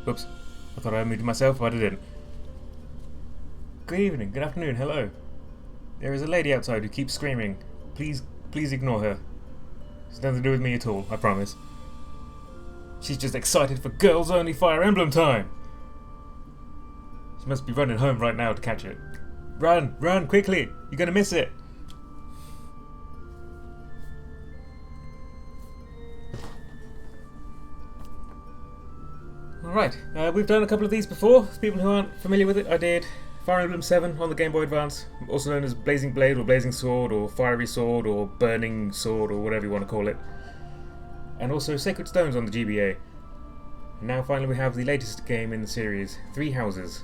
Oops. I thought I muted myself, but I didn't. Good evening, good afternoon, hello. There is a lady outside who keeps screaming. Please ignore her. It's nothing to do with me at all, I promise. She's just excited for girls only Fire Emblem time! She must be running home right now to catch it. Run, quickly! You're gonna miss it! Alright, we've done a couple of these before. For people who aren't familiar with it, I did Fire Emblem 7 on the Game Boy Advance, also known as Blazing Blade or Blazing Sword or Fiery Sword or Burning Sword or whatever you want to call it. And also Sacred Stones on the GBA. And now finally we have the latest game in the series, Three Houses.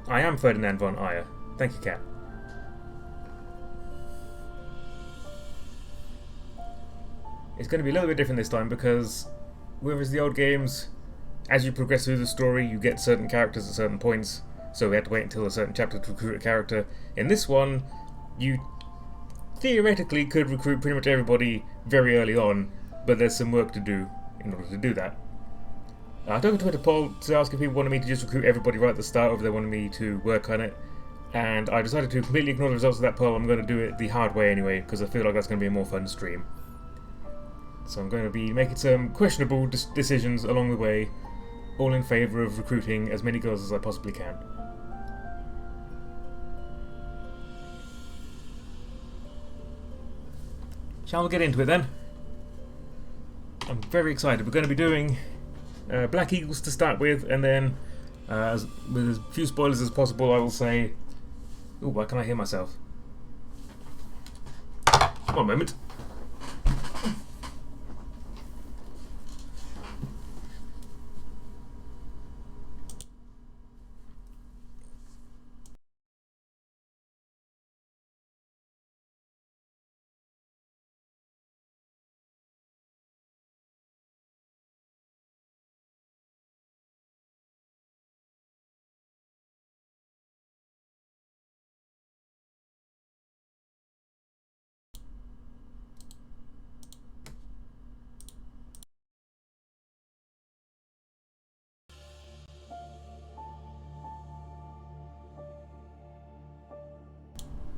I am Ferdinand von Ayer. Thank you, Cat. It's going to be a little bit different this time because, whereas the old games, as you progress through the story, you get certain characters at certain points, so we had to wait until a certain chapter to recruit a character. In this one, you theoretically could recruit pretty much everybody very early on, but there's some work to do in order to do that. I took a Twitter poll to ask if people wanted me to just recruit everybody right at the start, or if they wanted me to work on it, and I decided to completely ignore the results of that poll. I'm going to do it the hard way anyway, because I feel like that's going to be a more fun stream. So I'm going to be making some questionable decisions along the way, all in favour of recruiting as many girls as I possibly can. Shall we get into it then? I'm very excited. We're going to be doing Black Eagles to start with, and then with as few spoilers as possible I will say... Ooh, why can I hear myself? One moment.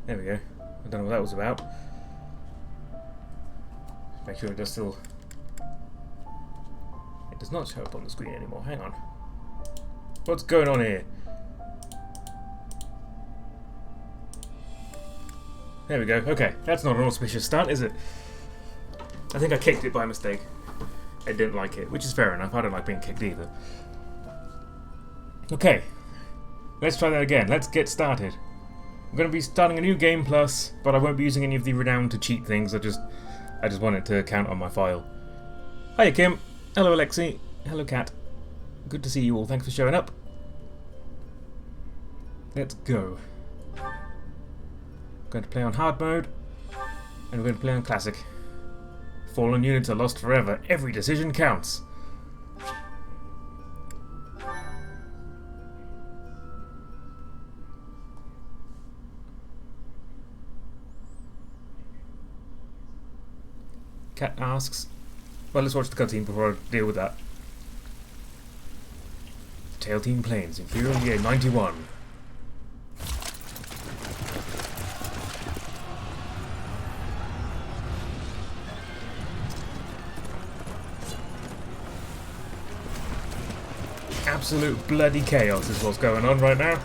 There we go. I don't know what that was about. Make sure it does still... It does not show up on the screen anymore. Hang on. What's going on here? There we go. Okay, that's not an auspicious start, is it? I think I kicked it by mistake. I didn't like it, which is fair enough. I don't like being kicked either. Okay. Let's try that again. Let's get started. I'm going to be starting a new game plus, but I won't be using any of the renown to cheat things. I just want it to count on my file. Hiya, Kim. Hello, Alexi. Hello, Kat. Good to see you all. Thanks for showing up. Let's go. I'm going to play on hard mode, and we're going to play on classic. Fallen units are lost forever. Every decision counts. Cat asks... Well, let's watch the cutscene before I deal with that. Tail Team Planes, Imperial Year 91. Absolute bloody chaos is what's going on right now.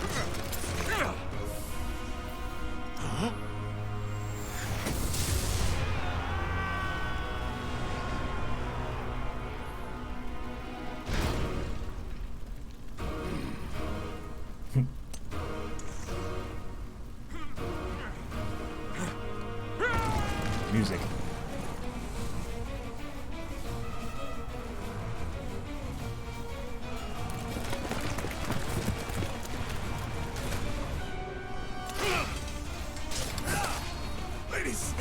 Music. Ladies.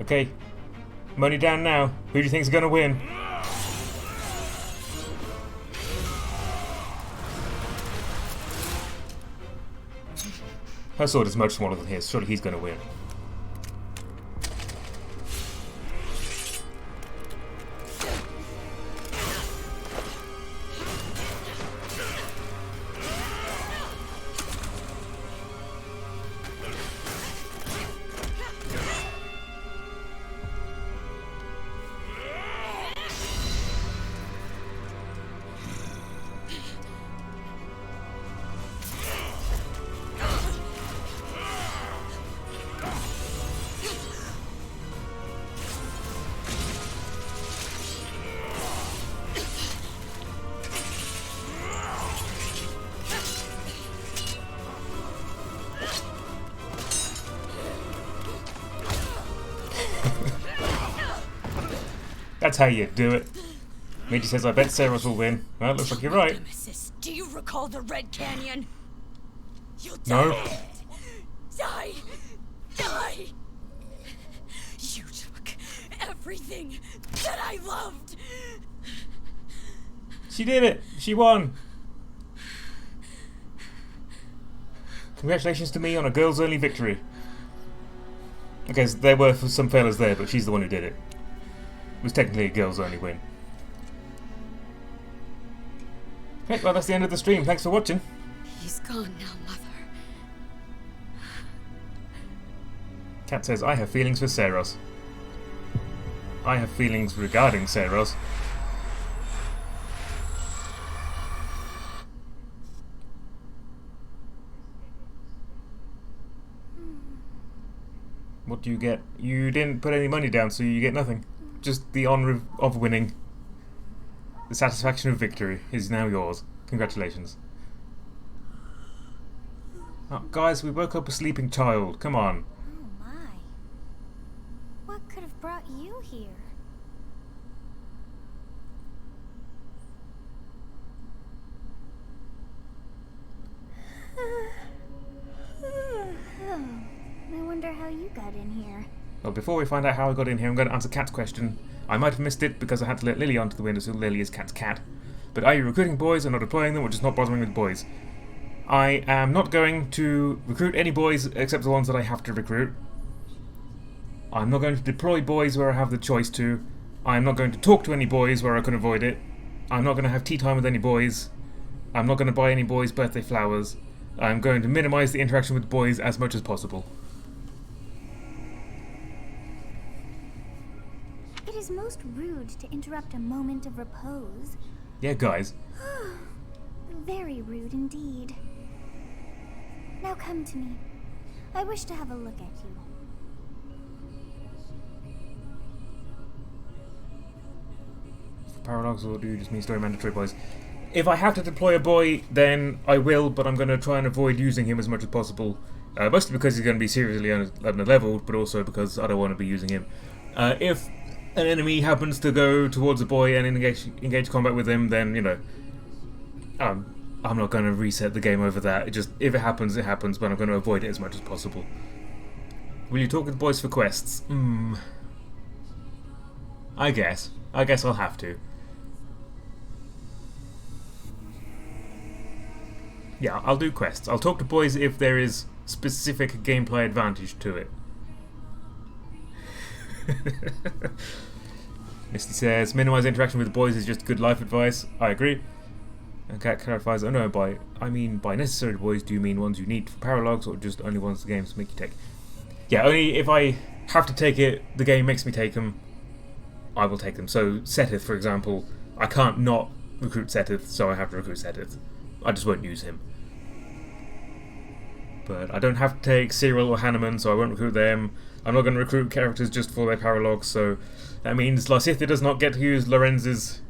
Okay, money down now. Who do you think's gonna win? Her sword is much smaller than his. Surely he's going to win. That's how you do it. Meiji says, I bet Seros will win. Well, looks like you're right. Nemesis, do you recall the Red Canyon? You'll No. die. Die. Die. You took everything that I loved. She did it! She won! Congratulations to me on a girls' only victory. Okay, so there were some fellas there, but she's the one who did it. It was technically a girls' only win. Okay, well that's the end of the stream. Thanks for watching. He's gone now, Mother. Cat says, I have feelings for Seros. I have feelings regarding Seros. What do you get? You didn't put any money down, so you get nothing. Just the honour of winning. The satisfaction of victory is now yours. Congratulations. Oh, guys, we woke up a sleeping child. Come on. Oh my. What could have brought you here? I wonder how you got in here. Well, before we find out how I got in here, I'm going to answer Cat's question. I might have missed it because I had to let Lily onto the window, so Lily is Cat's cat. But are you recruiting boys or not deploying them, or just not bothering with boys? I am not going to recruit any boys except the ones that I have to recruit. I'm not going to deploy boys where I have the choice to. I'm not going to talk to any boys where I can avoid it. I'm not going to have tea time with any boys. I'm not going to buy any boys' birthday flowers. I'm going to minimize the interaction with boys as much as possible. It is most rude to interrupt a moment of repose. Yeah, guys. Very rude indeed. Now come to me. I wish to have a look at you. Paradox, or do you just mean story mandatory boys? If I have to deploy a boy, then I will, but I'm going to try and avoid using him as much as possible. Mostly because he's going to be seriously under-leveled, but also because I don't want to be using him. If an enemy happens to go towards a boy and engage combat with him, then, you know, I'm not going to reset the game over that. If it happens, it happens, but I'm going to avoid it as much as possible. Will you talk with boys for quests? I guess I'll have to. Yeah, I'll do quests. I'll talk to boys if there is specific gameplay advantage to it. Misty says, minimize interaction with boys is just good life advice. I agree. And Cat clarifies, oh no, I mean by necessary boys, do you mean ones you need for paralogs or just only ones the games make you take? Yeah, only if I have to take it, the game makes me take them, I will take them. So Setith, for example, I can't not recruit Setith, so I have to recruit Setith. I just won't use him. But I don't have to take Cyril or Hanneman, so I won't recruit them. I'm not going to recruit characters just for their paralogs, so that means Lysithia does not get to use Lorenz's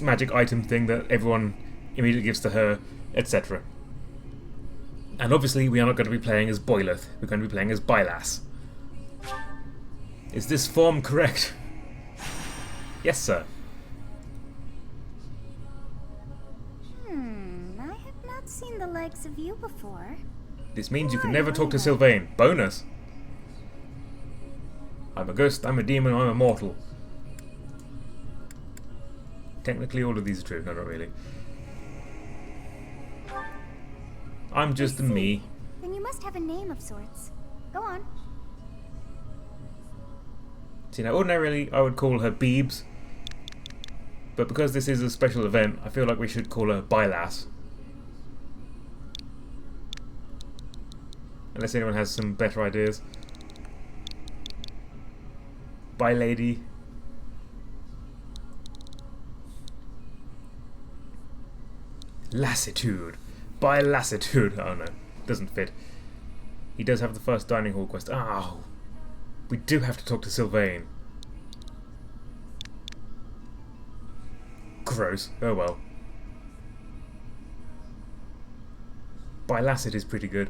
magic item thing that everyone immediately gives to her, etc. And obviously we are not going to be playing as Boileth, we're going to be playing as Bylass. Is this form correct? Yes, sir. I have not seen the likes of you before. This means you can never talk to Sylvain. Bonus! I'm a ghost, I'm a demon, I'm a mortal. Technically all of these are true, no, not really. I'm just a me. Then you must have a name of sorts. Go on. See, now ordinarily I would call her Beebs, but because this is a special event, I feel like we should call her Bylass. Unless anyone has some better ideas. Bye, lady. Lassitude. By lassitude. Oh no, doesn't fit. He does have the first dining hall quest. Oh, we do have to talk to Sylvain. Gross. Oh well. By Lasset is pretty good.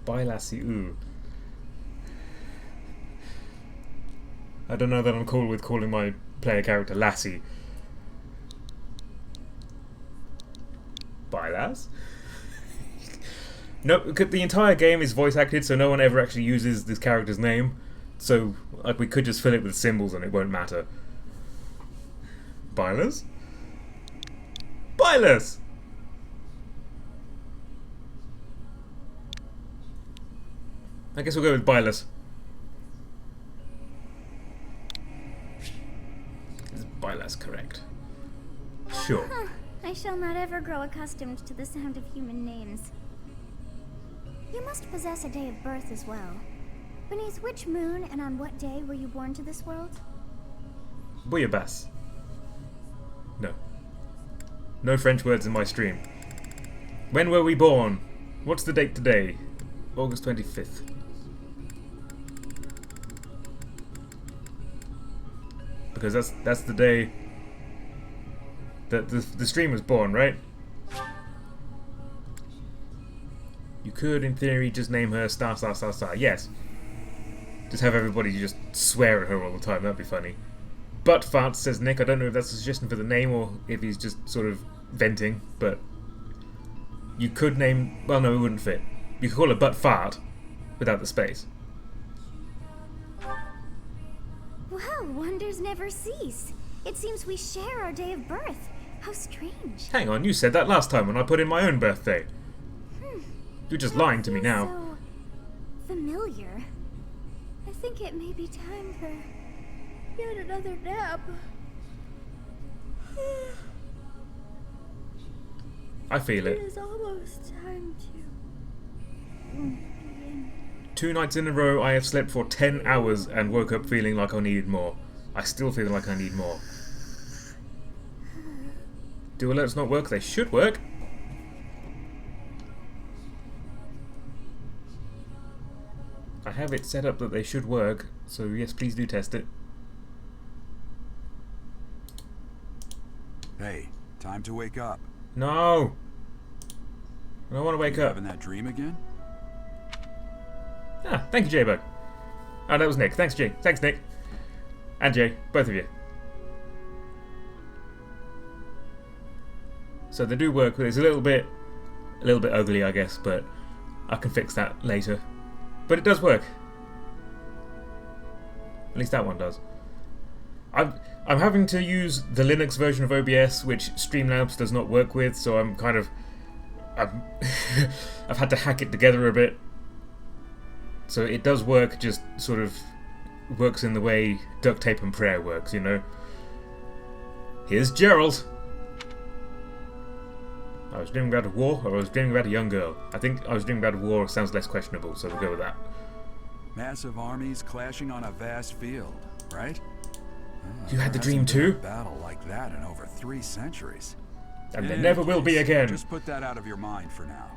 By Lassie, ooh. I don't know that I'm cool with calling my player character Lassie. By Lass? No, the entire game is voice acted, so no one ever actually uses this character's name. So, like, we could just fill it with symbols and it won't matter. Byless? Byless! I guess we'll go with Byless. Is Byless correct? Sure. Huh. I shall not ever grow accustomed to the sound of human names. You must possess a day of birth as well. Beneath which moon and on what day were you born to this world? Bouillabaisse. No. No French words in my stream. When were we born? What's the date today? August 25th. Because that's the day that the stream was born, right? You could, in theory, just name her star star star star. Yes. Just have everybody just swear at her all the time. That'd be funny. Butt fart, says Nick. I don't know if that's a suggestion for the name or if he's just sort of venting, but you could name... Well, no, it wouldn't fit. You could call her butt fart without the space. Well, wonders never cease. It seems we share our day of birth. How strange. Hang on, you said that last time when I put in my own birthday. You're just lying to me now. So familiar. I think it may be time for yet another nap. I feel It it. is almost time to begin. 2 nights in a row I have slept for 10 hours and woke up feeling like I needed more. I still feel like I need more. Do alerts not work? They should work. I have it set up that they should work, so yes, please do test it. Hey, time to wake up. No! I don't want to wake You up. having that dream again? Ah, thank you, J-Bug. Oh, that was Nick. Thanks, Jay. Thanks, Nick. And Jay. Both of you. So they do work, but it's a little bit ugly, I guess, but I can fix that later. But it does work. At least that one does. I'm having to use the Linux version of OBS, which Streamlabs does not work with, so I'm kind of... I've had to hack it together a bit. So it does work, just sort of works in the way duct tape and prayer works, you know? Here's Gerald! I was dreaming about a war, or I was dreaming about a young girl. I think I was dreaming about a war sounds less questionable, so we'll go with that. Massive armies clashing on a vast field, right? You had the There dream hasn't been too? a battle like that in over 3 centuries. And there In never any will be case, again. Just put that out of your mind for now.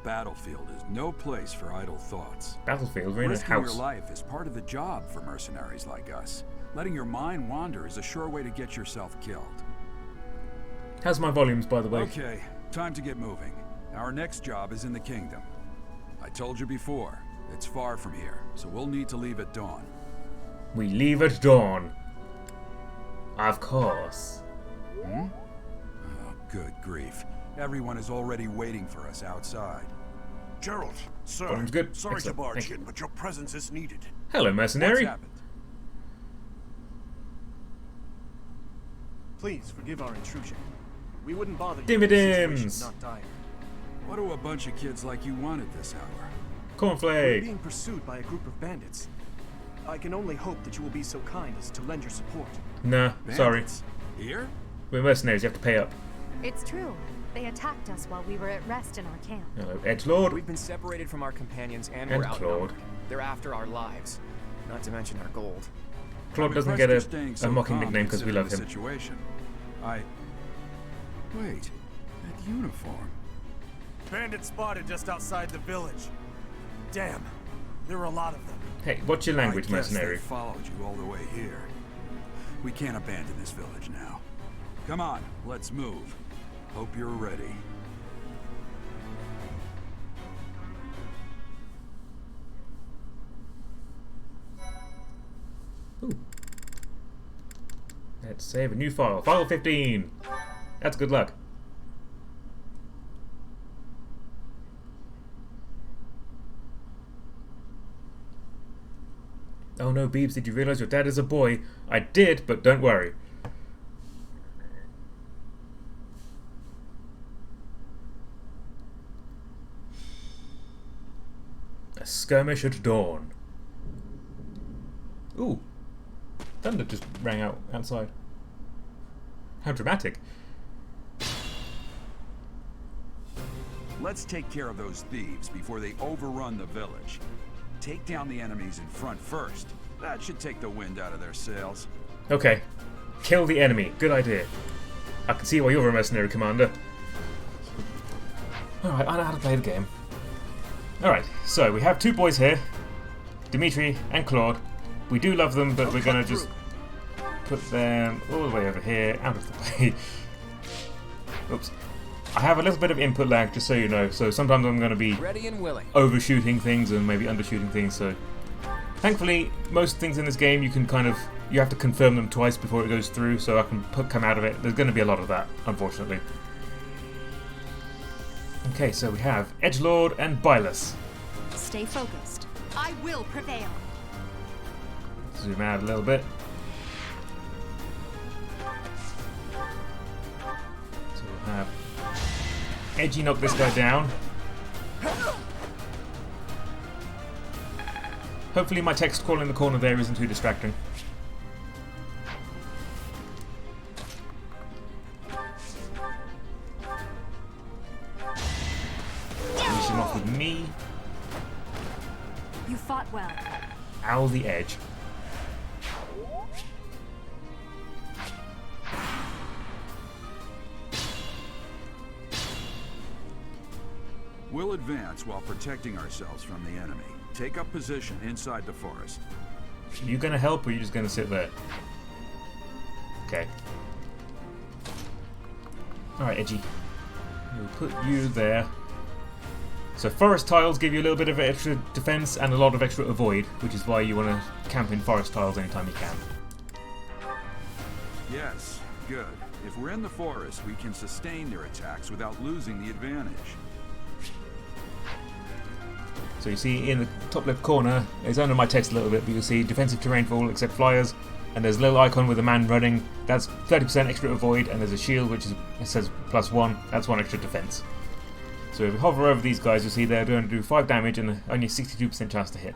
The battlefield is no place for idle thoughts. Battlefield, we're in a Risking your house. life is part of the job for mercenaries like us. Letting your mind wander is a sure way to get yourself killed. How's my volumes, by the way? Okay, time to get moving. Our next job is in the kingdom. I told you before, it's far from here, so we'll need to leave at dawn. We leave at dawn. Of course. Oh, good grief. Everyone is already waiting for us outside. Gerald, Sir, Volume's good. sorry Excellent. to barge Thank you. in, but your presence is needed. Hello, What's mercenary. happened? Please forgive our intrusion. We wouldn't bother you Dimmy if the situation Dims. not dire. What do a bunch of kids like you want at this hour? We're Cornflake. being pursued by a group of bandits. I can only hope that you will be so kind as to lend your support. Nah, sorry. Bandits? Here? We're mercenaries. You have to pay up. It's true. They attacked us while we were at rest in our camp. Hello, Edgelord. We've been separated from our companions and And we're outnumbered. Claude. They're after our lives, not to mention our gold. Claude I'm doesn't impressed get you're staying a so mocking calm nickname because we love considering him. the situation. Wait, that uniform. Bandits spotted just outside the village. Damn, there were a lot of them. Hey, what's your language, I guess mercenary? they followed you all the way here. We can't abandon this village now. Come on, let's move. Hope you're ready. Ooh. Let's save a new file. File 15. That's good luck. Oh no, Beebs, did you realize your dad is a boy? I did, but don't worry. A skirmish at dawn. Ooh. Thunder just rang out outside. How dramatic. Let's take care of those thieves before they overrun the village. Take down the enemies in front first. That should take the wind out of their sails. Okay. Kill the enemy. Good idea. I can see why you're a mercenary, Commander. Alright, I know how to play the game. Alright, so we have two boys here. Dimitri and Claude. We do love them, but we're going to just put them all the way over here, out of the way. Oops. I have a little bit of input lag, just so you know, so sometimes I'm going to be Ready and willing. overshooting things and maybe undershooting things, so thankfully most things in this game you have to confirm them twice before it goes through, so I can come out of it. There's going to be a lot of that, unfortunately. Okay, so we have Edgelord and Bylus. Stay focused. I will prevail. Zoom out a little bit. So we'll have Edgy knock this guy down. Hopefully my text call in the corner there isn't too distracting. Finish him off with me. You fought well. Owl the edge. We'll advance while protecting ourselves from the enemy. Take up position inside the forest. Are you gonna help or are you just gonna sit there? Okay. Alright, Edgy. We'll put you there. So forest tiles give you a little bit of extra defense and a lot of extra avoid, which is why you want to camp in forest tiles anytime you can. Yes, good. If we're in the forest, we can sustain their attacks without losing the advantage. So you see in the top left corner, it's under my text a little bit, but you'll see defensive terrain for all except flyers, and there's a little icon with a man running, that's 30% extra avoid, and there's a shield which it says +1, that's 1 extra defense. So if we hover over these guys, you'll see they're going to do 5 damage and only a 62% chance to hit.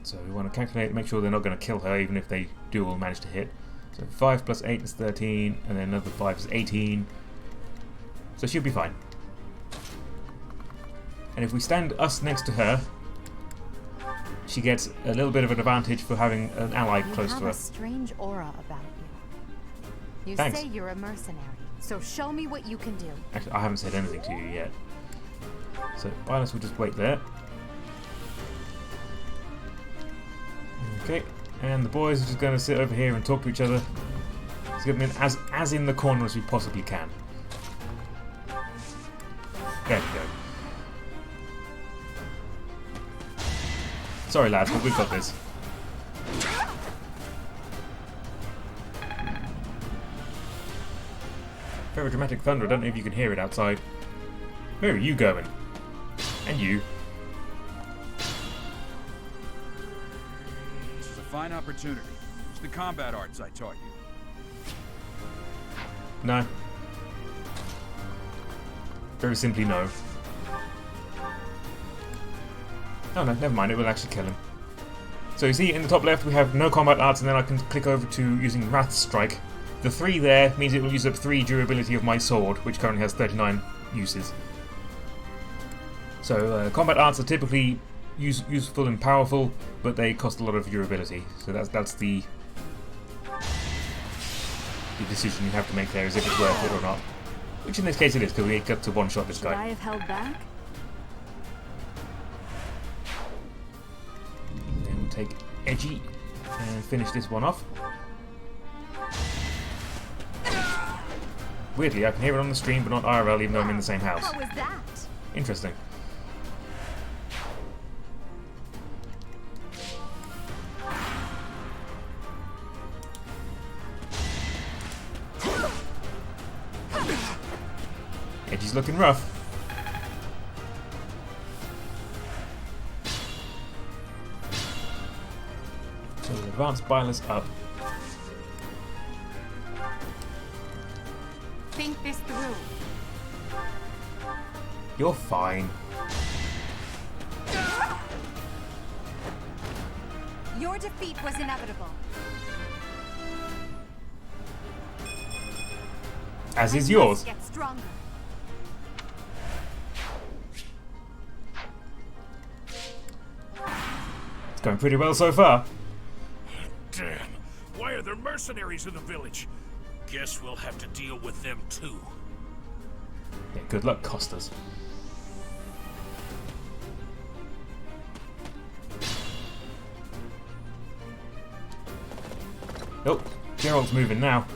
So we want to calculate, make sure they're not going to kill her even if they do all manage to hit. So 5 plus 8 is 13, and then another 5 is 18. So she'll be fine. And if we stand us next to her, she gets a little bit of an advantage for having an ally close to You her. have a strange aura about you. You Thanks. say you're a mercenary, so show me what you can do. Actually, I haven't said anything to you yet. So Bylus will just wait there. Okay, and the boys are just going to sit over here and talk to each other. Let's get them in as in the corner as we possibly can. There we go. Sorry lads, but we've got this. Very dramatic thunder, I don't know if you can hear it outside. Where are you going? And you. This is a fine opportunity. Use the combat arts I taught you. No. Very simply no. Oh no, never mind, it will actually kill him. So you see in the top left we have no combat arts, and then I can click over to using Wrath Strike. The 3 there means it will use up 3 durability of my sword, which currently has 39 uses. So combat arts are typically useful and powerful, but they cost a lot of durability. So that's the decision you have to make there, is if it's worth it or not. Which in this case it is, because we got to one-shot this Should guy. I have held back? Then we'll take Edgy and finish this one off. Weirdly, I can hear it on the stream, but not IRL, even though I'm in the same house. What was that? Interesting. Edgy's looking rough. So we'll advance Bylus up. Think this through. You're fine. Your defeat was inevitable. As is yours. Get stronger. It's going pretty well so far. Damn! Why are there mercenaries in the village? Guess we'll have to deal with them too. Yeah, good luck, Costas. Nope, Geralt's moving now.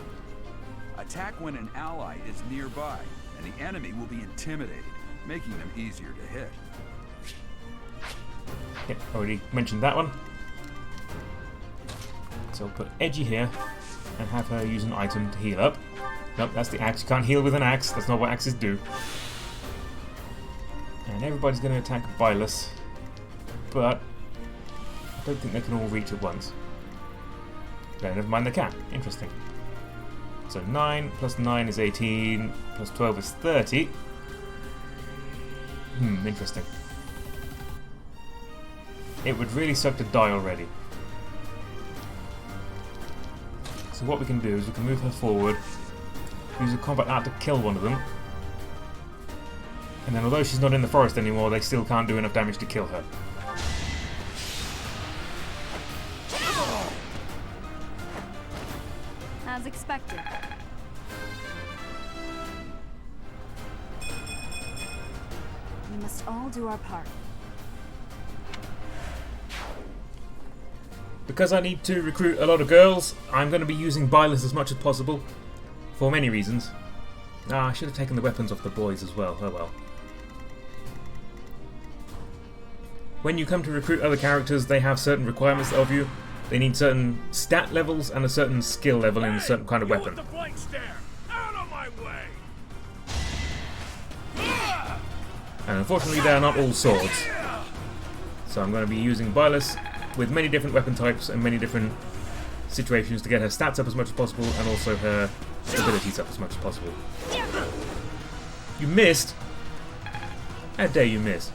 Attack when an ally is nearby, and the enemy will be intimidated, making them easier to hit. Yep, already mentioned that one. So we'll put Edgy here and have her use an item to heal up. Nope, that's the axe. You can't heal with an axe. That's not what axes do. And everybody's going to attack Bylus, but I don't think they can all reach at once. No, never mind, they can. Interesting. So 9 plus 9 is 18, plus 12 is 30. Interesting. It would really suck to die already. So what we can do is we can move her forward, use a combat art to kill one of them, and then although she's not in the forest anymore, they still can't do enough damage to kill her. As expected. We must all do our part. Because I need to recruit a lot of girls, I'm going to be using Bylus as much as possible, for many reasons. I should have taken the weapons off the boys as well, oh well. When you come to recruit other characters, they have certain requirements of you. They need certain stat levels and a certain skill level in a certain kind of weapon. With the flank stare! Out of my way! And unfortunately they are not all swords. So I'm going to be using Bylus with many different weapon types and many different situations to get her stats up as much as possible and also her abilities up as much as possible. You missed? How dare you miss?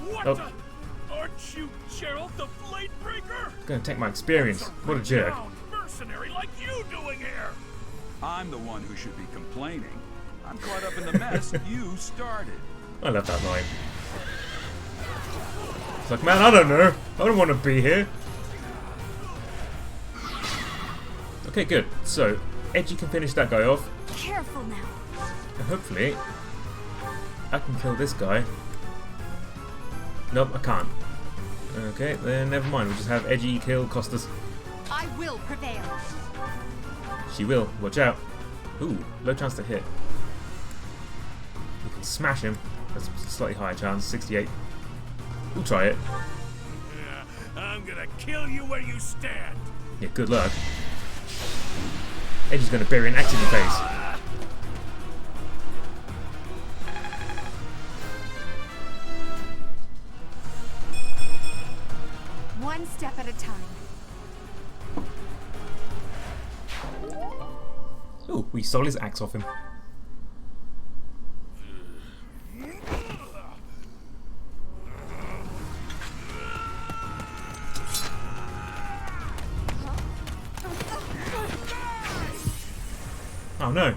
What Oh. the? Aren't you Gerald the Bladebreaker? Gonna take my experience. What a jerk. Renowned mercenary like you doing here? I'm the one who should be complaining. I'm caught up in the mess you started. I love that line. It's like, man, I don't know. I don't want to be here. Okay, good. So, Edgy can finish that guy off. Careful now. And hopefully, I can kill this guy. Nope, I can't. Okay, then never mind. We'll just have Edgy kill Costas. I will prevail. She will. Watch out. Ooh, low chance to hit. We can smash him. That's a slightly higher chance. 68. We'll try it. Yeah, I'm gonna kill you where you stand. Yeah, good luck. Edgy's gonna bury an axe in your face. one step at a time. Oh, we stole his axe off him. Oh no.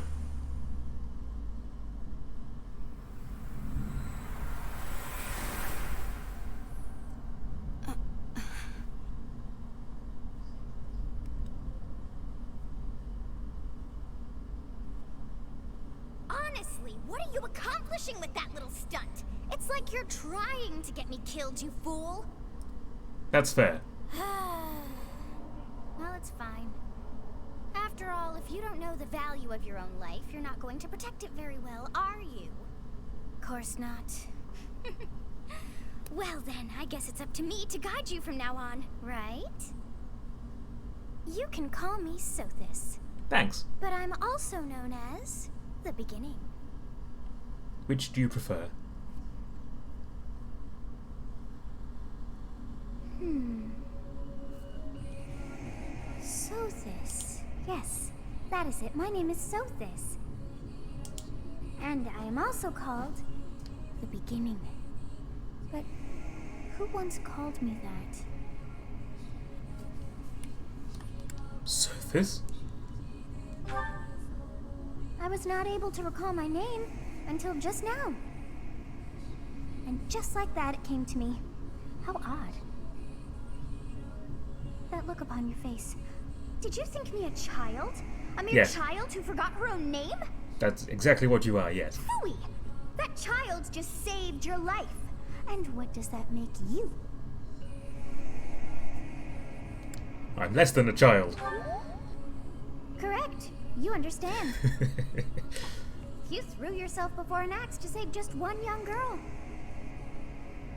Honestly, what are you accomplishing with that little stunt? It's like you're trying to get me killed, you fool. That's fair. Well, it's fine. After all, if you don't know the value of your own life, you're not going to protect it very well, are you? Course not. Well then, I guess it's up to me to guide you from now on, right? You can call me Sothis, Thanks. but I'm also known as the Beginning. Which do you prefer? Sothis. Yes, that is it. My name is Sothis. And I am also called the Beginning. But who once called me that? Sothis? I was not able to recall my name until just now. And just like that, it came to me. How odd. That look upon your face. Did you think me a child? A mere Yes. child who forgot her own name? That's exactly what you are, yes. Phooey! That child just saved your life. And what does that make you? I'm less than a child. Correct. You understand. You threw yourself before an axe to save just one young girl.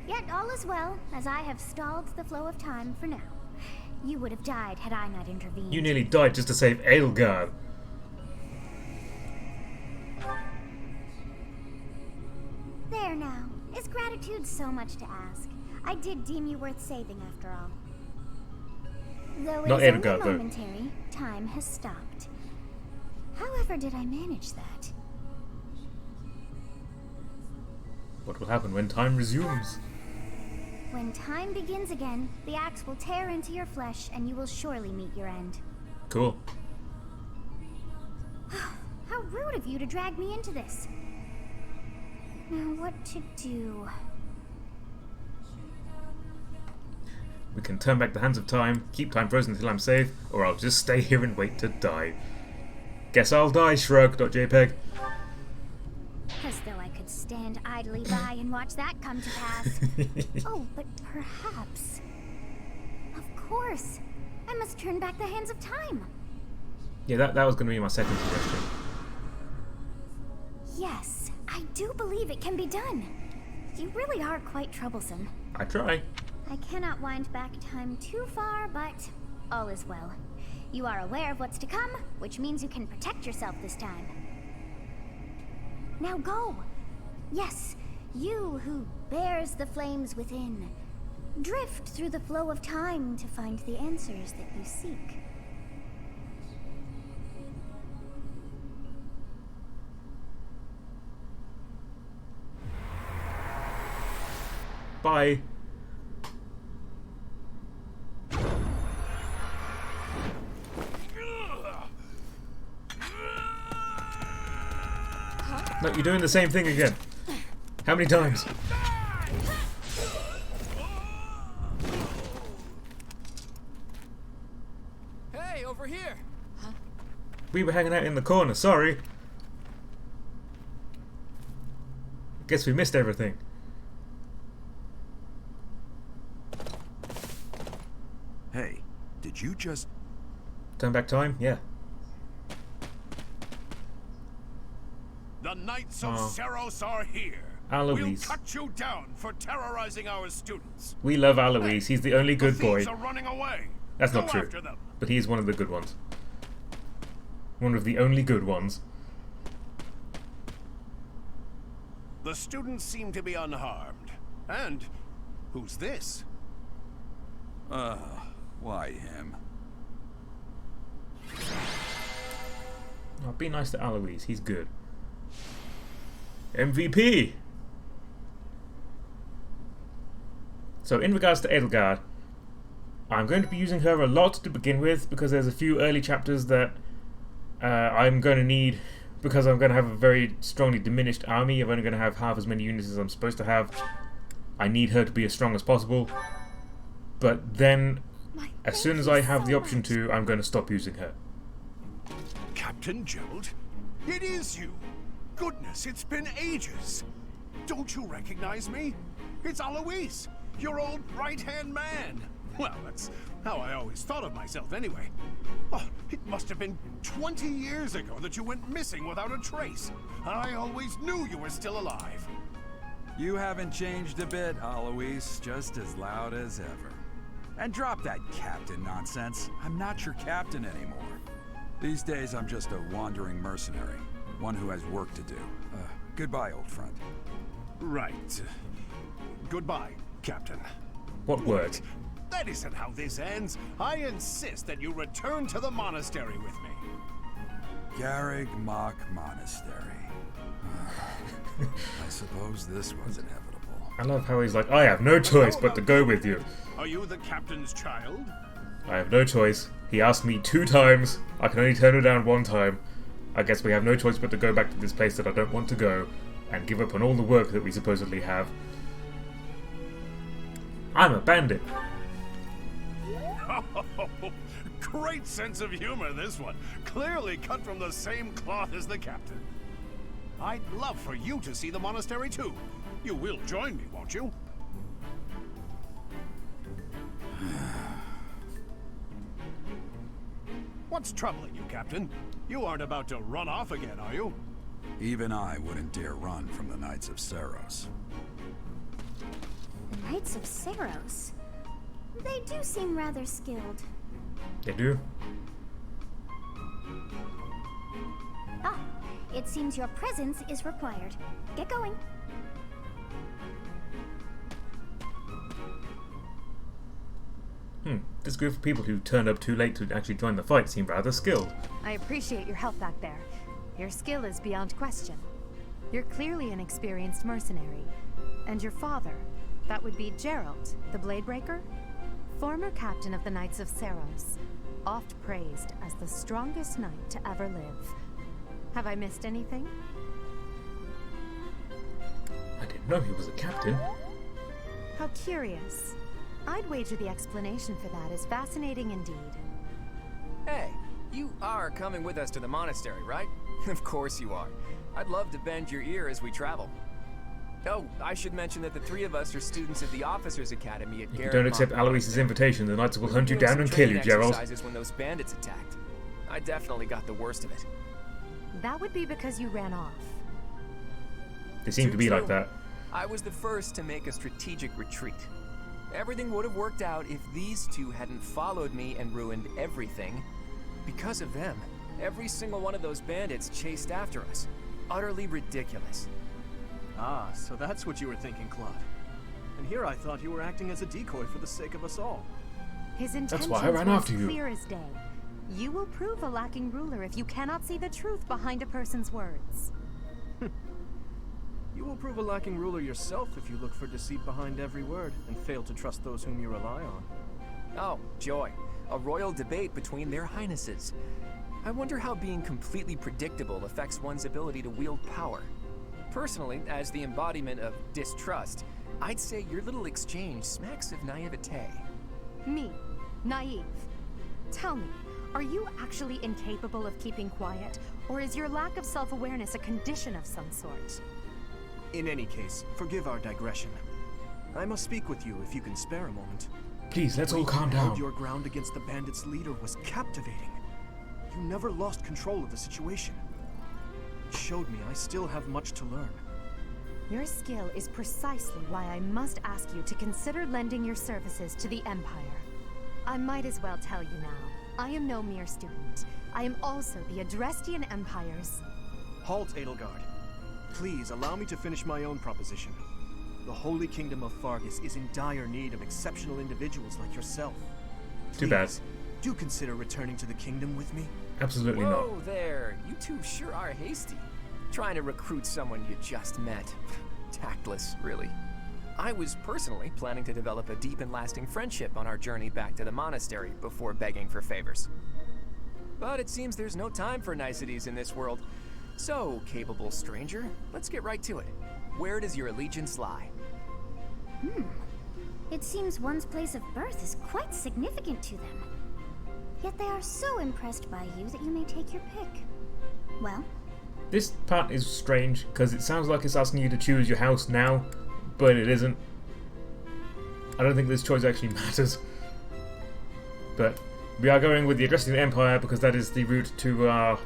Yet all is well, as I have stalled the flow of time for now. You would have died had I not intervened. You nearly died just to save Aelgar. There now. Is gratitude so much to ask? I did deem you worth saving after all. Though Not it is Edgar, only though. momentary, time has stopped. However did I manage that? What will happen when time resumes? When time begins again, the axe will tear into your flesh and you will surely meet your end. Cool. How rude of you to drag me into this. Now what to do? We can turn back the hands of time, keep time frozen until I'm safe, or I'll just stay here and wait to die. Guess I'll die, shrug.jpg. As though I could stand idly by and watch that come to pass. Oh, but perhaps... Of course! I must turn back the hands of time! Yeah, that was going to be my second suggestion. Yes, I do believe it can be done. You really are quite troublesome. I try. I cannot wind back time too far, but all is well. You are aware of what's to come, which means you can protect yourself this time. Now go! Yes, you who bears the flames within. Drift through the flow of time to find the answers that you seek. Bye. No, you're doing the same thing again. How many times? Hey, over here! We were hanging out in the corner, sorry. Guess we missed everything. Hey, did you just... Turn back time? Yeah. The Knights of Oh. Seros are here. Alois. We'll cut you down for terrorizing our students. We love Alois. He's the only good the boy. thieves are running away. That's Go not true. after them. But he is one of the good ones. One of the only good ones. The students seem to be unharmed. And who's this? Why him? Oh, be nice to Alois, he's good. MVP! So in regards to Edelgard, I'm going to be using her a lot to begin with because there's a few early chapters that I'm going to need because I'm going to have a very strongly diminished army. I'm only going to have half as many units as I'm supposed to have. I need her to be as strong as possible. But then, as soon as I have the option to, I'm going to stop using her. Captain Gerald? It is you! Goodness, it's been ages! Don't you recognize me? It's Alois, your old right-hand man! Well, that's how I always thought of myself anyway. Oh, it must have been 20 years ago that you went missing without a trace. I always knew you were still alive. You haven't changed a bit, Alois. Just as loud as ever. And drop that captain nonsense. I'm not your captain anymore. These days, I'm just a wandering mercenary. One who has work to do. Goodbye, old friend. Right. Goodbye, Captain. What word? That isn't how this ends. I insist that you return to the monastery with me. Garrig Mach Monastery. I suppose this was inevitable. I love how he's like, I have no choice but to go with you. Are you the captain's child? I have no choice. He asked me 2 times. I can only turn it down 1 time. I guess we have no choice but to go back to this place that I don't want to go and give up on all the work that we supposedly have. I'm a bandit. Oh, great sense of humor, this one. Clearly cut from the same cloth as the captain. I'd love for you to see the monastery too. You will join me, won't you? What's troubling you, Captain? You aren't about to run off again, are you? Even I wouldn't dare run from the Knights of Saros. The Knights of Saros? They do seem rather skilled. They do? Ah, it seems your presence is required. Get going. This group of people who turned up too late to actually join the fight seem rather skilled. I appreciate your help back there. Your skill is beyond question. You're clearly an experienced mercenary. And your father, that would be Gerald, the Bladebreaker? Former captain of the Knights of Saros, oft praised as the strongest knight to ever live. Have I missed anything? I didn't know he was a captain. How curious. I'd wager the explanation for that is fascinating indeed. Hey, you are coming with us to the monastery, right? Of course you are. I'd love to bend your ear as we travel. Oh, I should mention that the 3 of us are students of the Officers' Academy at If you Garrig don't accept Mach Alois's Monastery. invitation, the Knights will hunt you We were down doing and some kill you, training Gerald. exercises when those bandits attacked. I definitely got the worst of it. That would be because you ran off. They seem to be like that. I was the first to make a strategic retreat. Everything would have worked out if these 2 hadn't followed me and ruined everything. Because of them, every single one of those bandits chased after us. Utterly ridiculous. Ah, so that's what you were thinking, Claude. And here I thought you were acting as a decoy for the sake of us all. His intentions why I ran were after you. clear as day. You will prove a lacking ruler if you cannot see the truth behind a person's words. You will prove a lacking ruler yourself if you look for deceit behind every word and fail to trust those whom you rely on. Oh, joy. A royal debate between their highnesses. I wonder how being completely predictable affects one's ability to wield power. Personally, as the embodiment of distrust, I'd say your little exchange smacks of naivete. Me, naive. Tell me, are you actually incapable of keeping quiet, or is your lack of self-awareness a condition of some sort? In any case, forgive our digression. I must speak with you if you can spare a moment. Please, let's all The way calm you held down. your ground against the bandits' leader was captivating. You never lost control of the situation. It showed me I still have much to learn. Your skill is precisely why I must ask you to consider lending your services to the Empire. I might as well tell you now, I am no mere student. I am also the Adrestian Empire's... Halt, Edelgard. Please allow me to finish my own proposition. The Holy Kingdom of Fargus is in dire need of exceptional individuals like yourself. Too bad. Please, do consider returning to the kingdom with me. Absolutely Whoa not. Oh, there. You two sure are hasty. Trying to recruit someone you just met. Tactless, really. I was personally planning to develop a deep and lasting friendship on our journey back to the monastery before begging for favors. But it seems there's no time for niceties in this world. So, capable stranger, let's get right to it. Where does your allegiance lie? It seems one's place of birth is quite significant to them. Yet they are so impressed by you that you may take your pick. Well, This part is strange, because it sounds like it's asking you to choose your house now, but it isn't. I don't think this choice actually matters. But we are going with the addressing the Empire because that is the route to our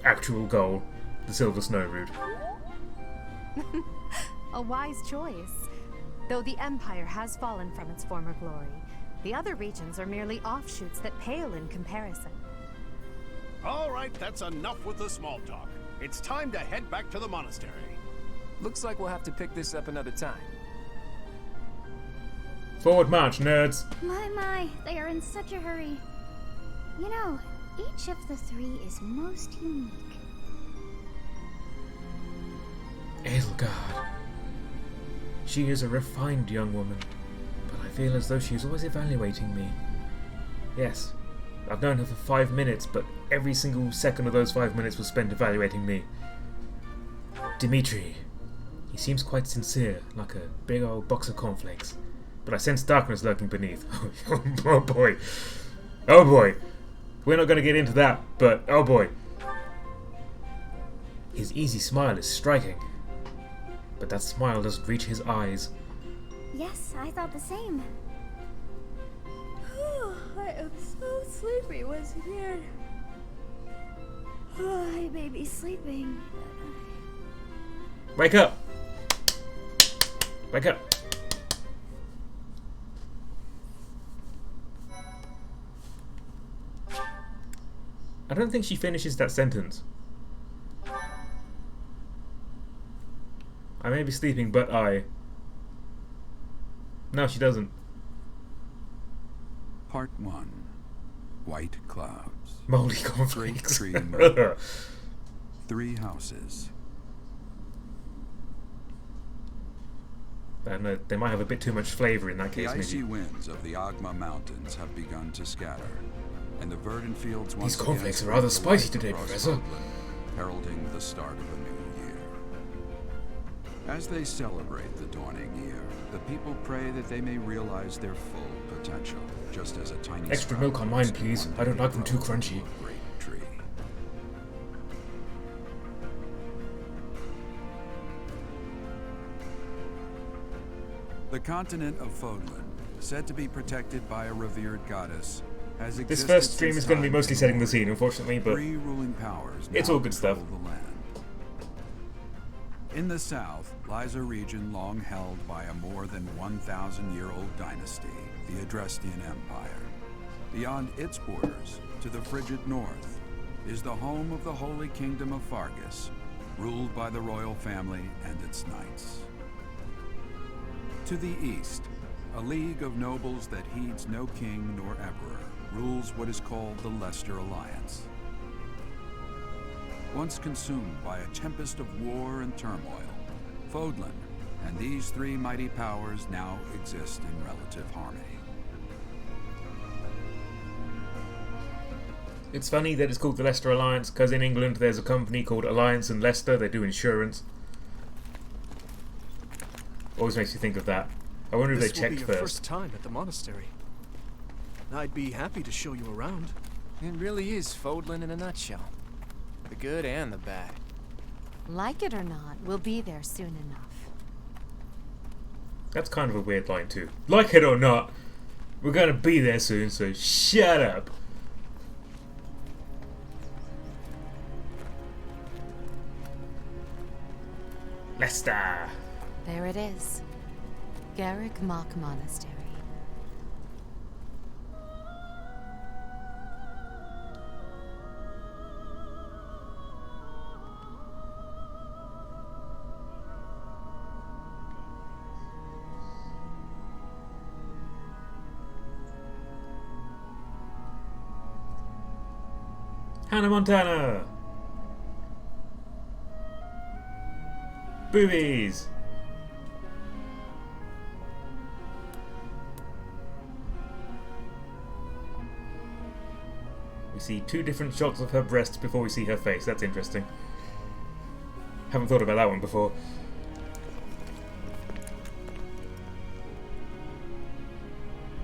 actual goal, the Silver Snow route. A wise choice. Though the Empire has fallen from its former glory, the other regions are merely offshoots that pale in comparison. All right, that's enough with the small talk. It's time to head back to the monastery. Looks like we'll have to pick this up another time. Forward march, nerds! my, they are in such a hurry. You know, each of the three is most unique. Edelgard. She is a refined young woman, but I feel as though she is always evaluating me. Yes, I've known her for 5 minutes, but every single second of those 5 minutes was spent evaluating me. Dimitri. He seems quite sincere, like a big old box of cornflakes. But I sense darkness lurking beneath. Oh boy. Oh boy. We're not going to get into that, but oh boy. His easy smile is striking. But that smile doesn't reach his eyes. Yes, I thought the same. I am so sleepy once again. I may be sleeping. Wake up! Wake up! I don't think she finishes that sentence. I may be sleeping, but I... No, she doesn't. Part 1. White clouds. Moldy Great cornflakes. tree moon. 3 houses. I don't know, they might have a bit too much flavour in that The case, icy maybe. winds of the Agma Mountains have begun to scatter, and the verdant fields once These cornflakes again are rather spread the spicy light today, across Professor. Oakland, heralding the start of a new year. As they celebrate the dawning year, the people pray that they may realize their full potential, just as a tiny Extra sprout milk on mine, must please. one I don't day like them too grow crunchy. into a great tree. The continent of Fodlan, said to be protected by a revered goddess, has existed This first stream since is going to be time mostly setting the immemorial. scene, unfortunately, but 3 ruling powers it's now all good stuff. control the land. In the south lies a region long held by a more than 1,000-year-old dynasty, the Adrestian Empire. Beyond its borders, to the frigid north, is the home of the Holy Kingdom of Fargus, ruled by the royal family and its knights. To the east, a league of nobles that heeds no king nor emperor rules what is called the Leicester Alliance. Once consumed by a tempest of war and turmoil, Fodlan and these 3 mighty powers now exist in relative harmony. it's funny that it's called the Leicester Alliance, because in England there's a company called Alliance and Leicester, they do insurance. Always makes you think of that. I wonder if they This will be checked your first. first time at the monastery. I'd be happy to show you around. It really is Fodlan in a nutshell. The good and the bad. Like it or not, we'll be there soon enough. That's kind of a weird line too. Like it or not, we're going to be there soon, so shut up. Leicester. There it is. Garrick Mock Monastery. Hannah Montana! Boobies! We see 2 different shots of her breasts before we see her face. That's interesting. Haven't thought about that one before.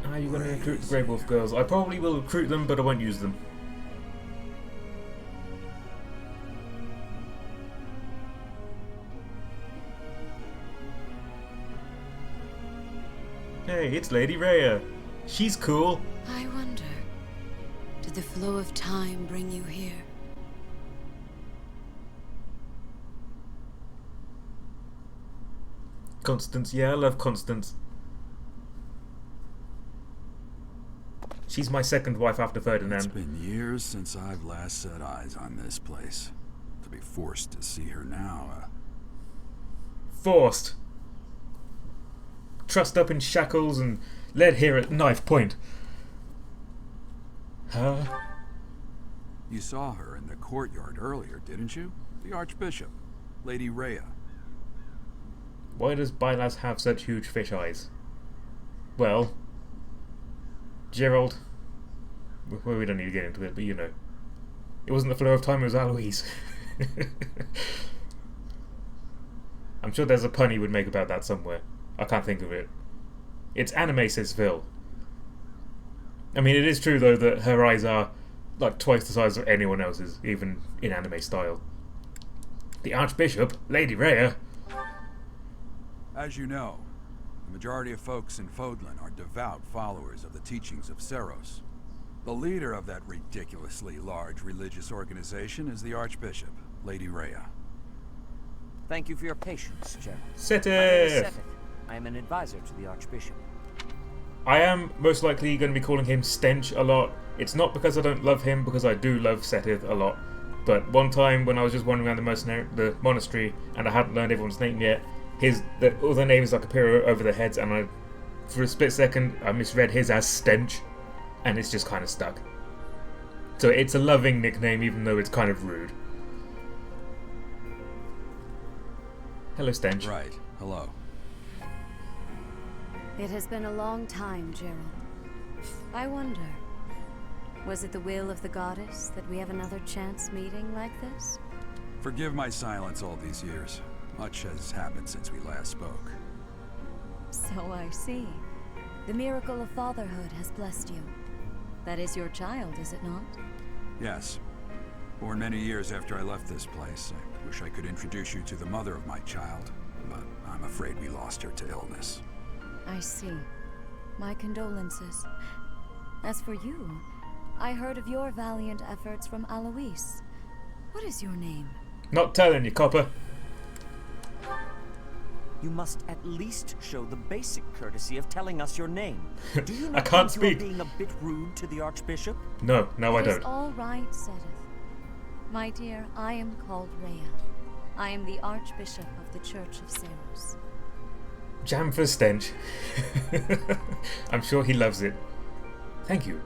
Are you going to recruit the Grey Wolf girls? I probably will recruit them, but I won't use them. Hey, it's Lady Rhea. She's cool. I wonder, did the flow of time bring you here? Constance, yeah, I love Constance. She's my second wife after Ferdinand. It's been years since I've last set eyes on this place. To be forced to see her now, Forced. Trussed up in shackles and led here at knife point. Huh? You saw her in the courtyard earlier, didn't you? The Archbishop, Lady Rhea. Why does Bylas have such huge fish eyes? Well, Gerald. Well, we don't need to get into it, but you know. It wasn't the flow of time, it was Alois. I'm sure there's a pun he would make about that somewhere. I can't think of it. It's anime, says Phil. I mean, it is true, though, that her eyes are like twice the size of anyone else's, even in anime style. The Archbishop, Lady Rhea. As you know, the majority of folks in Fodlan are devout followers of the teachings of Seros. The leader of that ridiculously large religious organization is the Archbishop, Lady Rhea. Thank you for your patience, Gerald. Seteth! My name is Seteth. I am an advisor to the Archbishop. I am most likely going to be calling him Stench a lot. It's not because I don't love him, because I do love Seteth a lot. But one time when I was just wandering around the monastery and I hadn't learned everyone's name yet, all their names like appear over their heads, and for a split second I misread his as Stench, and it's just kind of stuck. So it's a loving nickname, even though it's kind of rude. Hello, Stench. Right. Hello. It has been a long time, Gerald. I wonder, was it the will of the goddess that we have another chance meeting like this? Forgive my silence all these years. Much has happened since we last spoke. So I see. The miracle of fatherhood has blessed you. That is your child, is it not? Yes. Born many years after I left this place. I wish I could introduce you to the mother of my child, but I'm afraid we lost her to illness. I see. My condolences. As for you, I heard of your valiant efforts from Alois. What is your name? Not telling you, copper. You must at least show the basic courtesy of telling us your name. Do you I not can't think speak. you're being a bit rude to the Archbishop? No, I It don't. is all right, Seteth. My dear, I am called Rhea. I am the Archbishop of the Church of Seros. Jam for Stench. I'm sure he loves it. Thank you.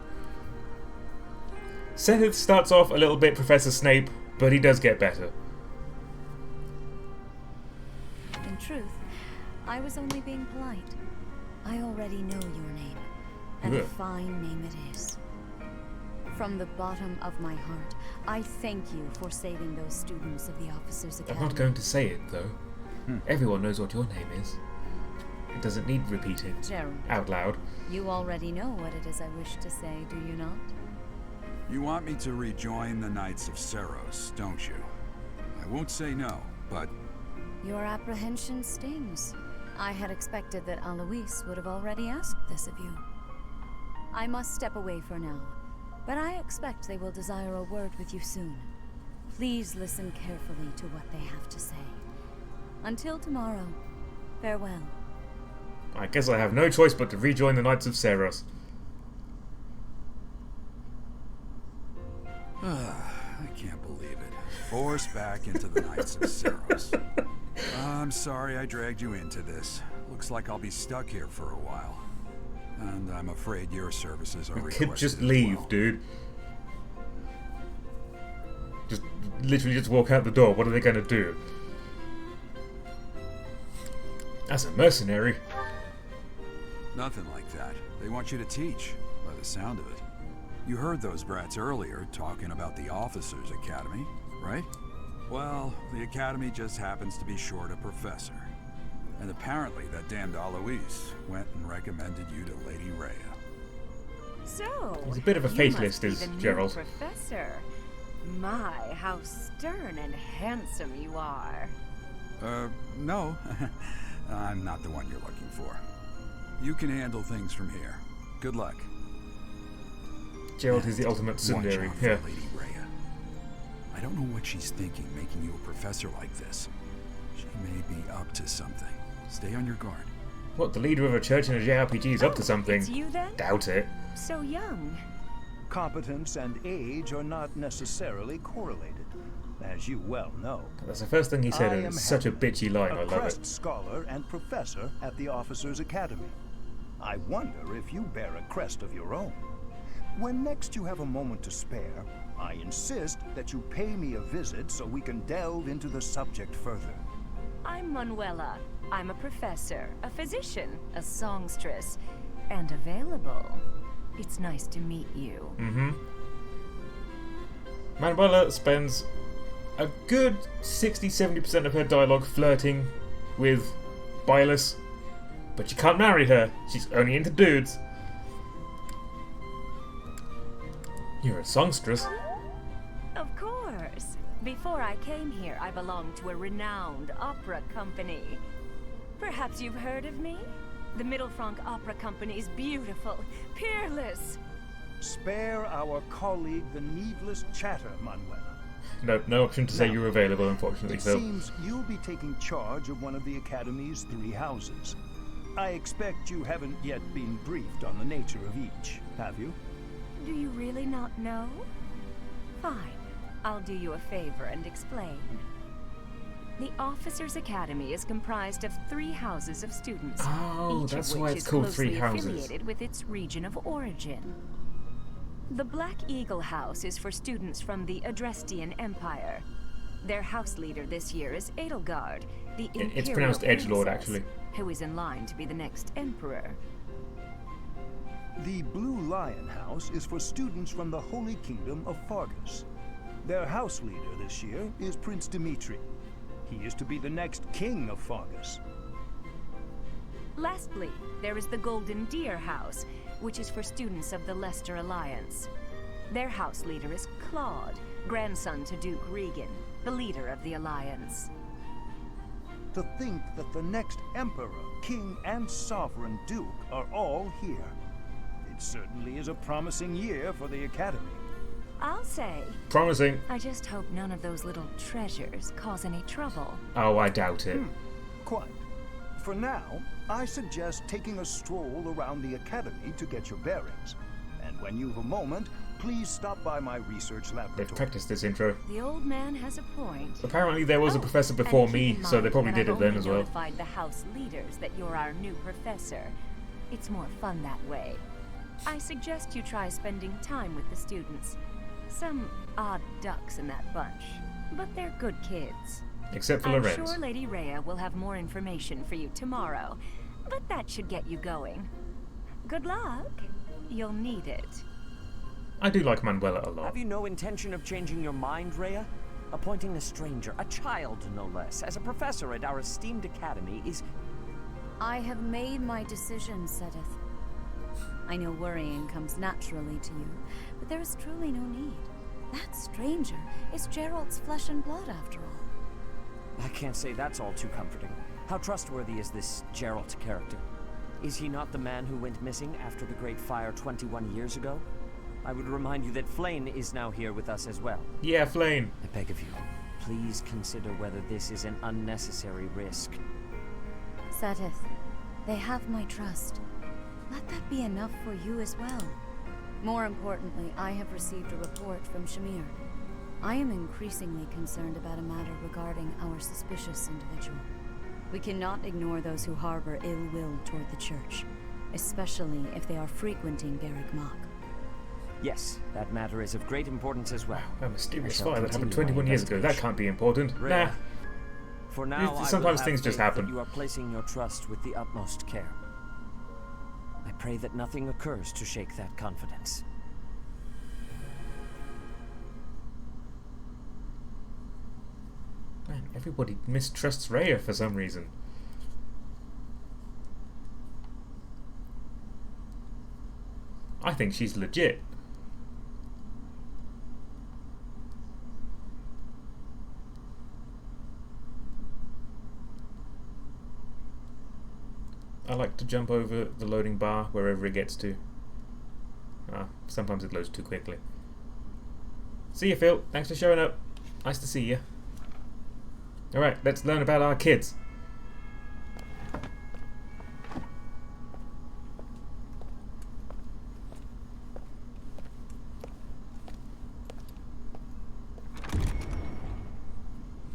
Seteth starts off a little bit Professor Snape, but he does get better. In truth, I was only being polite. I already know your name, and a Ugh. fine name it is. From the bottom of my heart, I thank you for saving those students of the Officers' I'm Academy. not going to say it, though. Everyone knows what your name is. It doesn't need repeated Gerald, out loud. you already know what it is I wish to say, do you not? You want me to rejoin the Knights of Seros, don't you? I won't say no, but Your apprehension stings. I had expected that Alois would have already asked this of you. I must step away for now, but I expect they will desire a word with you soon. Please listen carefully to what they have to say. Until tomorrow, farewell. I guess I have no choice but to rejoin the Knights of Seros. I can't believe it. Forced back into the Knights of Seros. I'm sorry I dragged you into this. Looks like I'll be stuck here for a while. And I'm afraid your services are You requested could just as leave, well. dude. Just literally just walk out the door. What are they going to do? As a mercenary? Nothing like that. They want you to teach, by the sound of it. You heard those brats earlier talking about the Officers' Academy, right? Well, the Academy just happens to be short a professor. And apparently that damned Alois went and recommended you to Lady Rhea. So, He's a bit of a fatalist, is Gerald. Professor. My, how stern and handsome you are. No. I'm not the one you're looking for. You can handle things from here. Good luck. Gerald is the ultimate tsundere. Yeah. Lady Rhea. I don't know what she's thinking, making you a professor like this. She may be up to something. Stay on your guard. What, the leader of a church in a JRPG is up to something? It's you then? Doubt it. So young. Competence and age are not necessarily correlated, as you well know. That's the first thing he said, and it's such a bitchy line. I love crest it. Scholar and professor at the Officers' Academy. I wonder if you bear a crest of your own. When next you have a moment to spare, I insist that you pay me a visit so we can delve into the subject further. I'm Manuela. I'm a professor, a physician, a songstress, and available. It's nice to meet you. Mm-hmm. Manuela spends a good 60-70% of her dialogue flirting with Bylus, but you can't marry her. She's only into dudes. You're a songstress. Of course. Before I came here, I belonged to a renowned opera company. Perhaps you've heard of me? The Middlefranc Opera Company is beautiful, peerless. Spare our colleague the needless chatter, Manuela. No option to say you're available, unfortunately, Phil. It seems you'll be taking charge of one of the Academy's 3 houses. I expect you haven't yet been briefed on the nature of each, have you? Do you really not know? Fine. I'll do you a favor and explain. The Officers' Academy is comprised of 3 houses of students. Oh, each that's of why which it's is called closely 3 houses. affiliated with its region of origin. The Black Eagle House is for students from the Adrestian Empire. Their house leader this year is Edelgard, the Imperial It's pronounced Edgelord, princess, actually. who is in line to be the next emperor. The Blue Lion House is for students from the Holy Kingdom of Fargus. Their house leader this year is Prince Dimitri. He is to be the next king of Fargus. Lastly, there is the Golden Deer House, which is for students of the Leicester Alliance. Their house leader is Claude, grandson to Duke Regan, the leader of the Alliance. To think that the next emperor, king, and sovereign duke are all here. It certainly is a promising year for the Academy. I'll say. Promising. I just hope none of those little treasures cause any trouble. Oh, I doubt it. Quite. For now, I suggest taking a stroll around the Academy to get your bearings. And when you've a moment, please stop by my research laboratory. They've practiced this intro. The old man has a point. Apparently there was a professor before me, so they probably did it then as well. I've notified the house leaders that you're our new professor. It's more fun that way. I suggest you try spending time with the students. Some odd ducks in that bunch, but they're good kids. Except for I'm Lorenz. sure Lady Rhea will have more information for you tomorrow, but that should get you going. Good luck. You'll need it. I do like Manuela a lot. Have you no intention of changing your mind, Rhea? Appointing a stranger, a child no less, as a professor at our esteemed academy is... I have made my decision, Sedith. I know worrying comes naturally to you, but there is truly no need. That stranger is Gerald's flesh and blood, after all. I can't say that's all too comforting. How trustworthy is this Gerald character? Is he not the man who went missing after the Great Fire 21 years ago? I would remind you that Flane is now here with us as well. Yeah, Flane. I beg of you, please consider whether this is an unnecessary risk. Sedith, they have my trust. Let that be enough for you as well. More importantly, I have received a report from Shamir. I am increasingly concerned about a matter regarding our suspicious individual. We cannot ignore those who harbor ill will toward the Church, especially if they are frequenting Garrick Mach. Yes, that matter is of great importance as well. A mysterious I shall fire that happened continue 21 my years ago. That can't be important. Rhea, Nah. For now, Sometimes I will things have just faith happen. that you are placing your trust with the utmost care. I pray that nothing occurs to shake that confidence. Man, everybody mistrusts Rhea for some reason. I think she's legit. I like to jump over the loading bar wherever it gets to. Sometimes it loads too quickly. See you, Phil. Thanks for showing up. Nice to see you. Alright, let's learn about our kids.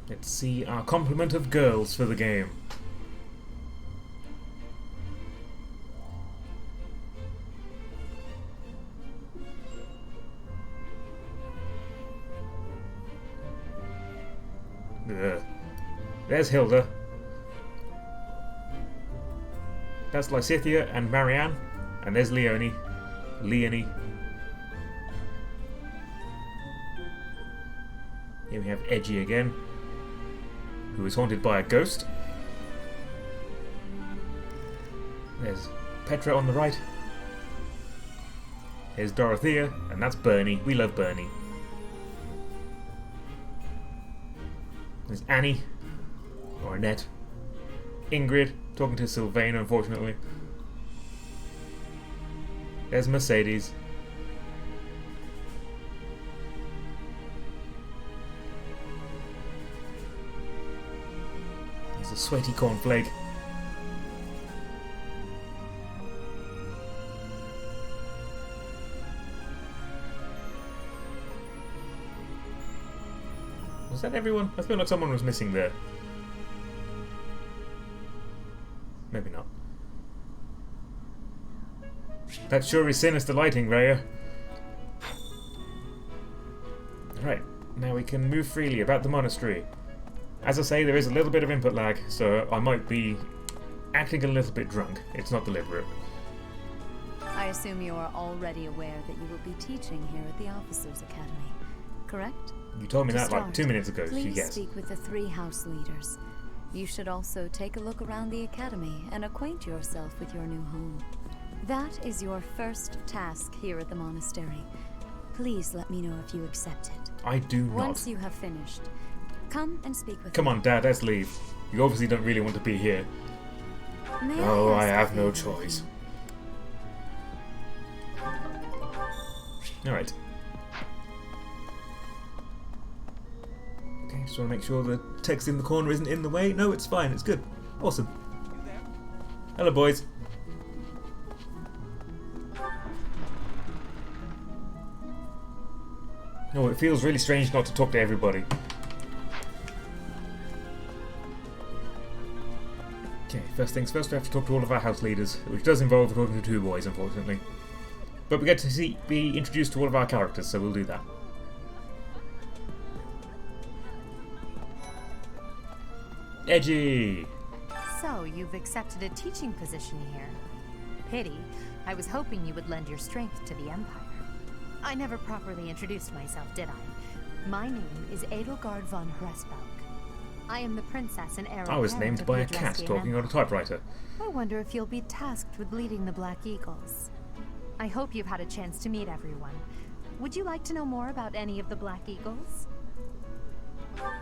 Let's see our complement of girls for the game. Ugh. There's Hilda. That's Lysithea and Marianne. And there's Leonie. Here we have Edgy again, who is haunted by a ghost. There's Petra on the right. Here's Dorothea, and that's Bernie. We love Bernie. There's Annie, or Annette. Ingrid, talking to Sylvain, unfortunately. There's Mercedes. There's a sweaty cornflake. Was that everyone? I feel like someone was missing there. Maybe not. That sure is sinister lighting, Rhea. Alright, now we can move freely about the monastery. As I say, there is a little bit of input lag, so I might be acting a little bit drunk. It's not deliberate. I assume you are already aware that you will be teaching here at the Officers' Academy, correct? You told me To that like start, 2 minutes ago, please yes. speak with the 3 house leaders. You should also take a look around the academy and acquaint yourself with your new home. That is your first task here at the monastery. Please let me know if you accept it. I do not. Once you have finished, come and speak with Come me. on, Dad, let's leave. You obviously don't really want to be here. May Oh, I ask a have no favor of choice. you? Alright. Okay, just want to make sure the text in the corner isn't in the way. No, it's fine, it's good. Awesome. Hello, boys. Oh, it feels really strange not to talk to everybody. Okay, first things first, we have to talk to all of our house leaders, which does involve talking to 2 boys, unfortunately. But we get to be introduced to all of our characters, so we'll do that. Edgy! So, you've accepted a teaching position here. Pity. I was hoping you would lend your strength to the Empire. I never properly introduced myself, did I? My name is Edelgard von Hresbalg. I am the princess and heir I was apparent named of by the a cat Adrestian talking on a Empire. typewriter. I wonder if you'll be tasked with leading the Black Eagles. I hope you've had a chance to meet everyone. Would you like to know more about any of the Black Eagles?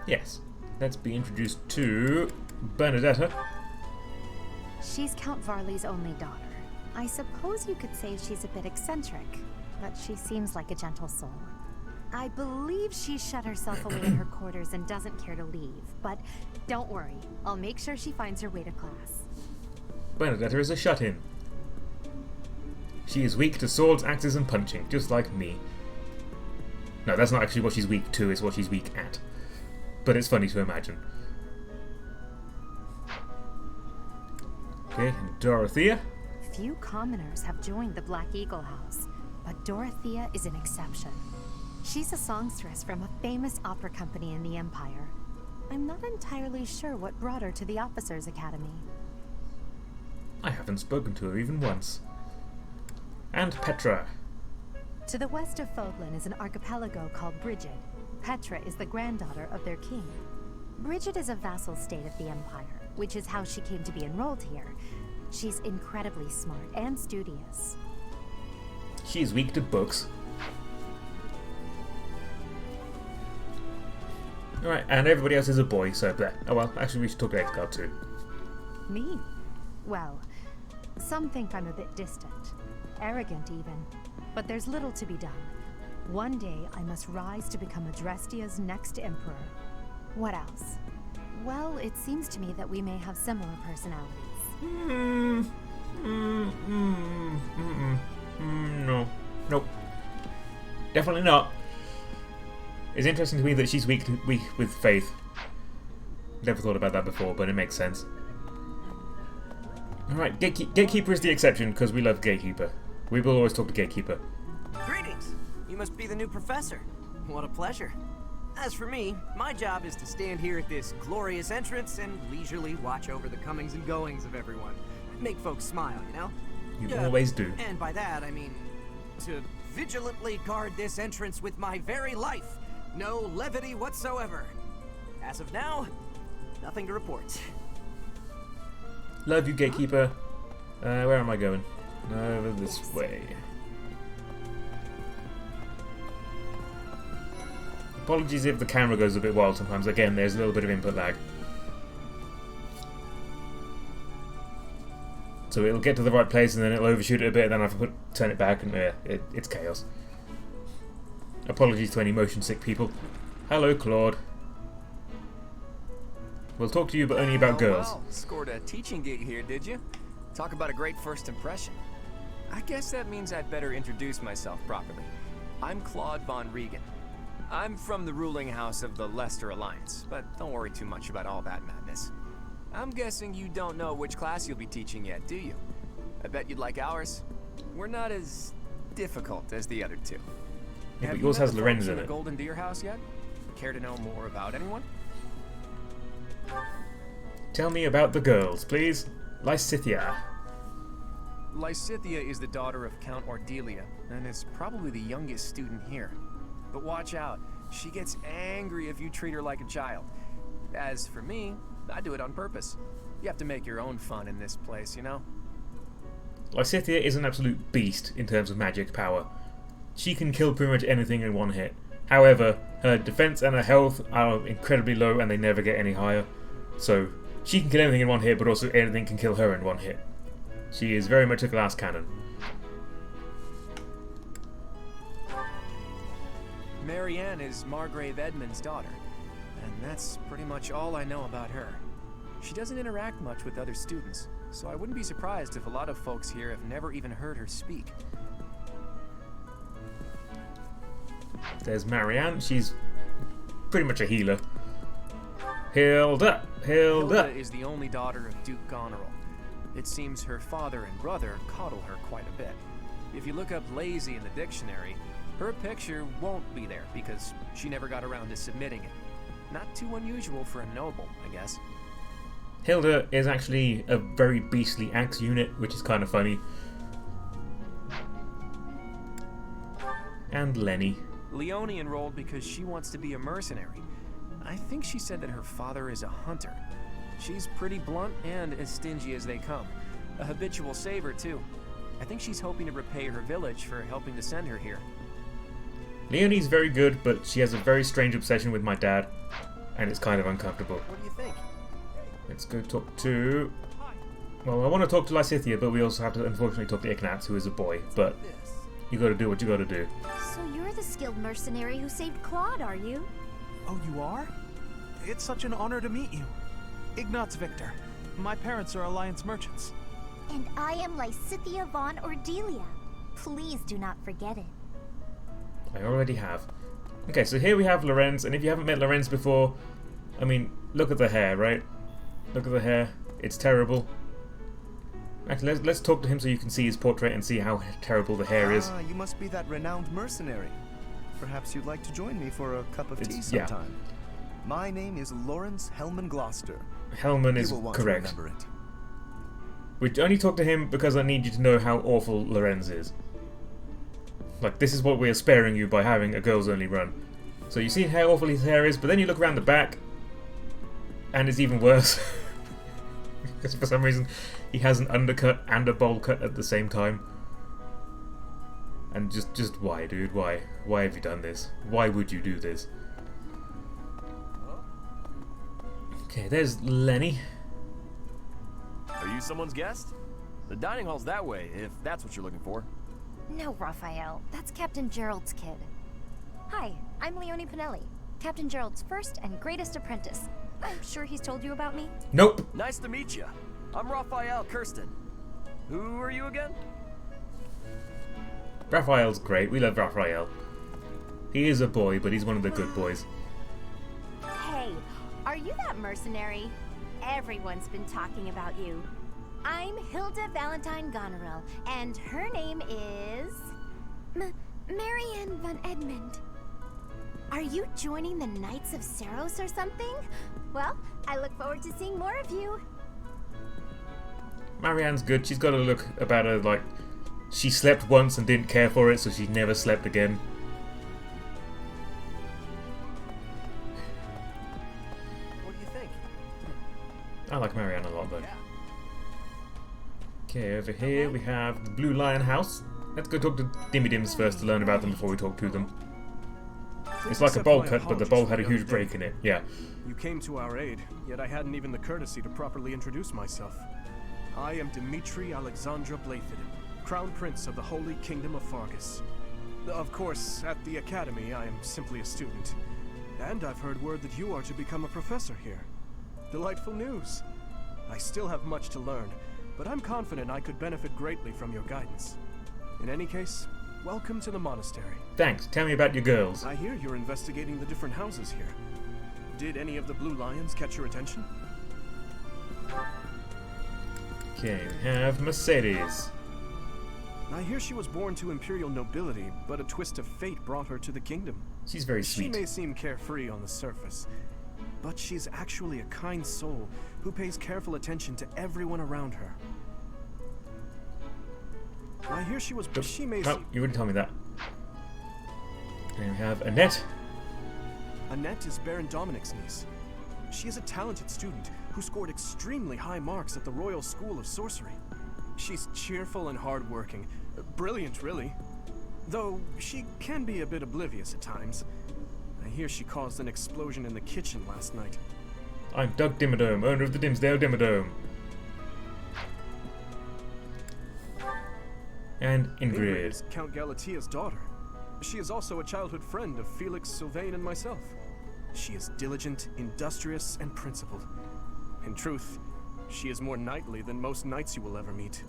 Yes. Let's be introduced to Bernadetta. She's Count Varley's only daughter. I suppose you could say she's a bit eccentric, but she seems like a gentle soul. I believe she shut herself away in her quarters and doesn't care to leave, but don't worry, I'll make sure she finds her way to class. Bernadetta is a shut-in. She is weak to swords, axes, and punching, just like me. No, that's not actually what she's weak to, it's what she's weak at. But it's funny to imagine. Okay, and Dorothea. Few commoners have joined the Black Eagle House, but Dorothea is an exception. She's a songstress from a famous opera company in the Empire. I'm not entirely sure what brought her to the Officers' Academy. I haven't spoken to her even once. And Petra. To the west of Fodlan is an archipelago called Brigid. Petra is the granddaughter of their king. Brigid is a vassal state of the Empire, which is how she came to be enrolled here. She's incredibly smart and studious. She's weak to books. Alright, and everybody else is a boy, so there. Oh well, actually we should talk to Edgar too. Me? Well, some think I'm a bit distant. Arrogant even. But there's little to be done. One day I must rise to become Adrestia's next emperor. What else? Well, it seems to me that we may have similar personalities. No. Nope. Definitely not. It's interesting to me that she's weak with faith. Never thought about that before, but it makes sense. Alright, Gatekeeper is the exception, because we love Gatekeeper. We will always talk to Gatekeeper. Greetings! You must be the new professor. What a pleasure. As for me, my job is to stand here at this glorious entrance and leisurely watch over the comings and goings of everyone. Make folks smile, you know? You always do. And by that, I mean to vigilantly guard this entrance with my very life. No levity whatsoever. As of now, nothing to report. Love you, Gatekeeper. Where am I going? Over this way. Apologies if the camera goes a bit wild sometimes. Again, there's a little bit of input lag. So it'll get to the right place and then it'll overshoot it a bit and then I have to turn it back and it's chaos. Apologies to any motion sick people. Hello, Claude. We'll talk to you, but only about girls. Wow. Scored a teaching gig here, did you? Talk about a great first impression. I guess that means I'd better introduce myself properly. I'm Claude von Regan. I'm from the ruling house of the Leicester Alliance, but don't worry too much about all that madness. I'm guessing you don't know which class you'll be teaching yet, do you? I bet you'd like ours. We're not as difficult as the other two. Yeah, but yours has Lorenz in the it. Golden Deer House yet? Care to know more about anyone? Tell me about the girls, please. Lysithia. Lysithia is the daughter of Count Ordelia, and is probably the youngest student here. But watch out, she gets angry if you treat her like a child. As for me, I do it on purpose. You have to make your own fun in this place, you know? Lysithia is an absolute beast in terms of magic power. She can kill pretty much anything in one hit. However, her defense and her health are incredibly low and they never get any higher. So, she can kill anything in one hit, but also anything can kill her in one hit. She is very much a glass cannon. Marianne is Margrave Edmund's daughter, and that's pretty much all I know about her. She doesn't interact much with other students, so I wouldn't be surprised if a lot of folks here have never even heard her speak. There's Marianne, she's pretty much a healer. Hilda! Hilda is the only daughter of Duke Goneril. It seems her father and brother coddle her quite a bit. If you look up lazy in the dictionary, her picture won't be there because she never got around to submitting it. Not too unusual for a noble, I guess. Hilda is actually a very beastly axe unit, which is kind of funny. And Lenny. Leone enrolled because she wants to be a mercenary. I think she said that her father is a hunter. She's pretty blunt and as stingy as they come. A habitual saver, too. I think she's hoping to repay her village for helping to send her here. Leonie's very good, but she has a very strange obsession with my dad, and it's kind of uncomfortable. What do you think? Let's go talk to... Well, I want to talk to Lysithia, but we also have to unfortunately talk to Ignatz, who is a boy, but you gotta do what you gotta do. So you're the skilled mercenary who saved Claude, are you? Oh, you are? It's such an honor to meet you. Ignatz Victor. My parents are Alliance merchants. And I am Lysithia von Ordelia. Please do not forget it. I already have. Okay, so here we have Lorenz, and if you haven't met Lorenz before, I mean, look at the hair, right? Look at the hair. It's terrible. Actually, let's talk to him so you can see his portrait and see how terrible the hair is. Ah, you must be that renowned mercenary. Perhaps you'd like to join me for a cup of tea Yeah. sometime. My name is Lawrence Hellman Gloucester. Hellman You is will want correct. to remember it. We only talk to him because I need you to know how awful Lorenz is. Like, this is what we are sparing you by having a girls only run. So you see how awful his hair is, but then you look around the back, and it's even worse. Because for some reason, he has an undercut and a bowl cut at the same time. And just why, dude? Why? Why have you done this? Why would you do this? Okay, there's Lenny. Are you someone's guest? The dining hall's that way, if that's what you're looking for. No, Raphael. That's Captain Gerald's kid. Hi, I'm Leonie Pinelli, Captain Gerald's first and greatest apprentice. I'm sure he's told you about me. Nope. Nice to meet you. I'm Raphael Kirsten. Who are you again? Raphael's great. We love Raphael. He is a boy, but he's one of the good boys. Hey, are you that mercenary? Everyone's been talking about you. I'm Hilda Valentine Goneril, and her name is... Marianne von Edmund. Are you joining the Knights of Saros or something? Well, I look forward to seeing more of you. Marianne's good. She's got a look about her like she slept once and didn't care for it, so she never slept again. What do you think? I like Marianne a lot, though. Okay, over here we have the Blue Lion House. Let's go talk to Dimmy Dims first to learn about them before we talk to them. It's like a bowl cut, but the bowl had a huge break in it. Yeah. You came to our aid, yet I hadn't even the courtesy to properly introduce myself. I am Dimitri Alexandra Blayford, Crown Prince of the Holy Kingdom of Fargus. Of course, at the Academy, I am simply a student. And I've heard word that you are to become a professor here. Delightful news. I still have much to learn, but I'm confident I could benefit greatly from your guidance. In any case, welcome to the monastery. Thanks. Tell me about your girls. I hear you're investigating the different houses here. Did any of the Blue Lions catch your attention? Okay, we have Mercedes. I hear she was born to imperial nobility, but a twist of fate brought her to the kingdom. She's very sweet. She may seem carefree on the surface, but she's actually a kind soul who pays careful attention to everyone around her. I hear she was... She may Oh, you wouldn't tell me that. And we have Annette. Annette is Baron Dominic's niece. She is a talented student who scored extremely high marks at the Royal School of Sorcery. She's cheerful and hardworking. Brilliant, really. Though she can be a bit oblivious at times. I hear she caused an explosion in the kitchen last night. I'm Doug Dimmadome, owner of the Dimsdale Dimmadome. And Ingrid. is Count Galatia's daughter. She is also a childhood friend of Felix, Sylvain, and myself. She is diligent, industrious, and principled. In truth, she is more knightly than most knights you will ever meet.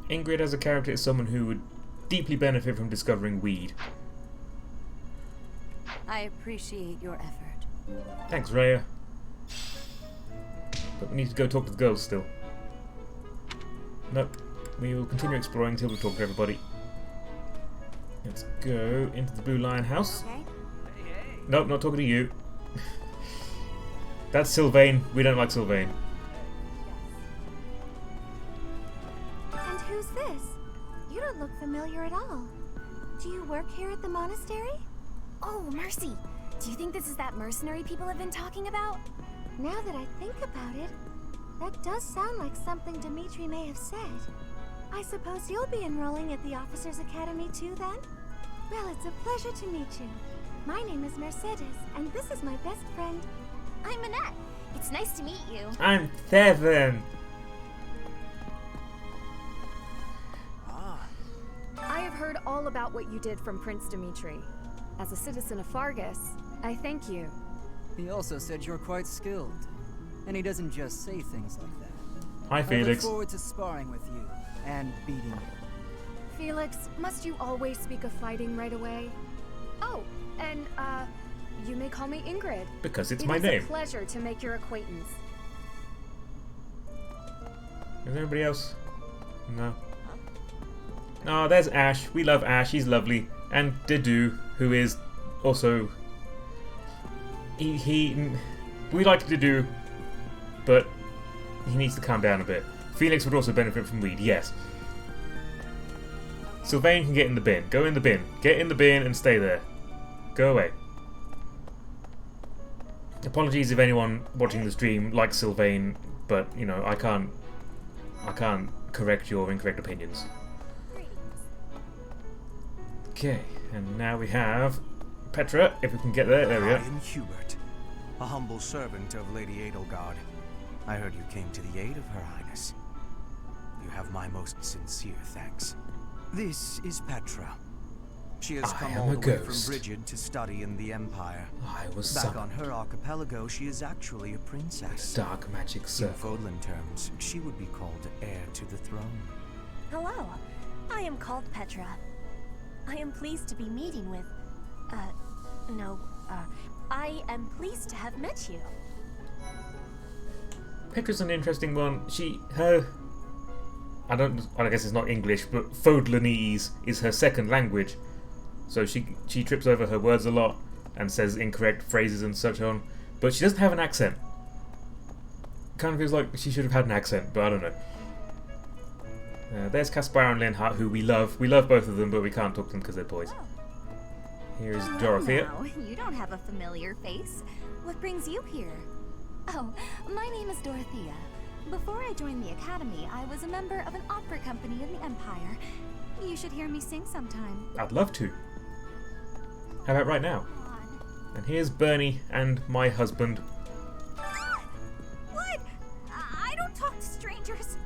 Ingrid as a character is someone who would deeply benefit from discovering weed. I appreciate your effort. Thanks, Raya. But we need to go talk to the girls still. Nope. We will continue exploring until we talk to everybody. Let's go into the Blue Lion house. Okay. Nope, not talking to you. That's Sylvain. We don't like Sylvain. And who's this? You don't look familiar at all. Do you work here at the monastery? Oh, Mercy! Do you think this is that mercenary people have been talking about? Now that I think about it, that does sound like something Dimitri may have said. I suppose you'll be enrolling at the Officers' Academy too, then? Well, it's a pleasure to meet you. My name is Mercedes, and this is my best friend. I'm Annette. It's nice to meet you. I'm 7. I have heard all about what you did from Prince Dimitri. As a citizen of Fargus, I thank you. He also said you're quite skilled. And he doesn't just say things like that. Hi, I look Felix. forward to sparring with you and beating you. Felix, must you always speak of fighting right away? Oh, and, you may call me Ingrid. Because it's my It name. is a pleasure to make your acquaintance. Is there anybody else? No. Oh, there's Ash. We love Ash. He's lovely. And Didu, who is also... We like Didu, but he needs to calm down a bit. Felix would also benefit from weed, yes. Sylvain can get in the bin. Go in the bin. Get in the bin and stay there. Go away. Apologies if anyone watching the stream likes Sylvain, but, you know, I can't correct your incorrect opinions. Okay, and now we have Petra, if we can get there. There we go. I am Hubert, a humble servant of Lady Edelgard. I heard you came to the aid of Her Highness. You have my most sincere thanks. This is Petra. She has come all the way from Brigid to study in the Empire. I was back on her archipelago. She is actually a princess. Dark magic circle. In Fodlan terms, she would be called heir to the throne. Hello, I am called Petra. I am pleased to be meeting with... I am pleased to have met you. Petra's an interesting one. I guess it's not English, but Fodlanese is her second language. So she trips over her words a lot and says incorrect phrases and such on. But she doesn't have an accent. Kind of feels like she should have had an accent, but I don't know. There's Caspar and Linhart, who we love. We love both of them, but we can't talk to them because they're boys. Here's Dorothea. No, you don't have a familiar face. What brings you here? Oh, my name is Dorothea. Before I joined the Academy, I was a member of an opera company in the Empire. You should hear me sing sometime. I'd love to. How about right now? And here's Bernie and my husband. What? I don't talk to strangers.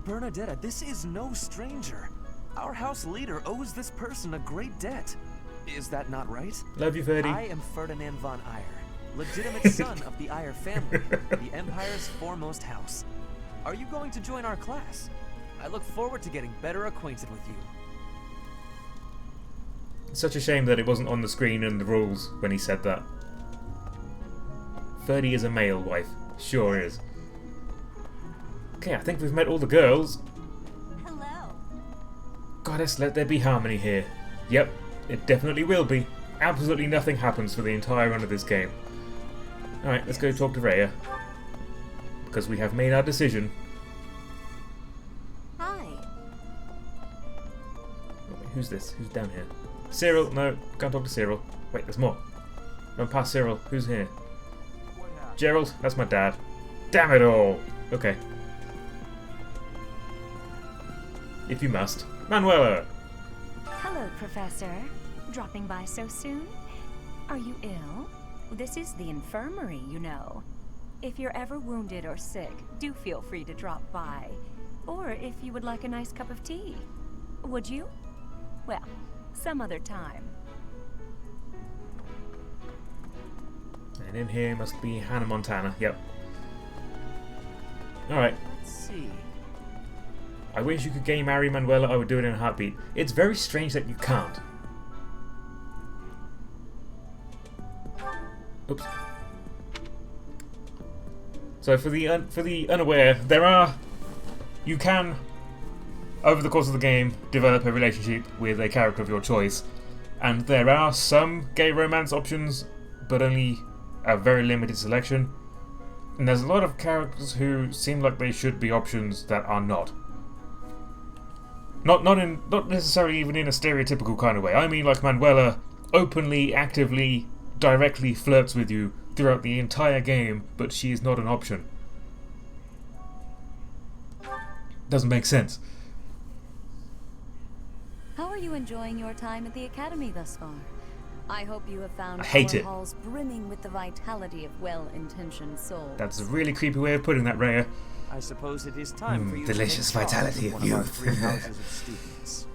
Bernadetta, this is no stranger. Our house leader owes this person a great debt. Is that not right? Love you, Ferdy. I am Ferdinand von Eyre, legitimate son of the Eyre family, the Empire's foremost house. Are you going to join our class? I look forward to getting better acquainted with you. It's such a shame that it wasn't on the screen in the rules when he said that. Ferdy is a male wife. Sure is. Okay, I think we've met all the girls. Hello. Goddess, let there be harmony here. Yep, it definitely will be. Absolutely nothing happens for the entire run of this game. Alright, let's go talk to Rhea. Because we have made our decision. Hi. Who's this? Who's down here? Cyril! No, can't talk to Cyril. Wait, there's more. Run past Cyril. Who's here? Gerald? That's my dad. Damn it all! Okay. If you must. Manuela! Hello, Professor. Dropping by so soon? Are you ill? This is the infirmary, you know. If you're ever wounded or sick, do feel free to drop by. Or if you would like a nice cup of tea. Would you? Well, some other time. And in here must be Hannah Montana. Yep. Alright. Let's see. I wish you could gay marry Manuela, I would do it in a heartbeat. It's very strange that you can't. Oops. So for the unaware, you can, over the course of the game, develop a relationship with a character of your choice, and there are some gay romance options, but only a very limited selection. And there's a lot of characters who seem like they should be options that are not. Not necessarily even in a stereotypical kind of way. I mean, like Manuela openly, actively, directly flirts with you throughout the entire game, but she is not an option. Doesn't make sense. How are you enjoying your time at the Academy thus far? I hope you have found I hate our it. halls brimming with the vitality of well-intentioned souls. That's a really creepy way of putting that, Rhea. I suppose it is time for you delicious to take charge vitality of one of our youth. 3 houses of students.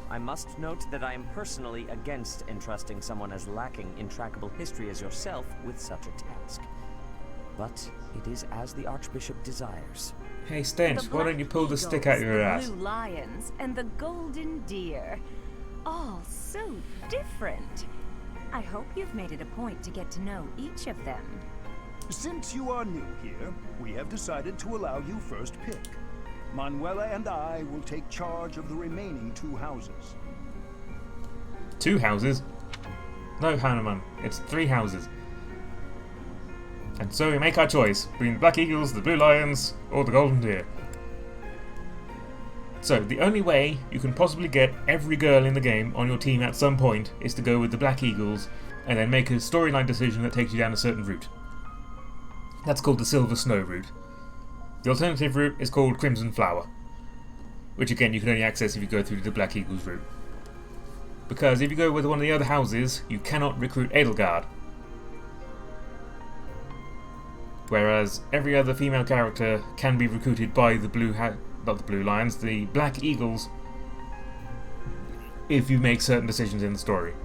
I must note that I am personally against entrusting someone as lacking in trackable history as yourself with such a task. But it is as the Archbishop desires. Hey, Stench, why don't you pull the stick out your ass? Blue lions and the golden deer. All so different. I hope you've made it a point to get to know each of them. Since you are new here, we have decided to allow you first pick. Manuela and I will take charge of the remaining 2 houses. 2 houses? No, Hanuman. It's 3 houses. And so we make our choice between the Black Eagles, the Blue Lions, or the Golden Deer. So, the only way you can possibly get every girl in the game on your team at some point is to go with the Black Eagles and then make a storyline decision that takes you down a certain route. That's called the Silver Snow route. The alternative route is called Crimson Flower, which again you can only access if you go through the Black Eagles route. Because if you go with one of the other houses, you cannot recruit Edelgard. Whereas every other female character can be recruited by the not the Blue Lions, the Black Eagles, if you make certain decisions in the story.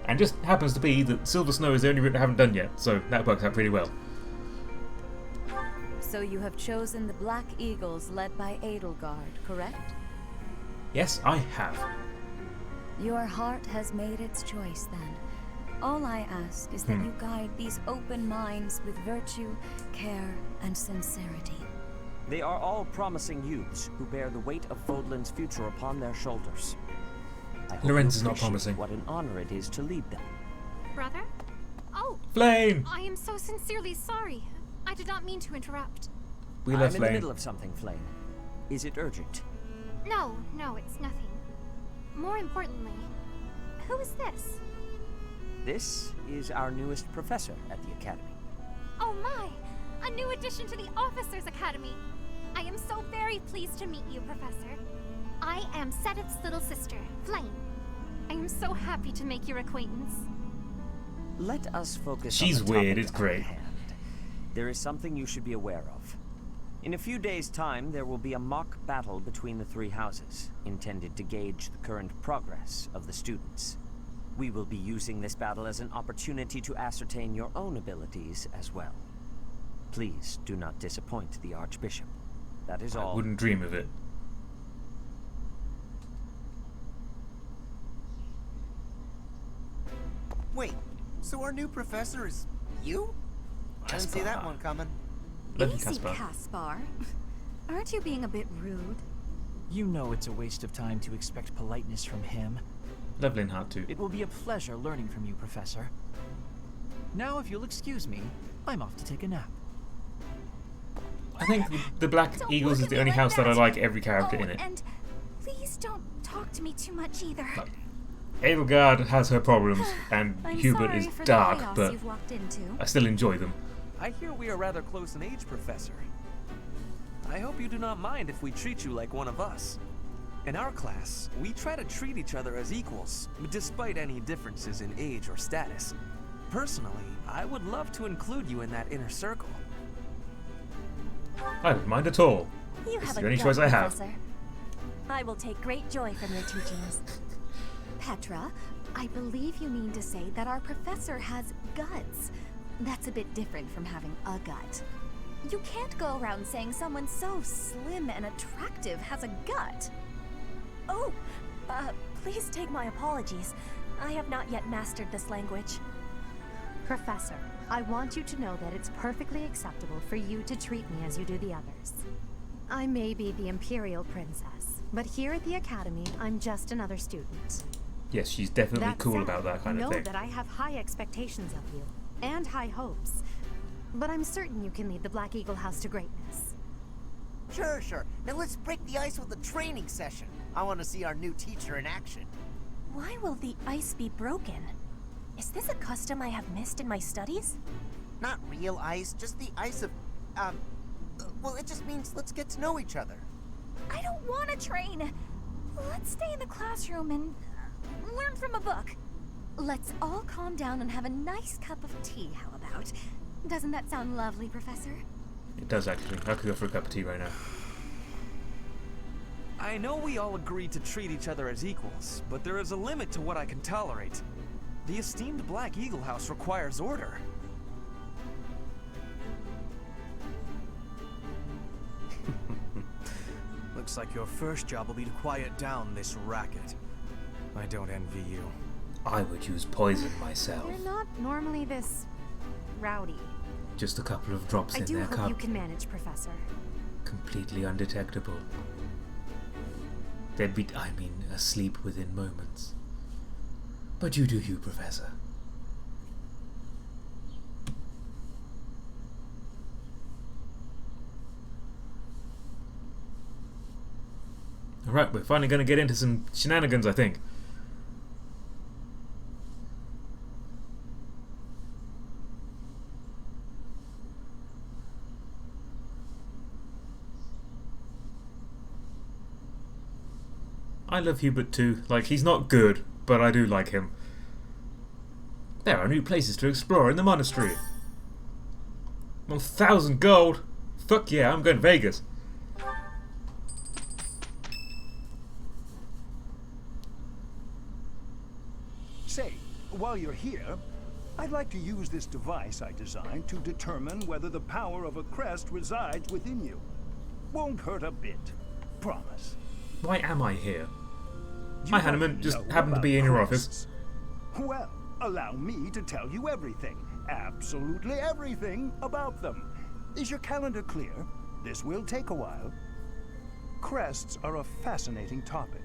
And just happens to be that Silver Snow is the only route I haven't done yet, so that works out pretty well. So you have chosen the Black Eagles led by Edelgard, correct? Yes, I have. Your heart has made its choice then. All I ask is that you guide these open minds with virtue, care, and sincerity. They are all promising youths who bear the weight of Vodland's future upon their shoulders. I hope Lorenz you is not appreciate promising. What an honor it is to lead them. Brother? Oh! Flame! I am so sincerely sorry. I did not mean to interrupt. We I'm love in the Flame. middle of something, Flame. Is it urgent? No, it's nothing. More importantly, who is this? This is our newest professor at the Academy. Oh my! A new addition to the Officers Academy! I am so very pleased to meet you, Professor. I am Seteth's little sister, Flame. I am so happy to make your acquaintance. Let us focus She's on the weird, topic it's at great. hand. There is something you should be aware of. In a few days' time, there will be a mock battle between the 3 houses, intended to gauge the current progress of the students. We will be using this battle as an opportunity to ascertain your own abilities as well. Please do not disappoint the Archbishop. That is all. I wouldn't dream of it. Wait, so our new professor is you? I didn't see that one coming. Easy, Caspar. Aren't you being a bit rude? You know it's a waste of time to expect politeness from him. Lovely Heart too. It will be a pleasure learning from you, Professor. Now, if you'll excuse me, I'm off to take a nap. I think the Black Eagles is the only house that I like every character in it. And please don't talk to me too much either. Edelgard has her problems, and I'm Hubert sorry is for the dark, chaos but you've walked into. I still enjoy them. I hear we are rather close in age, Professor. I hope you do not mind if we treat you like one of us. In our class, we try to treat each other as equals, despite any differences in age or status. Personally, I would love to include you in that inner circle. I don't mind at all. You It's have the a only gut, choice I have. Professor. I will take great joy from your teachings. Petra, I believe you mean to say that our professor has guts. That's a bit different from having a gut. You can't go around saying someone so slim and attractive has a gut. Oh, please take my apologies. I have not yet mastered this language. Professor, I want you to know that it's perfectly acceptable for you to treat me as you do the others. I may be the Imperial Princess, but here at the Academy, I'm just another student. Yes, she's definitely That cool said, about that kind of know thing. that I have high expectations of you, and high hopes. But I'm certain you can lead the Black Eagle House to greatness. Sure. Now let's break the ice with a training session. I want to see our new teacher in action. Why will the ice be broken? Is this a custom I have missed in my studies? Not real ice, just the ice of, well, it just means let's get to know each other. I don't want to train. Let's stay in the classroom and learn from a book. Let's all calm down and have a nice cup of tea, how about? Doesn't that sound lovely, Professor? It does actually. I could go for a cup of tea right now. I know we all agreed to treat each other as equals, but there is a limit to what I can tolerate. The esteemed Black Eagle House requires order. Looks like your first job will be to quiet down this racket. I don't envy you. I would use poison myself. You're not normally this rowdy. Just a couple of drops I in do their hope cup. you can manage, Professor. Completely undetectable. They'd be, asleep within moments. But you do you, Professor. Alright, we're finally going to get into some shenanigans, I think. I love Hubert too. Like, he's not good, but I do like him. There are new places to explore in the monastery. 1,000 gold! Fuck yeah, I'm going to Vegas. Say, while you're here, I'd like to use this device I designed to determine whether the power of a crest resides within you. Won't hurt a bit. Promise. Why am I here? You Hi, Hanneman. Just happened to be in your office. Well, allow me to tell you everything, absolutely everything about them. Is your calendar clear? This will take a while. Crests are a fascinating topic,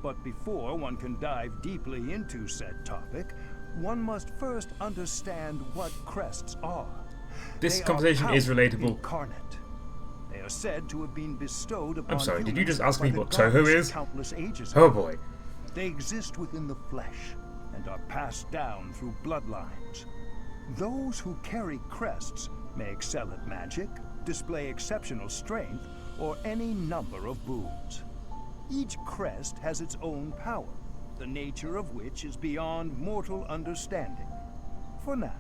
but before one can dive deeply into said topic, one must first understand what crests are. This They conversation are is power relatable. incarnate. They are said to have been bestowed upon I'm sorry, did you humans just ask me by the what Toho gods is? countless ages Oh ago. boy. They exist within the flesh and are passed down through bloodlines. Those who carry crests may excel at magic, display exceptional strength, or any number of boons. Each crest has its own power, the nature of which is beyond mortal understanding. For now.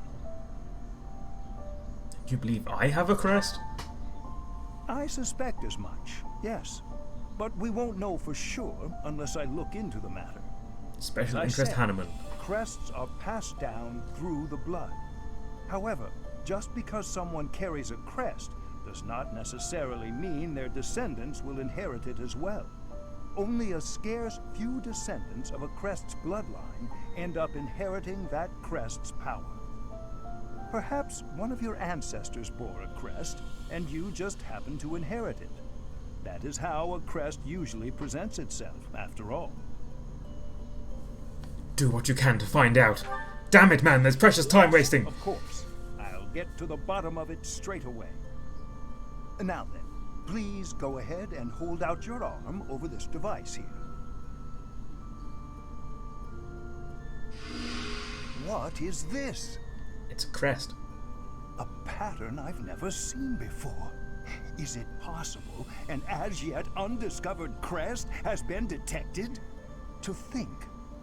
Do you believe I have a crest? I suspect as much, yes. But we won't know for sure unless I look into the matter. Special As I interest said, Hanneman. Crests are passed down through the blood. However, just because someone carries a crest does not necessarily mean their descendants will inherit it as well. Only a scarce few descendants of a crest's bloodline end up inheriting that crest's power. Perhaps one of your ancestors bore a crest, and you just happen to inherit it. That is how a crest usually presents itself, after all. Do what you can to find out. Damn it, man, there's precious time wasting. Of course. I'll get to the bottom of it straight away. Now then, please go ahead and hold out your arm over this device here. What is this? It's a crest. A pattern I've never seen before. Is it possible an as yet undiscovered crest has been detected? To think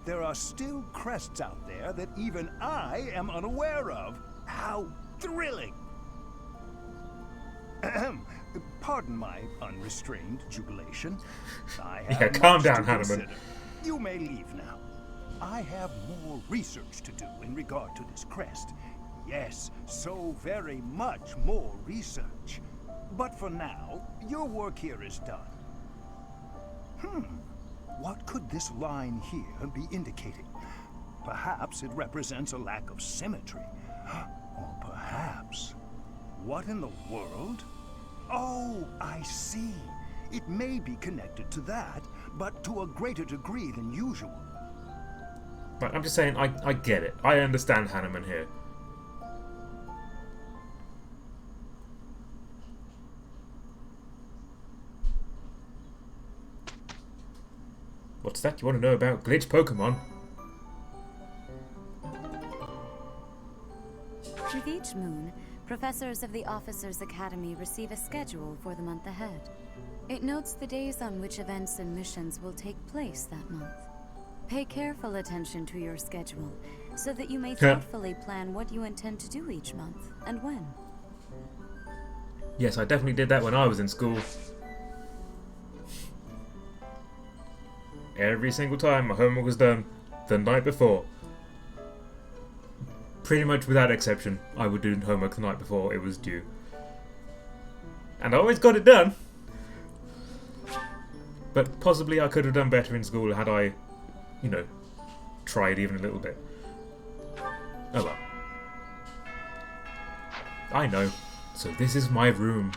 there are still crests out there that even I am unaware of. How thrilling! Pardon my unrestrained jubilation. I have Yeah, calm much down, to Hanneman. consider. You may leave now. I have more research to do in regard to this crest. Yes, so very much more research. But for now, your work here is done. What could this line here be indicating? Perhaps it represents a lack of symmetry. Or perhaps... What in the world? Oh, I see. It may be connected to that, but to a greater degree than usual. But I'm just saying, I get it. I understand Hanneman here. What's that? You want to know about glitch Pokemon? With each moon, professors of the Officers' Academy receive a schedule for the month ahead. It notes the days on which events and missions will take place that month. Pay careful attention to your schedule, so that you may thoughtfully plan what you intend to do each month, and when. Yes, I definitely did that when I was in school. Every single time my homework was done the night before. Pretty much without exception, I would do homework the night before it was due. And I always got it done. But possibly I could have done better in school had I, you know, tried even a little bit. Oh well. I know. So this is my room.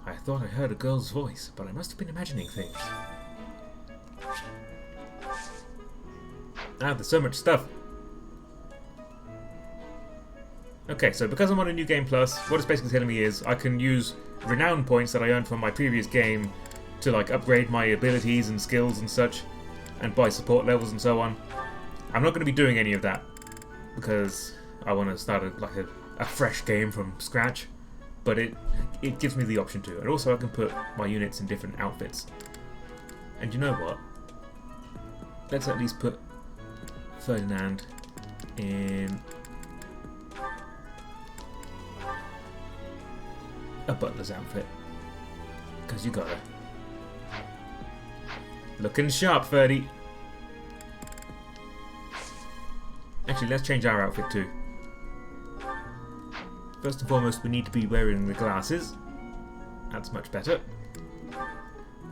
I thought I heard a girl's voice, but I must have been imagining things. Ah, there's so much stuff. Okay, so because I'm on a new game plus, what it's basically telling me is I can use renown points that I earned from my previous game to like upgrade my abilities and skills and such, and buy support levels and so on. I'm not going to be doing any of that because I want to start a fresh game from scratch, but it gives me the option to, and also I can put my units in different outfits. And you know what? Let's at least put Ferdinand in a butler's outfit, because you gotta. Looking sharp, Ferdy. Actually, let's change our outfit too. First and foremost, we need to be wearing the glasses. That's much better.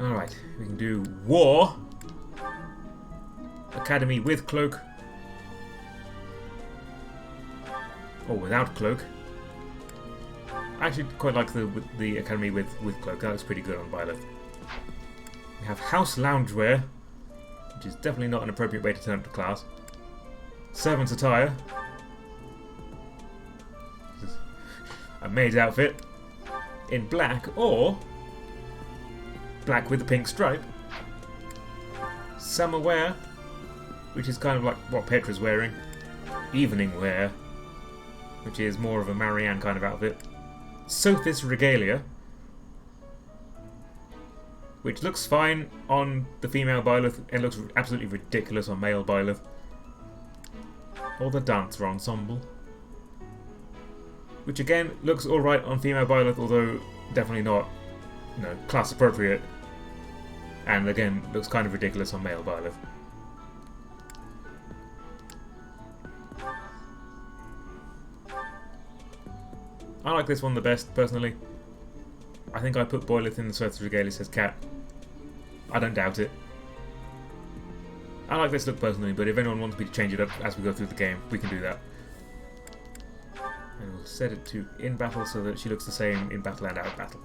Alright, we can do War. Academy with cloak. Or without cloak. I actually quite like the Academy with cloak. That looks pretty good on Byleth. We have House Loungewear, which is definitely not an appropriate way to turn up the class. Servant's attire. A maid's outfit in black or black with a pink stripe. Summer wear, which is kind of like what Petra's wearing. Evening wear, which is more of a Marianne kind of outfit. Sothis regalia, which looks fine on the female Byleth and looks absolutely ridiculous on male Byleth. Or the dancer ensemble, which again looks alright on female Byleth, although definitely not, you know, class appropriate, and again looks kind of ridiculous on male Byleth. I like this one the best, personally. I think I put Byleth in the Sothis regalia, says Cat. I don't doubt it. I like this look personally, but if anyone wants me to change it up as we go through the game, we can do that. And we'll set it to in battle so that she looks the same in battle and out of battle.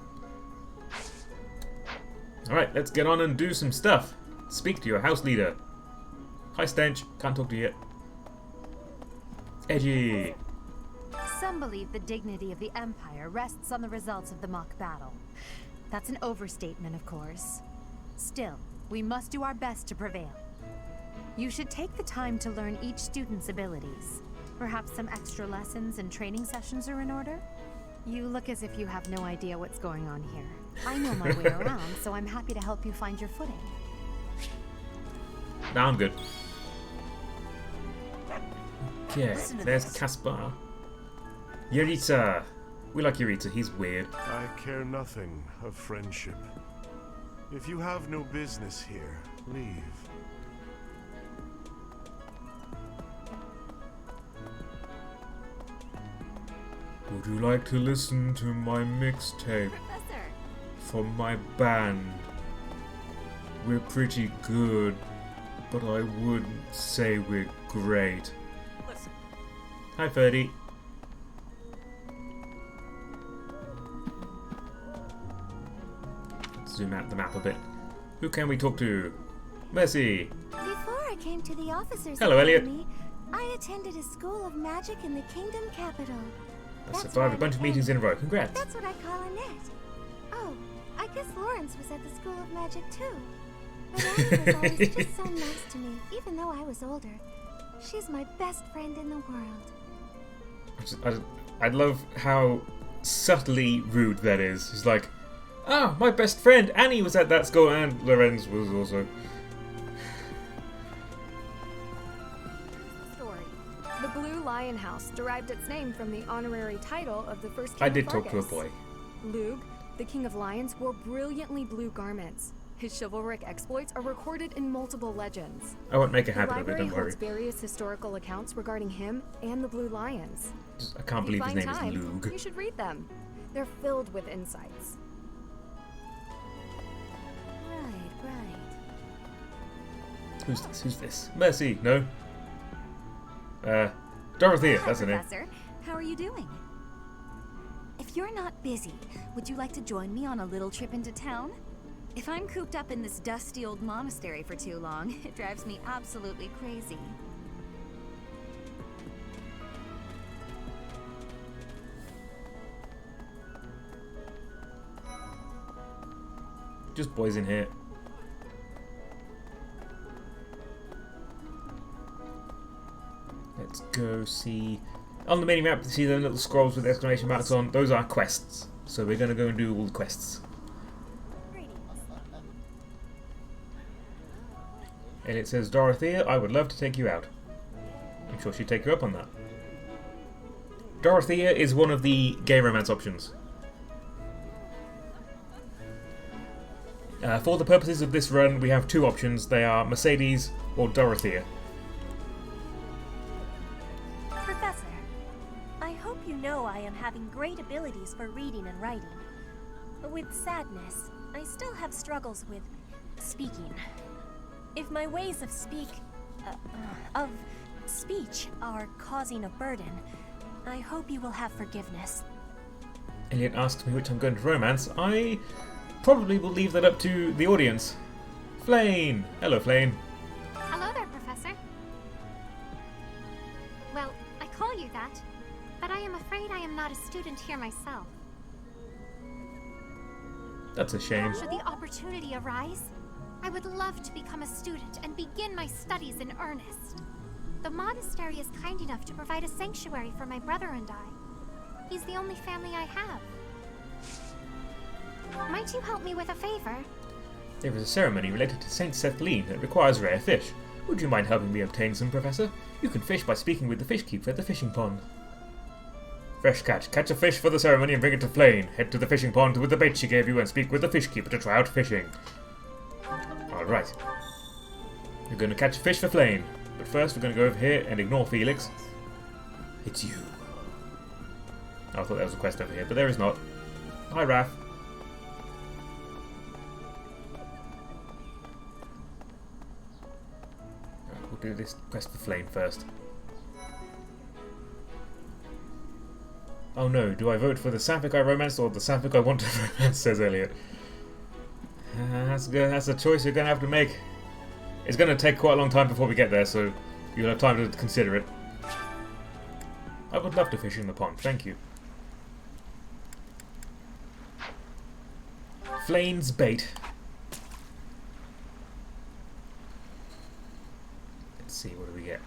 Alright, let's get on and do some stuff. Speak to your house leader. Hi Stench, can't talk to you yet. Edgy. Some believe the dignity of the Empire rests on the results of the mock battle. That's an overstatement, of course. Still, we must do our best to prevail. You should take the time to learn each student's abilities. Perhaps some extra lessons and training sessions are in order? You look as if you have no idea what's going on here. I know my way around, so I'm happy to help you find your footing. Now I'm good. Okay, there's Caspar. Yuritsa. We like Yuritsa, he's weird. I care nothing of friendship. If you have no business here, leave. Would you like to listen to my mixtape? Professor. From my band. We're pretty good, but I wouldn't say we're great. Listen. Hi, Ferdy. Let's zoom out the map a bit. Who can we talk to? Mercy. Before I came to the officers' Hello, Elliot. academy, I attended a school of magic in the kingdom capital. I survived a bunch of meetings in a row. Congrats. That's what I call a net. Oh, I guess Lawrence was at the school of magic too. But Anna was always just so nice to me, even though I was older. She's my best friend in the world. I love how subtly rude that is. He's like, ah, my best friend Annie was at that school, and Lorenz was also. Story. The Blue Lion House derived its name from the honorary title of the first king I of did talk to a Fargus. boy. Lug, the king of lions, wore brilliantly blue garments. His chivalric exploits are recorded in multiple legends. I won't make a The habit of it, library don't worry. holds various historical accounts regarding him and the Blue Lions. I can't If you believe his find name is time, Lug. You should read them. They're filled with insights. Right. Who's this? Who's this? Mercy, no. Dorothea, Hi, that's her name. Professor. How are you doing? If you're not busy, would you like to join me on a little trip into town? If I'm cooped up in this dusty old monastery for too long, it drives me absolutely crazy. Just boys in here. Let's go see... On the mini map, you see the little scrolls with exclamation marks on. Those are quests. So we're going to go and do all the quests. And it says, Dorothea, I would love to take you out. I'm sure she'd take you up on that. Dorothea is one of the gay romance options. For the purposes of this run, we have two options. They are Mercedes or Dorothea. Professor, I hope you know I am having great abilities for reading and writing. With sadness, I still have struggles with speaking. If my ways of speech are causing a burden, I hope you will have forgiveness. Elliot asks me which I'm going to romance. I probably will leave that up to the audience. Flane! Hello, Flane. Hello there, Professor. Well, I call you that, but I am afraid I am not a student here myself. That's a shame. Should the opportunity arise, I would love to become a student and begin my studies in earnest. The monastery is kind enough to provide a sanctuary for my brother and I. He's the only family I have. Might you help me with a favor? There is a ceremony related to Saint Sethlene that requires rare fish. Would you mind helping me obtain some, Professor? You can fish by speaking with the fish keeper at the fishing pond. Fresh catch. Catch a fish for the ceremony and bring it to Flane. Head to the fishing pond with the bait she gave you and speak with the fish keeper to try out fishing. Alright. We're going to catch a fish for Flane. But first we're going to go over here and ignore Felix. It's you. I thought there was a quest over here, but there is not. Hi, Raph. We'll do this quest for Flame first. Oh no, do I vote for the sapphic I romanced or the sapphic I want to romance, says Elliot. That's a choice you're going to have to make. It's going to take quite a long time before we get there, so you'll have time to consider it. I would love to fish in the pond, thank you. Flane's bait. Let's see, what do we get?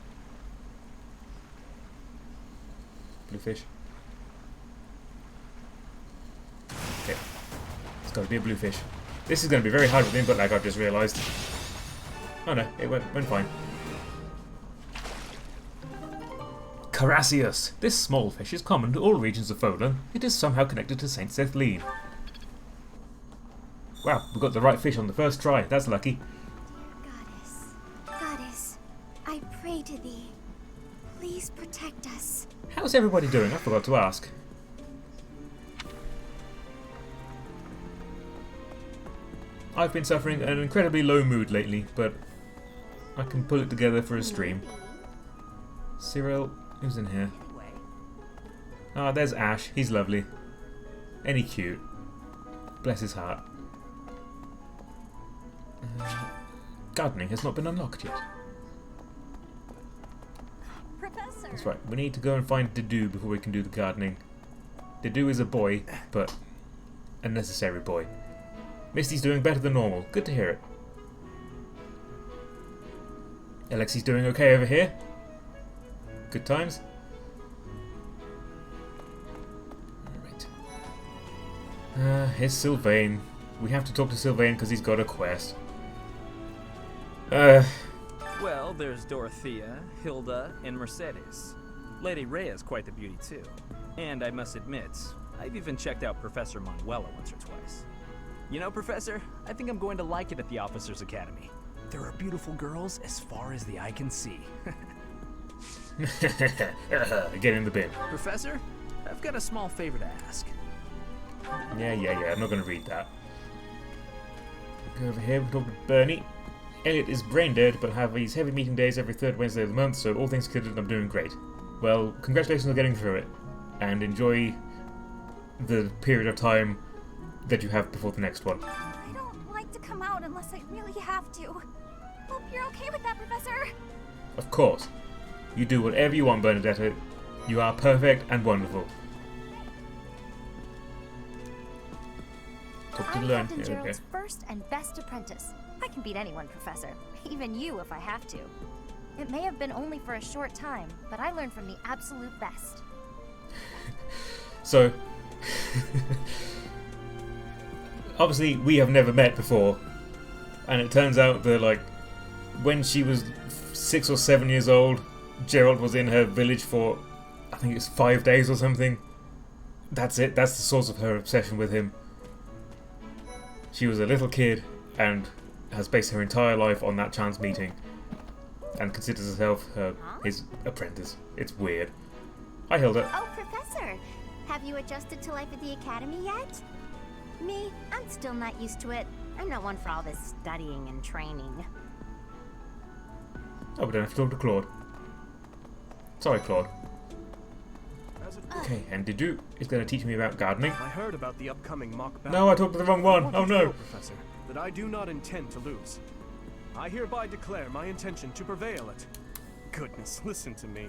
Bluefish. Okay. It's got to be a bluefish. This is going to be very hard with input lag, I've just realised. Oh no, it went fine. Carassius. This small fish is common to all regions of Folan. It is somehow connected to Saint Sethlene. Wow, we got the right fish on the first try. That's lucky. Goddess, I pray to thee. Please protect us. How's everybody doing? I forgot to ask. I've been suffering an incredibly low mood lately, but I can pull it together for a stream. Cyril, who's in here? Ah, there's Ash. He's lovely. And he's cute. Bless his heart. Gardening has not been unlocked yet. Professor. That's right. We need to go and find Dedu before we can do the gardening. Dedu is a boy, but a necessary boy. Misty's doing better than normal. Good to hear it. Alexi's doing okay over here. Good times. Alright. Here's Sylvain. We have to talk to Sylvain because he's got a quest. Well, there's Dorothea, Hilda, and Mercedes. Lady Rhea's quite the beauty too. And I must admit, I've even checked out Professor Manuela once or twice. You know, Professor, I think I'm going to like it at the Officers Academy. There are beautiful girls as far as the eye can see. Get in the bin. Professor, I've got a small favor to ask. Yeah, I'm not going to read that. Go over here, we talk to Bernie. Elliot is brain dead, but have these heavy meeting days every third Wednesday of the month, so all things considered, I'm doing great. Well, congratulations on getting through it. And enjoy the period of time that you have before the next one. I don't like to come out unless I really have to. Hope you're okay with that, Professor. Of course. You do whatever you want, Bernadetta. You are perfect and wonderful. I'm Captain Gerald's first and best apprentice. I can beat anyone, Professor. Even you if I have to. It may have been only for a short time, but I learned from the absolute best. So, obviously we have never met before, and it turns out that, like, when she was 6 or 7 years old, Gerald was in her village for, I think it's 5 days or something. That's it. That's the source of her obsession with him. She was a little kid and has based her entire life on that chance meeting, and considers herself his apprentice. It's weird. Hi, Hilda. Oh, Professor! Have you adjusted to life at the academy yet? Me, I'm still not used to it. I'm not one for all this studying and training. Oh, we don't have to talk to Claude. Sorry, Claude. Okay, and Dedu is going to teach me about gardening. I heard about the upcoming mock battle. No, I talked to the wrong one. Oh no! Professor, that I do not intend to lose. I hereby declare my intention to prevail at... Goodness, listen to me.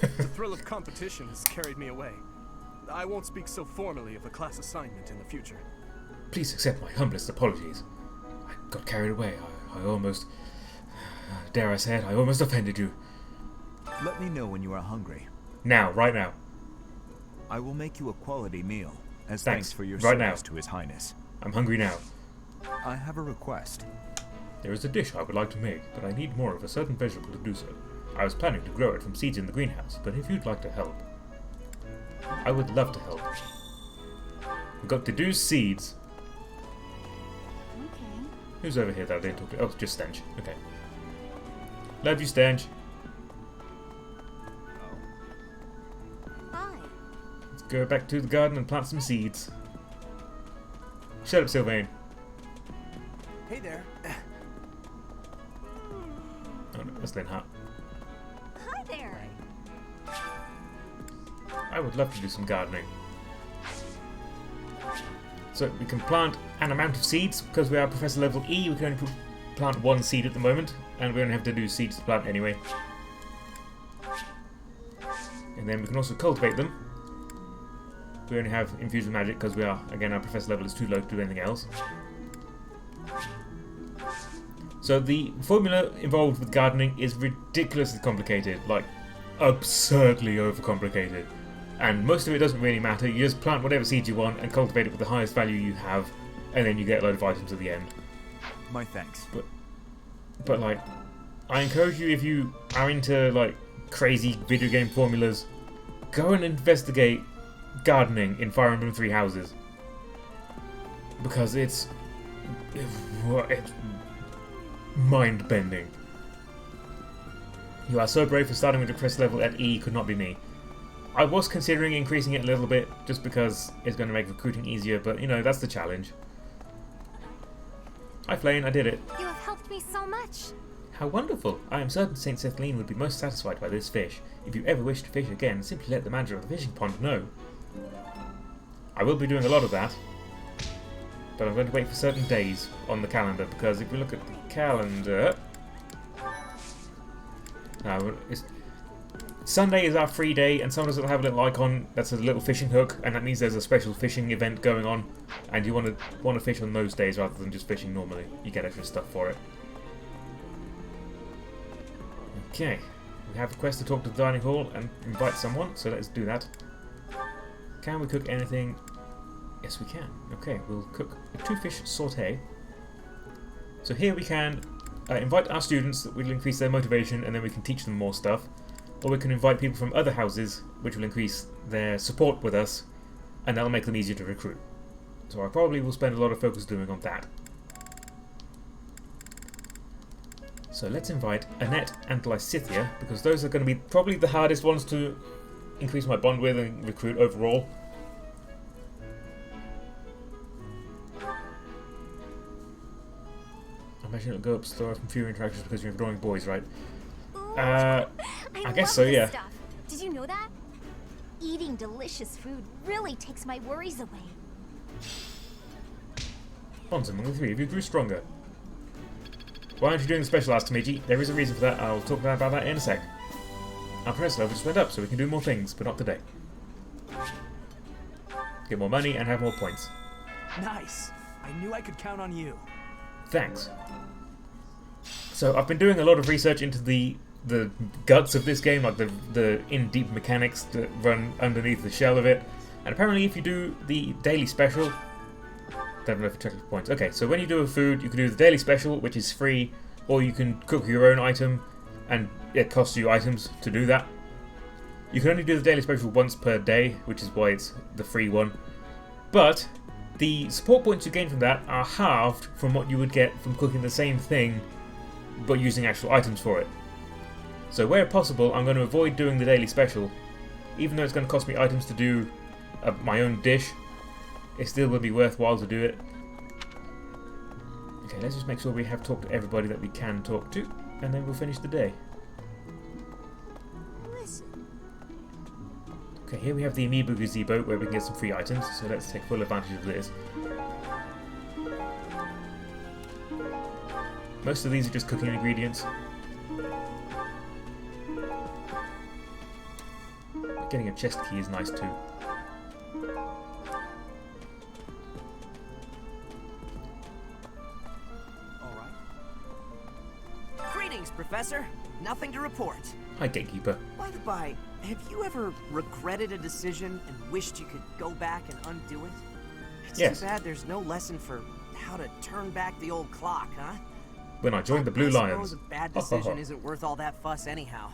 The thrill of competition has carried me away. I won't speak so formally of a class assignment in the future. Please accept my humblest apologies. I got carried away. I almost... Dare I say it, I almost offended you. Let me know when you are hungry. Now, right now. I will make you a quality meal, as Thanks. thanks for your Right service now. to His Highness. I'm hungry now. I have a request. There is a dish I would like to make, but I need more of a certain vegetable to do so. I was planning to grow it from seeds in the greenhouse, but if you'd like to help... I would love to help. We've got Dedu's seeds. Okay. Who's over here that I didn't talk to? Oh, just Stench. Okay. Love you, Stench. Hi. Let's go back to the garden and plant some seeds. Shut up, Sylvain. Hey there. Oh no, that's Linhart. Hi there. I would love to do some gardening. So we can plant an amount of seeds. Because we are Professor level E, we can only plant 1 seed at the moment. And we only have to do seeds to plant anyway. And then we can also cultivate them. We only have infusion magic because we are, again, our Professor level is too low to do anything else. So the formula involved with gardening is ridiculously complicated, like absurdly overcomplicated. And most of it doesn't really matter, you just plant whatever seeds you want and cultivate it with the highest value you have, and then you get a load of items at the end. My thanks. But like, I encourage you, if you are into like crazy video game formulas, go and investigate gardening in Fire Emblem 3 Houses. Because it's mind-bending. You are so brave for starting with the press level at E, could not be me. I was considering increasing it a little bit, just because it's going to make recruiting easier, but you know, that's the challenge. Hi Flane, I did it. You have helped me so much. How wonderful! I am certain St. Sethlene would be most satisfied by this fish. If you ever wish to fish again, simply let the manager of the fishing pond know. I will be doing a lot of that, but I'm going to wait for certain days on the calendar, because if we look at the calendar... Sunday is our free day, and sometimes it'll have a little icon that's a little fishing hook, and that means there's a special fishing event going on, and you want to fish on those days rather than just fishing normally. You get extra stuff for it. Okay, we have a quest to talk to the dining hall and invite someone, so let's do that. Can we cook anything? Yes, we can. Okay, we'll cook a 2-fish sauté. So here we can invite our students, that will increase their motivation, and then we can teach them more stuff. Or we can invite people from other houses, which will increase their support with us, and that'll make them easier to recruit. So I probably will spend a lot of focus doing on that. So let's invite Annette and Lysithia, because those are going to be probably the hardest ones to increase my bond with and recruit overall. I imagine it'll go up slower from fewer interactions because you're drawing boys, right? I guess so, yeah. Stuff. Did you know that? Eating delicious food really takes my worries away. Bonds among the three of you grew stronger. Why aren't you doing the special? Asked Meiji. There is a reason for that. I'll talk about that in a sec. Our progress level just went up, so we can do more things, but not today. Get more money and have more points. Nice. I knew I could count on you. Thanks. So I've been doing a lot of research into the guts of this game, like the in-deep mechanics that run underneath the shell of it. And apparently if you do the daily special... don't know if it checks points. Okay, so when you do a food, you can do the daily special, which is free, or you can cook your own item, and it costs you items to do that. You can only do the daily special once per day, which is why it's the free one. But the support points you gain from that are halved from what you would get from cooking the same thing, but using actual items for it. So where possible, I'm going to avoid doing the daily special. Even though it's going to cost me items to do my own dish, it still will be worthwhile to do it. Okay, let's just make sure we have talked to everybody that we can talk to, and then we'll finish the day. Okay, here we have the Amiibo gazebo where we can get some free items, so let's take full advantage of this. Most of these are just cooking ingredients. Getting a chest key is nice too. Greetings, Professor. Nothing to report. Hi, Gatekeeper. By the by, have you ever regretted a decision and wished you could go back and undo it? It's Yes. too bad there's no lesson for how to turn back the old clock, huh? When I joined the Blue I Lions. suppose a bad decision isn't worth all that fuss anyhow.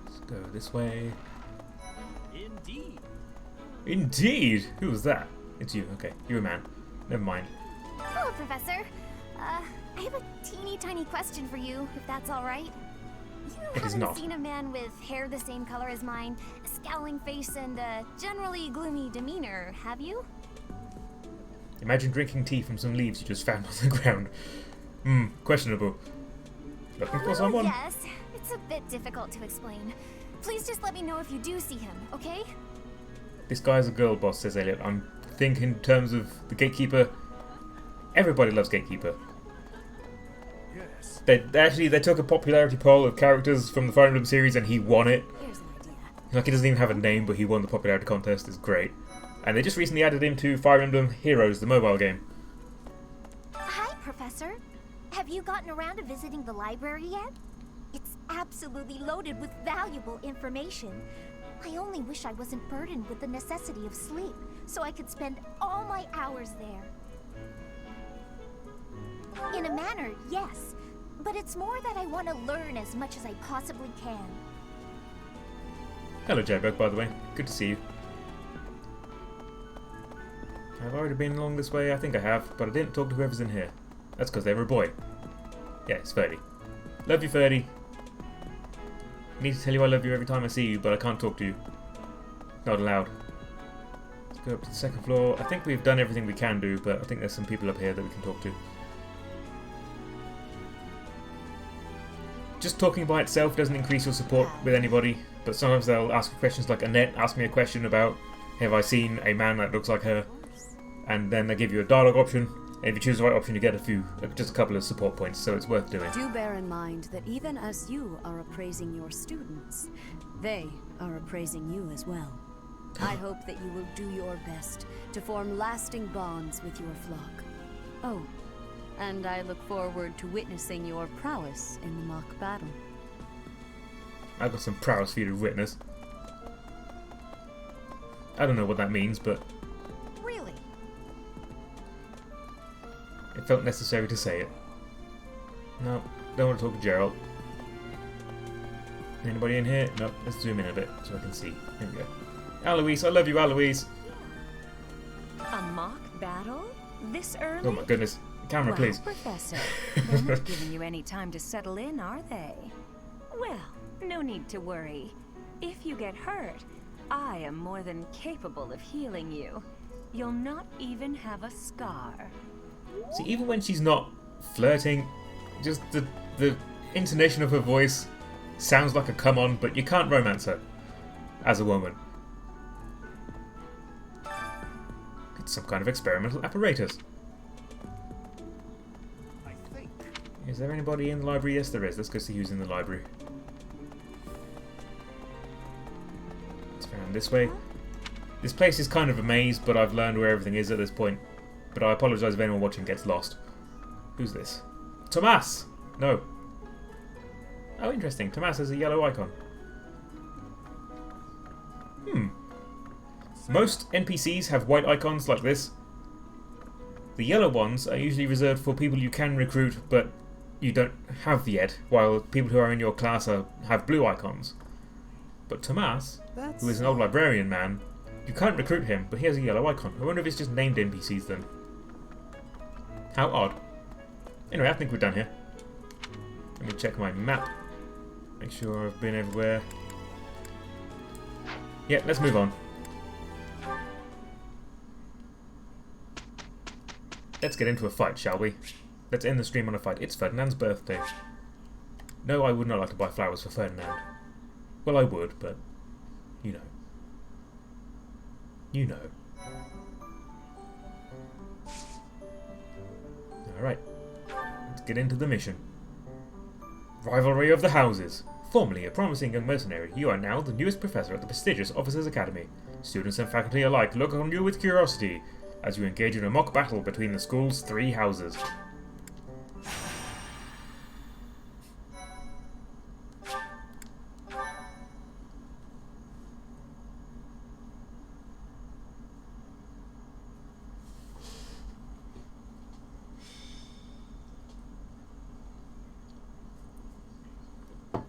Let's go this way. Indeed. Indeed! Who was that? It's you. Okay, you're a man. Never mind. Hello, Professor. I have a teeny tiny question for you, if that's all right. You It is haven't not. seen a man with hair the same color as mine, a scowling face, and a generally gloomy demeanor, have you? Imagine drinking tea from some leaves you just found on the ground. Questionable. Looking for someone? Yes. It's a bit difficult to explain. Please just let me know if you do see him, okay? This guy's a girl boss, says Elliot. I'm thinking in terms of the Gatekeeper. Everybody loves Gatekeeper. Yes. They took a popularity poll of characters from the Fire Emblem series and he won it. Here's an idea. Like, he doesn't even have a name, but he won the popularity contest. It's great. And they just recently added him to Fire Emblem Heroes, the mobile game. Hi, Professor. Have you gotten around to visiting the library yet? It's absolutely loaded with valuable information. I only wish I wasn't burdened with the necessity of sleep, so I could spend all my hours there. In a manner, yes. But it's more that I want to learn as much as I possibly can. Hello, Jabug, by the way. Good to see you. Have I already been along this way? I think I have, but I didn't talk to whoever's in here. That's because they were a boy. Yeah, it's Ferdy. Love you, Ferdy. I need to tell you I love you every time I see you, but I can't talk to you. Not allowed. Let's go up to the second floor. I think we've done everything we can do, but I think there's some people up here that we can talk to. Just talking by itself doesn't increase your support with anybody, but sometimes they'll ask questions like Annette asked me a question about, have I seen a man that looks like her? And then they give you a dialogue option, and if you choose the right option you get just a couple of support points, so it's worth doing. Do bear in mind that even as you are appraising your students, they are appraising you as well. I hope that you will do your best to form lasting bonds with your flock. Oh, and I look forward to witnessing your prowess in the mock battle. I've got some prowess for you to witness. I don't know what that means, but Really? it felt necessary to say it. No, don't want to talk to Gerald. Anybody in here? No, let's zoom in a bit so I can see. There we go. Aloise, I love you, Aloise! A mock battle? This early? Oh my goodness. Camera, Well, please. Professor, they're not giving you any time to settle in, are they? Well, no need to worry. If you get hurt, I am more than capable of healing you. You'll not even have a scar. See, even when she's not flirting, just the intonation of her voice sounds like a come on, but you can't romance her as a woman. It's some kind of experimental apparatus. Is there anybody in the library? Yes, there is. Let's go see who's in the library. It's around this way. This place is kind of a maze, but I've learned where everything is at this point. But I apologise if anyone watching gets lost. Who's this? Tomas! No. Oh, interesting. Tomas has a yellow icon. Most NPCs have white icons like this. The yellow ones are usually reserved for people you can recruit, but you don't have yet, while people who are in your class have blue icons. But Tomas, who is an old librarian man, you can't recruit him, but he has a yellow icon. I wonder if it's just named NPCs then. How odd. Anyway, I think we're done here. Let me check my map. Make sure I've been everywhere. Yeah, let's move on. Let's get into a fight, shall we? Let's end the stream on a fight. It's Ferdinand's birthday. No, I would not like to buy flowers for Ferdinand. Well, I would, but... you know. You know. Alright. Let's get into the mission. Rivalry of the Houses. Formerly a promising young mercenary, you are now the newest professor at the prestigious Officers' Academy. Students and faculty alike look on you with curiosity as you engage in a mock battle between the school's 3 houses.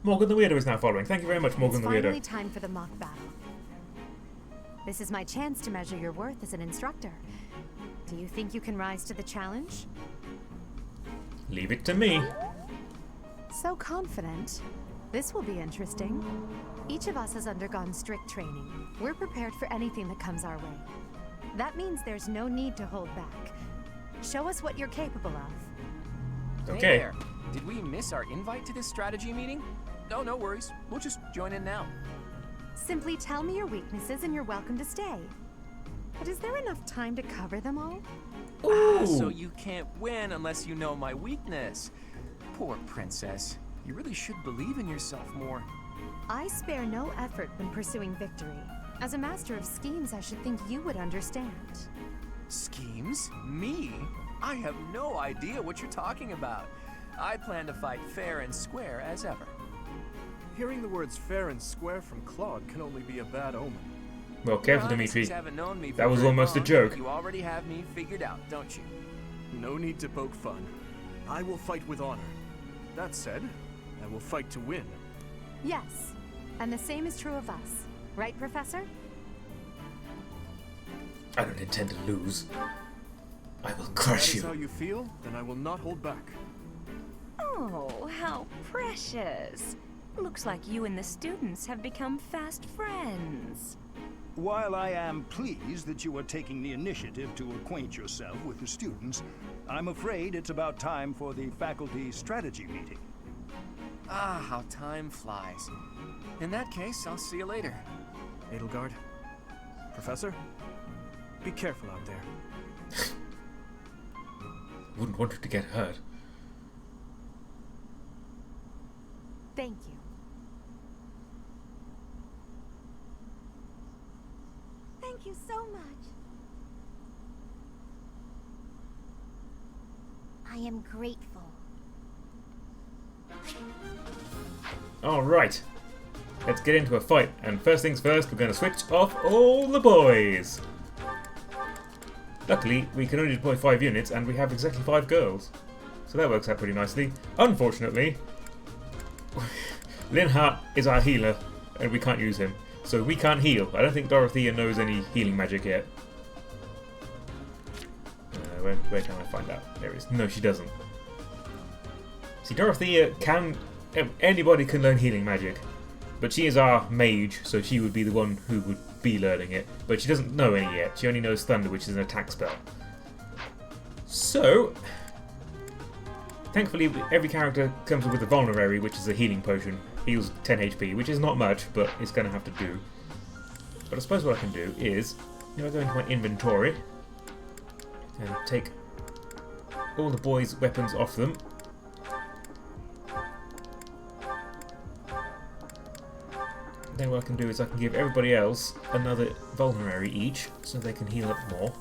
Morgan the Weirdo is now following. Thank you very much, Morgan the Weirdo. It's finally time for the mock battle. This is my chance to measure your worth as an instructor. Do you think you can rise to the challenge? Leave it to me. So confident. This will be interesting. Each of us has undergone strict training. We're prepared for anything that comes our way. That means there's no need to hold back. Show us what you're capable of. Okay. Hey there. Did we miss our invite to this strategy meeting? No, no worries. We'll just join in now. Simply tell me your weaknesses and you're welcome to stay. But is there enough time to cover them all? So you can't win unless you know my weakness. Poor princess. You really should believe in yourself more. I spare no effort when pursuing victory. As a master of schemes, I should think you would understand. Schemes? Me? I have no idea what you're talking about. I plan to fight fair and square as ever. Hearing the words fair and square from Claude can only be a bad omen. Well, careful, Dimitri. That was almost a joke. You already have me figured out, don't you? No need to poke fun. I will fight with honor. That said, I will fight to win. Yes, and the same is true of us. Right, Professor? I don't intend to lose. I will crush you. If that is how you feel, then I will not hold back. Oh, how precious. Looks like you and the students have become fast friends. While I am pleased that you are taking the initiative to acquaint yourself with the students, I'm afraid it's about time for the faculty strategy meeting. Ah, how time flies. In that case, I'll see you later. Edelgard, Professor, be careful out there. Wouldn't want her to get hurt. Thank you. Thank you so much. I am grateful. Alright. Let's get into a fight. And first things first, we're going to switch off all the boys. Luckily, we can only deploy 5 units and we have exactly 5 girls. So that works out pretty nicely. Unfortunately, Linhart is our healer and we can't use him. So we can't heal. I don't think Dorothea knows any healing magic yet. Where can I find out? There it is. No, she doesn't. See, Dorothea can... Anybody can learn healing magic. But she is our mage, so she would be the one who would be learning it. But she doesn't know any yet. She only knows Thunder, which is an attack spell. So... Thankfully, every character comes with a vulnerary, which is a healing potion. heals 10 HP, which is not much, but it's going to have to do. But I suppose what I can do is, if I go into my inventory and take all the boys' weapons off them. Then what I can do is I can give everybody else another vulnerary each, so they can heal up more.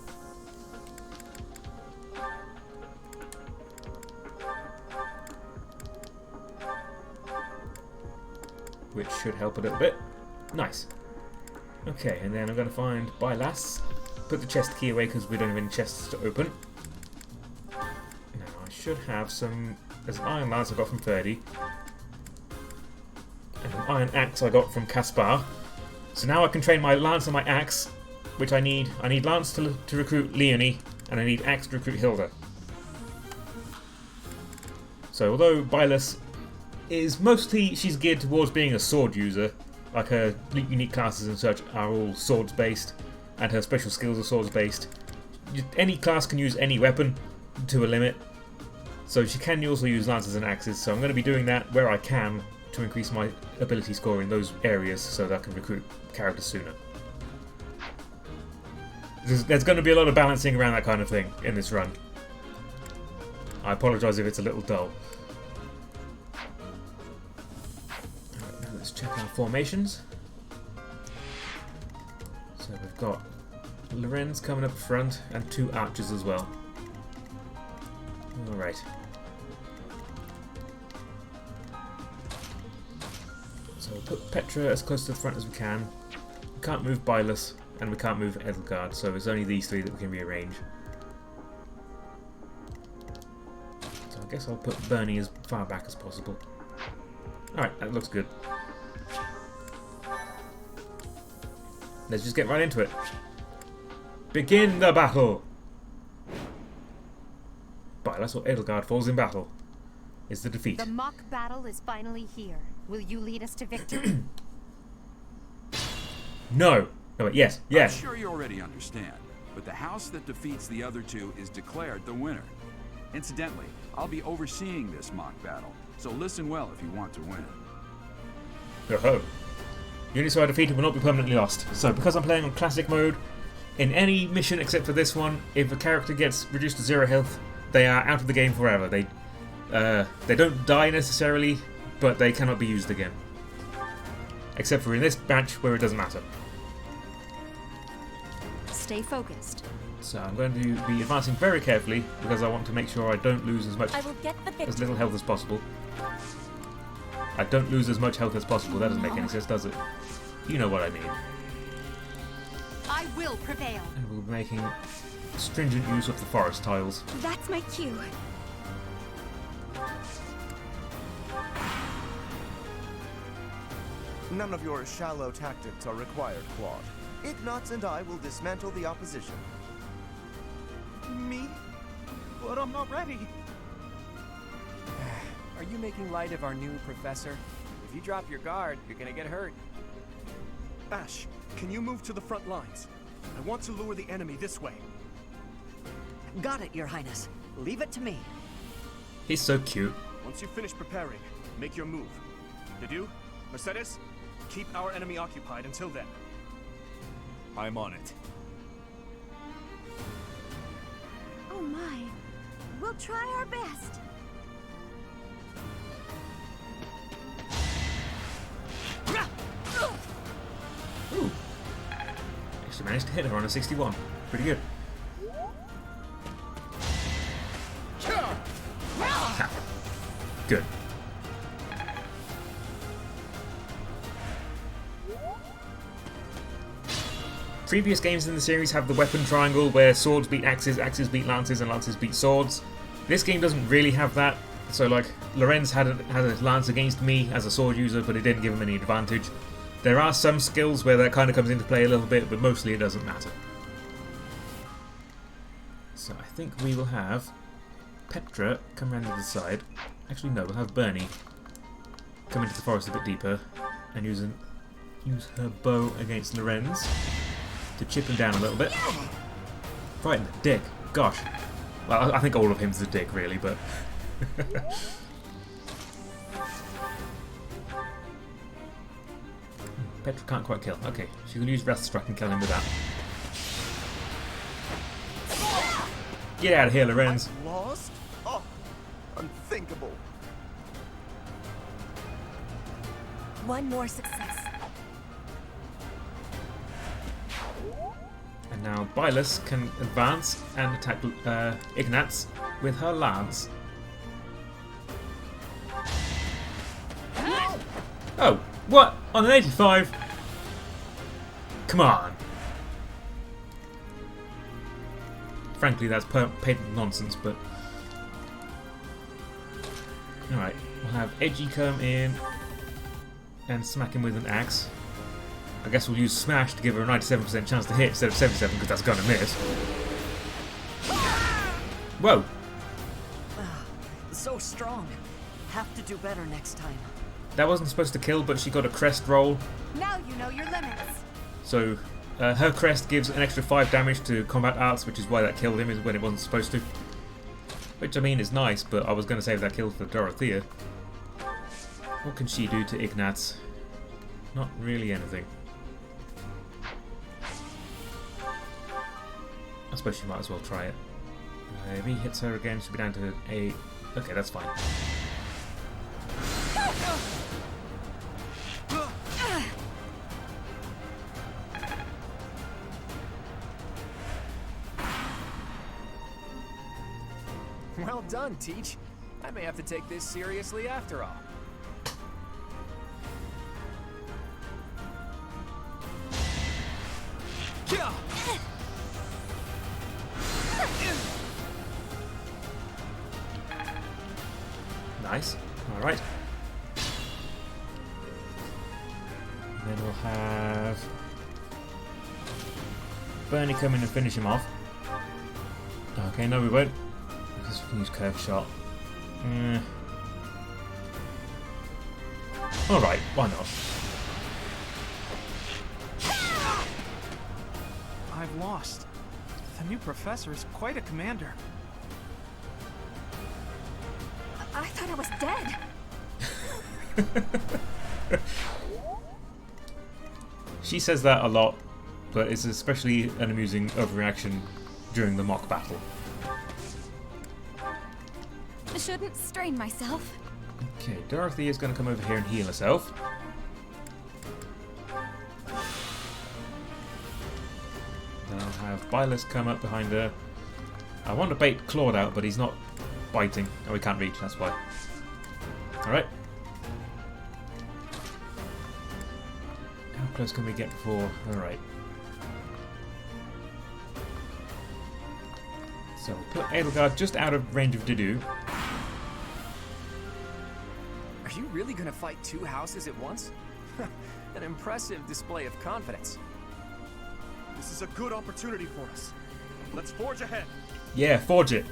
Which should help a little bit. Nice. Okay, and then I'm going to find Bylass, put the chest key away because we don't have any chests to open. Now I should have some. There's an iron lance I got from Ferdy, and an iron axe I got from Caspar. So now I can train my lance and my axe, which I need. I need lance to recruit Leonie, and I need axe to recruit Hilda. So although Bylass is mostly, she's geared towards being a sword user, like her unique classes and such are all swords based, and her special skills are swords based. Any class can use any weapon to a limit, so she can also use lances and axes, so I'm going to be doing that where I can to increase my ability score in those areas so that I can recruit characters sooner. There's going to be a lot of balancing around that kind of thing in this run. I apologise if it's a little dull. Alright, now let's check our formations. So we've got Lorenz coming up front and 2 archers as well. Alright. So we'll put Petra as close to the front as we can. We can't move Bylass and we can't move Edelgard, so it's only these 3 that we can rearrange. So I guess I'll put Bernie as far back as possible. Alright, that looks good. Let's just get right into it. Begin the battle! Bylass or Edelgard falls in battle. Is the defeat. The mock battle is finally here. Will you lead us to victory? No! No, wait, yes, yes. I'm sure you already understand, but the house that defeats the other 2 is declared the winner. Incidentally, I'll be overseeing this mock battle, so listen well if you want to win. Yo-ho. Units who are defeated will not be permanently lost. So because I'm playing on classic mode, in any mission except for this one, if a character gets reduced to 0 health, they are out of the game forever. They don't die necessarily, but they cannot be used again. Except for in this match where it doesn't matter. Stay focused. So I'm going to be advancing very carefully because I want to make sure I don't lose as little health as possible. I don't lose as much health as possible. That doesn't make any sense, does it? You know what I mean. I will prevail. And we'll be making stringent use of the forest tiles. That's my cue. None of your shallow tactics are required, Claude. Ignatz and I will dismantle the opposition. Me? But I'm not ready. Are you making light of our new professor? If you drop your guard, you're gonna get hurt. Ash, can you move to the front lines? I want to lure the enemy this way. Got it, Your Highness. Leave it to me. He's so cute. Once you finish preparing, make your move. Dedu, Mercedes, keep our enemy occupied until then. I'm on it. Oh my. We'll try our best. Ooh. Actually managed to hit her on a 61. Pretty good. Ha. Good. Previous games in the series have the weapon triangle where swords beat axes, axes beat lances, and lances beat swords. This game doesn't really have that. So like, Lorenz had a lance against me as a sword user, but it didn't give him any advantage. There are some skills where that kind of comes into play a little bit, but mostly it doesn't matter. So I think we will have Petra come around to the side. Actually no, we'll have Bernie come into the forest a bit deeper and use her bow against Lorenz to chip him down a little bit. Right in the dick. Gosh. Well, I think all of him's the dick really, but... Petra can't quite kill. Okay, she can use Wrath Strike and kill him with that. Get out of here, Lorenz. Lost? Oh, unthinkable. One more success. And now Bylus can advance and attack Ignatz with her lance. Oh, what? On an 85? Come on. Frankly, that's patent nonsense, but... Alright, we'll have Edgy come in and smack him with an axe. I guess we'll use Smash to give her a 97% chance to hit instead of 77 because that's gonna miss. Whoa! So strong. Have to do better next time. That wasn't supposed to kill, but she got a crest roll. Now you know your limits. So her crest gives an extra 5 damage to combat arts, which is why that killed him when it wasn't supposed to. Which, I mean, is nice, but I was going to save that kill for Dorothea. What can she do to Ignatz? Not really anything. I suppose she might as well try it. If he hits her again, she'll be down to 8. Okay, that's fine. Well done, Teach. I may have to take this seriously after all. Nice. Alright. Then we'll have Bernie come in and finish him off. Okay, no we won't. Because we can use Curve Shot. Alright, why not? I've lost. The new professor is quite a commander. I thought I was dead. She says that a lot, but it's especially an amusing overreaction during the mock battle. Shouldn't strain myself. Okay, Dorothy is going to come over here and heal herself. Then I'll have Bylus come up behind her. I want to bait Claude out, but he's not biting. Oh, he can't reach, that's why. Alright. How close can we get before... Alright. So we'll put Edelgard just out of range of Didu. Are you really gonna fight 2 houses at once? An impressive display of confidence. This is a good opportunity for us. Let's forge ahead. Yeah, forge it.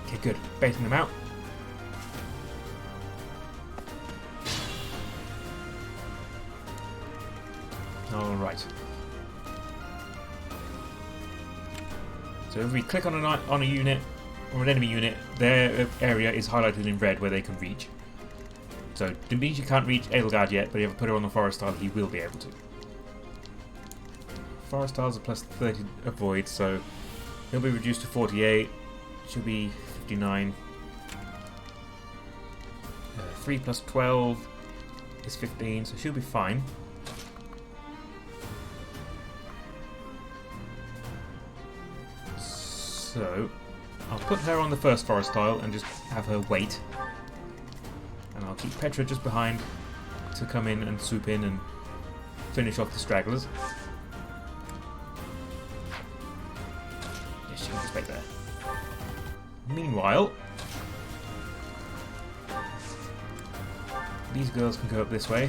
Okay, good. Baiting them out. Alright. So if we click on a unit or an enemy unit, their area is highlighted in red where they can reach. So Dimitri can't reach Edelgard yet, but if I put her on the Forest Tile, he will be able to. Forest Tiles are plus 30 avoid, so he'll be reduced to 48. Should be 59. 3 plus 12 is 15, so she'll be fine. So I'll put her on the first Forest Tile and just have her wait. And I'll keep Petra just behind to come in and swoop in and finish off the stragglers. Yes, she can just wait there. Meanwhile, these girls can go up this way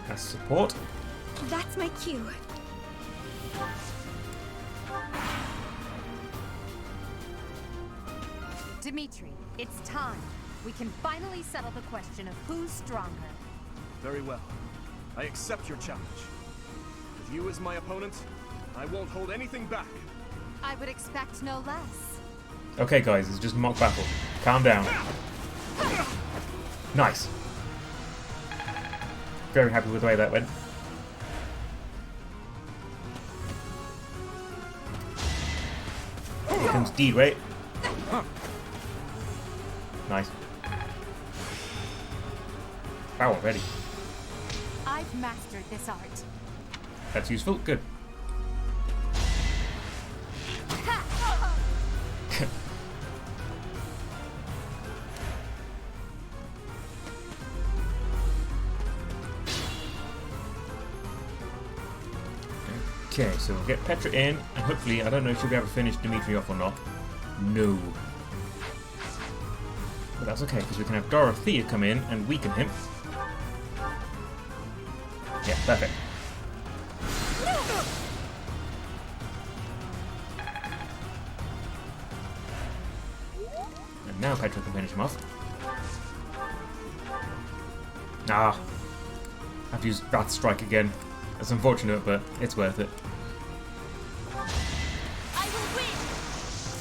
as support. That's my cue. Dimitri, it's time. We can finally settle the question of who's stronger. Very well. I accept your challenge. With you as my opponent, I won't hold anything back. I would expect no less. Okay, guys, it's just a mock battle. Calm down. Nice. Very happy with the way that went. Here comes D-Way. Nice. Wow, already. I've mastered this art. That's useful. Good. Okay, so we'll get Petra in, and hopefully, I don't know if she'll be able to finish Dimitri off or not. No. But that's okay, because we can have Dorothea come in and weaken him. Yeah, perfect. And now Petra can finish him off. Ah. I have to use Wrath Strike again. That's unfortunate, but it's worth it.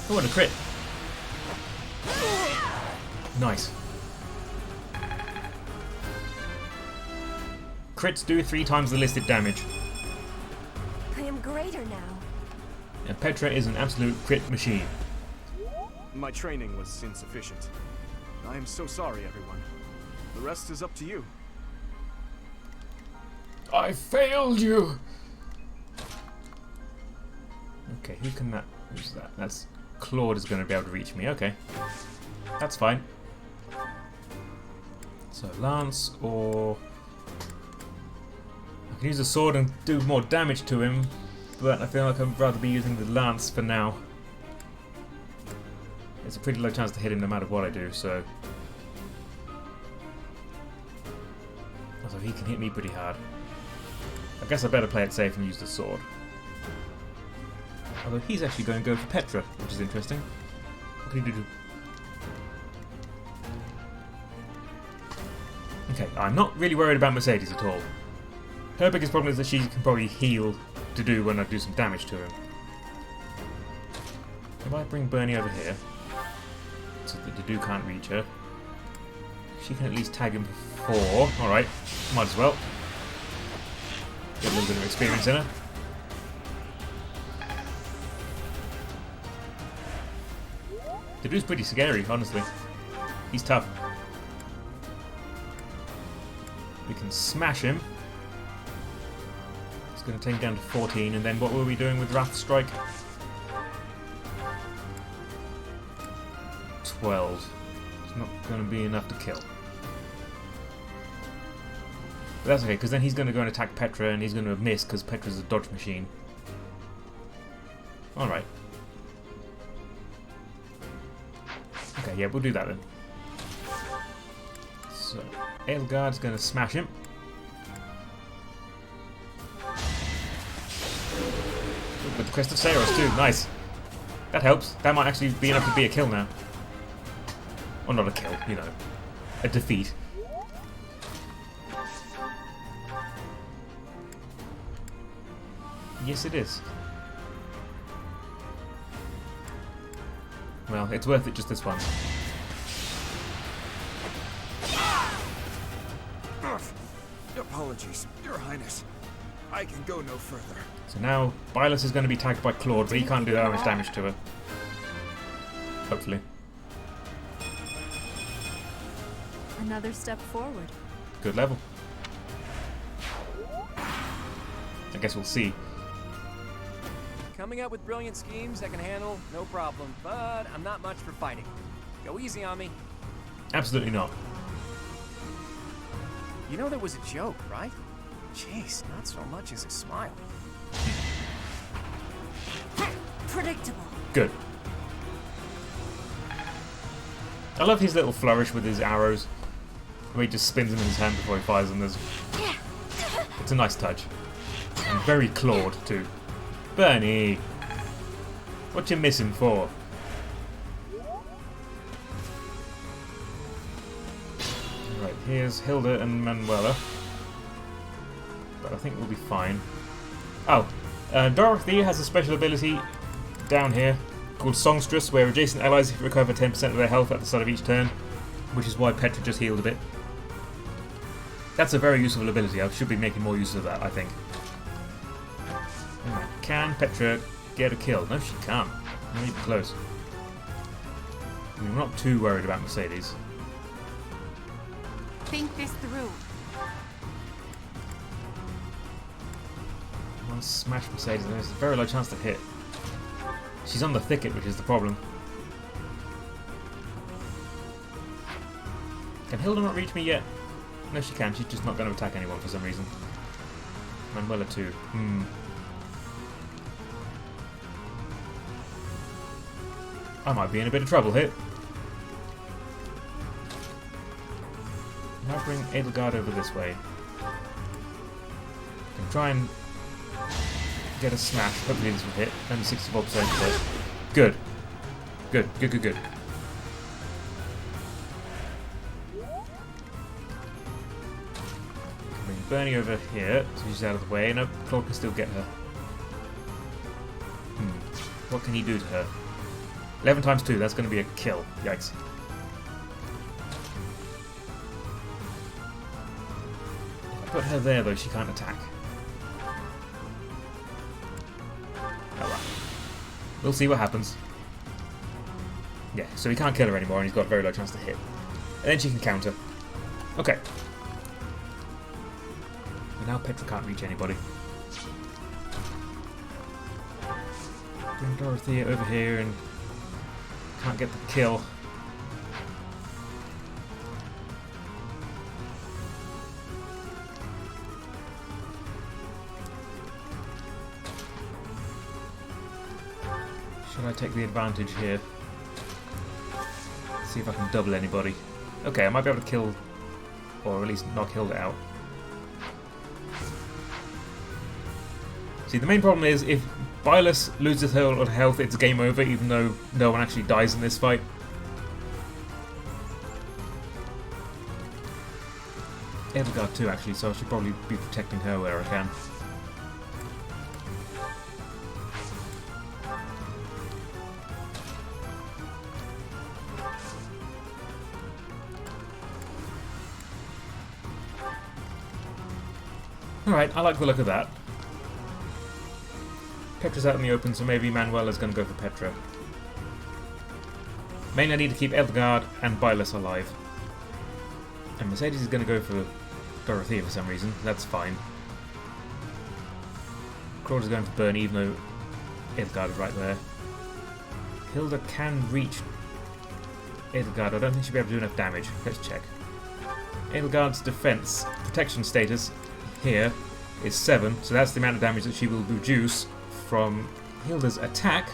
Oh, what a crit! Nice. Crits do 3 times the listed damage. I am greater now. And Petra is an absolute crit machine. My training was insufficient. I am so sorry, everyone. The rest is up to you. I failed you! Okay, who can that... Who's that? That's... Claude is going to be able to reach me. Okay. That's fine. So, Lance or... I can use a sword and do more damage to him, but I feel like I'd rather be using the Lance for now. It's a pretty low chance to hit him no matter what I do, so... Although he can hit me pretty hard. I guess I better play it safe and use the sword. Although he's actually going to go for Petra, which is interesting. What can he do? Okay, I'm not really worried about Mercedes at all. Her biggest problem is that she can probably heal to do when I do some damage to him. If I bring Bernie over here, so that the Dedu can't reach her, she can at least tag him for 4. Alright, might as well. Get a little bit of experience in her. Dedu's pretty scary, honestly. He's tough. We can smash him. It's going to take him down to 14, and then what were we doing with Wrath Strike? 12. It's not going to be enough to kill. But that's okay, because then he's going to go and attack Petra, and he's going to miss because Petra's a dodge machine. Alright. Okay, yeah, we'll do that then. So, Aelgard's going to smash him. With the Crest of Saros too, nice. That helps. That might actually be enough to be a kill now. Or not a kill, you know. A defeat. Yes, it is. Well, it's worth it just this once. Apologies, Your Highness. I can go no further. So now, Byleth is going to be tagged by Claude, but he can't do that much damage to her. Hopefully. Another step forward. Good level. I guess we'll see. Coming up with brilliant schemes I can handle, no problem, but I'm not much for fighting. Go easy on me. Absolutely not. You know that was a joke, right? Jeez, not so much as a smile. Predictable. Good. I love his little flourish with his arrows. The way he just spins them in his hand before he fires them. It's a nice touch. And very Claude, too. Bernie! What you missing for? Right, here's Hilda and Manuela. But I think we'll be fine. Oh, Dorothea has a special ability down here called Songstress, where adjacent allies recover 10% of their health at the start of each turn, which is why Petra just healed a bit. That's a very useful ability. I should be making more use of that, I think. Can Petra get a kill? No, she can't. Not even close. I mean, we're not too worried about Mercedes. Think this through. One smash Mercedes, and there's a very low chance to hit. She's on the thicket, which is the problem. Can Hilda not reach me yet? No, she can. She's just not going to attack anyone for some reason. Manuela too. I might be in a bit of trouble here. Now bring Edelgard over this way. Can try and get a smash. Hopefully this will hit. Only 64% hit. Good. Good, good, good, good. Bring Bernie over here, so she's out of the way. No, Claude can still get her. What can he do to her? 11 times 2, that's going to be a kill. Yikes. If I put her there, though, she can't attack. Oh well. We'll see what happens. Yeah, so he can't kill her anymore, and he's got a very low chance to hit. And then she can counter. Okay. But now Petra can't reach anybody. Bring Dorothea over here and can't get the kill. Should I take the advantage here? See if I can double anybody. Okay, I might be able to kill, or at least knock Hilda out. See, the main problem is if Byleth loses her health, it's game over, even though no one actually dies in this fight. Edelgard too, actually, so I should probably be protecting her where I can. Alright, I like the look of that. Petra's out in the open, so maybe Manuela's going to go for Petra. Mainly I need to keep Edelgard and Byleth alive. And Mercedes is going to go for Dorothea for some reason. That's fine. Claude is going for Bernie, even though Edelgard is right there. Hilda can reach Edelgard. I don't think she'll be able to do enough damage. Let's check. Edelgard's defense protection status here is 7, so that's the amount of damage that she will reduce from Hilda's attack,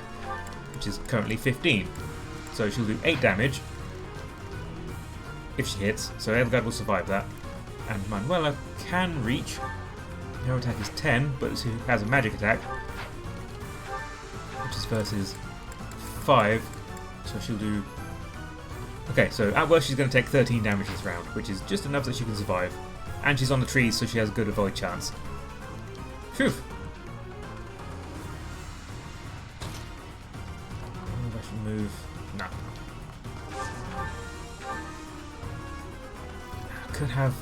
which is currently 15. So she'll do 8 damage if she hits, so Edelgard will survive that. And Manuela can reach, her attack is 10, but she has a magic attack, which is versus 5, so she'll do... Okay, so at worst she's going to take 13 damage this round, which is just enough that she can survive. And she's on the trees, so she has a good avoid chance. Phew! Move. No. Could have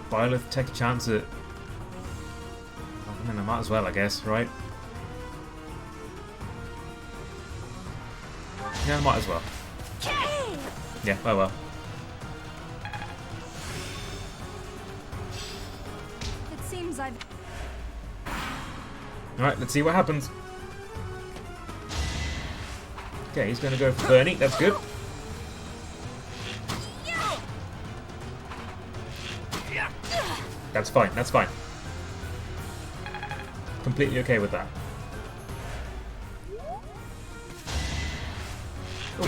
Byleth take a chance at... I mean, I might as well, I guess, right? Yeah, I might as well. Yeah, oh well. It seems I've... Alright, let's see what happens. Okay, he's going to go for Bernie. That's good. That's fine. That's fine. Completely okay with that. Ooh.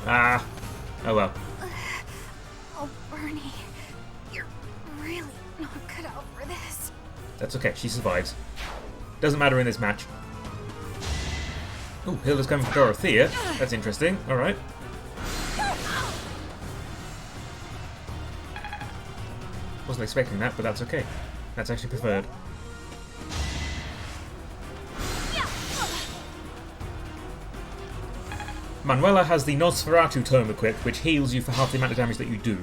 Ah. Oh well. Oh, Bernie. You're really not cut out for this. That's okay. She survives. Doesn't matter in this match. Oh, Hilda's coming for Dorothea. That's interesting. Alright. Wasn't expecting that, but that's okay. That's actually preferred. Manuela has the Nosferatu tome equipped, which heals you for half the amount of damage that you do.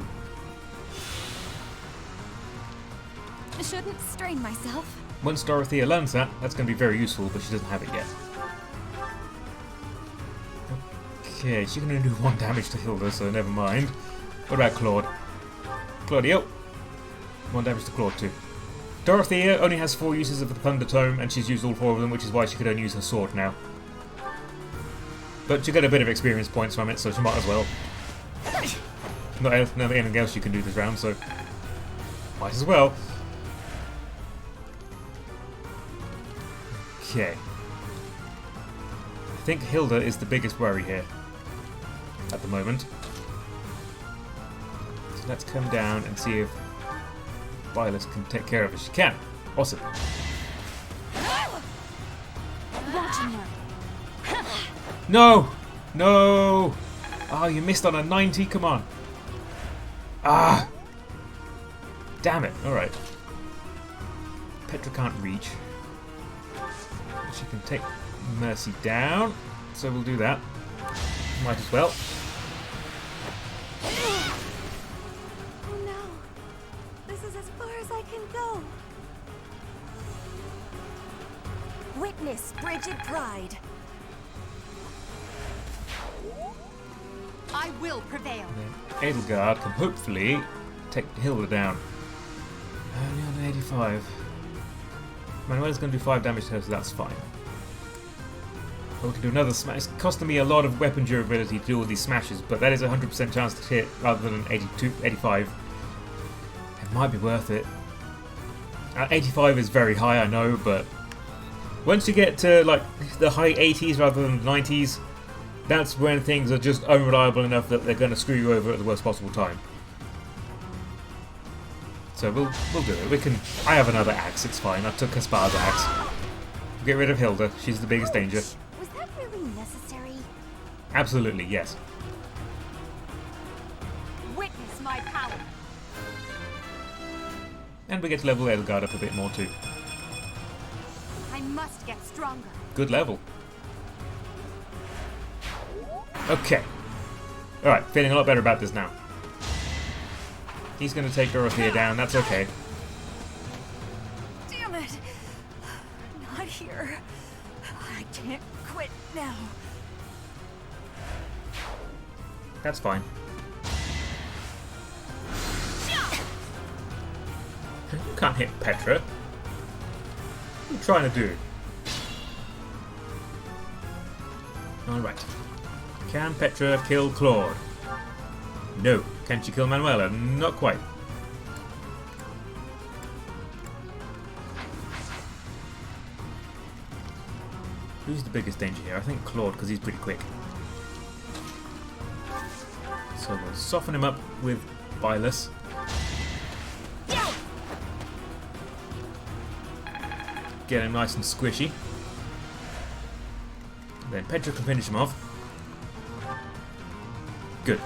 Shouldn't strain myself. Once Dorothea learns that, that's going to be very useful, but she doesn't have it yet. Okay, she's going to do 1 damage to Hilda, so never mind. What about Claude? Claudio! 1 damage to Claude too. Dorothea only has 4 uses of the Thunder Tome, and she's used all 4 of them, which is why she could only use her sword now. But she got a bit of experience points from it, so she might as well. Not anything else you can do this round, so might as well. Okay. I think Hilda is the biggest worry here at the moment. So let's come down and see if Violet can take care of it. She can. Awesome. No! No! Oh, you missed on a 90? Come on. Ah! Damn it. Alright. Petra can't reach. She can take Mercy down, so we'll do that. Might as well. Oh no. This is as far as I can go. Witness frigid pride. I will prevail. Edelgard can hopefully take Hilda down. Only on 85. Manuela's going to do 5 damage to her, so that's fine. But we can do another smash. It's costing me a lot of weapon durability to do all these smashes, but that is a 100% chance to hit rather than 85. It might be worth it. 85 is very high, I know, but once you get to like the high 80s rather than the 90s, that's when things are just unreliable enough that they're going to screw you over at the worst possible time. So we'll do it. We can. I have another axe. It's fine. I took Kaspar's axe. Get rid of Hilda. She's the biggest danger. Was that really necessary? Absolutely, yes. Witness my power. And we get to level Edelgard up a bit more too. I must get stronger. Good level. Okay. Alright, feeling a lot better about this now. He's going to take Dorothea down, that's okay. Damn it! Not here. I can't quit now. That's fine. You can't hit Petra. What are you trying to do? Alright. Can Petra kill Claude? No. Can she kill Manuela? Not quite. Who's the biggest danger here? I think Claude, because he's pretty quick. So we'll soften him up with Bylus. Get him nice and squishy. Then Petra can finish him off. Good.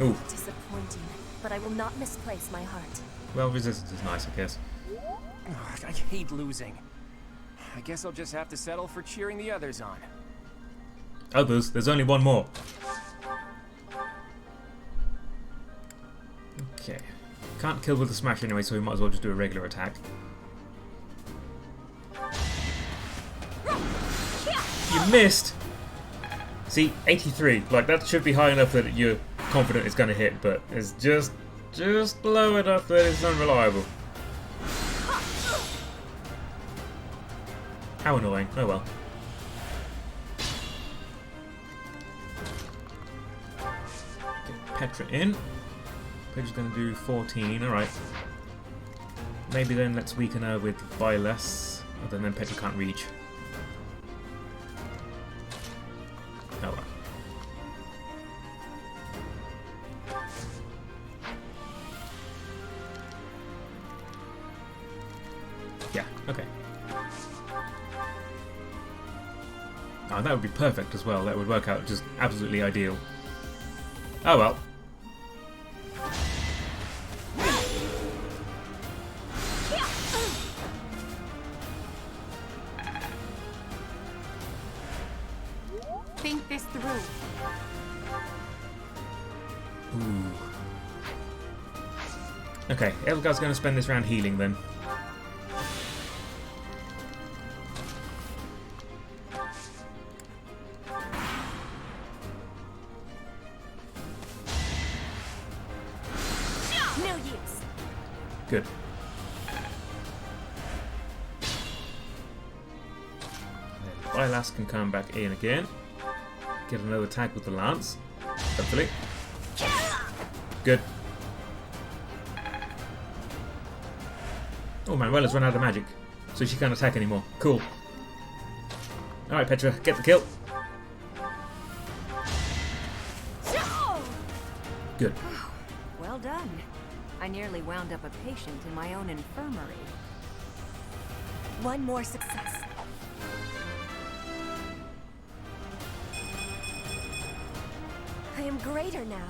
Ooh. Disappointing, but I will not misplace my heart. Well, resistance is nice, I guess. Ugh, I hate losing. I guess I'll just have to settle for cheering the others on. Others? There's only one more. Okay. Can't kill with the smash anyway, so we might as well just do a regular attack. You missed! See, 83. Like, that should be high enough that you're confident it's going to hit, but it's just low enough that it's unreliable. How annoying. Oh well. Get Petra in. Petra's going to do 14. Alright. Maybe then let's weaken her with Bylus. Other than Petra can't reach. Oh well. Yeah, okay. Oh, that would be perfect as well. That would work out just absolutely ideal. Oh well. think this through. Ooh. Okay, Edelgard's going to spend this round healing then. No use. Good. Bylass can come back in again. Get another tag with the lance. Hopefully. Good. Oh, Manuela's run out of magic, so she can't attack anymore. Cool. Alright, Petra, get the kill. Good. Well done. I nearly wound up a patient in my own infirmary. One more success. I am greater now.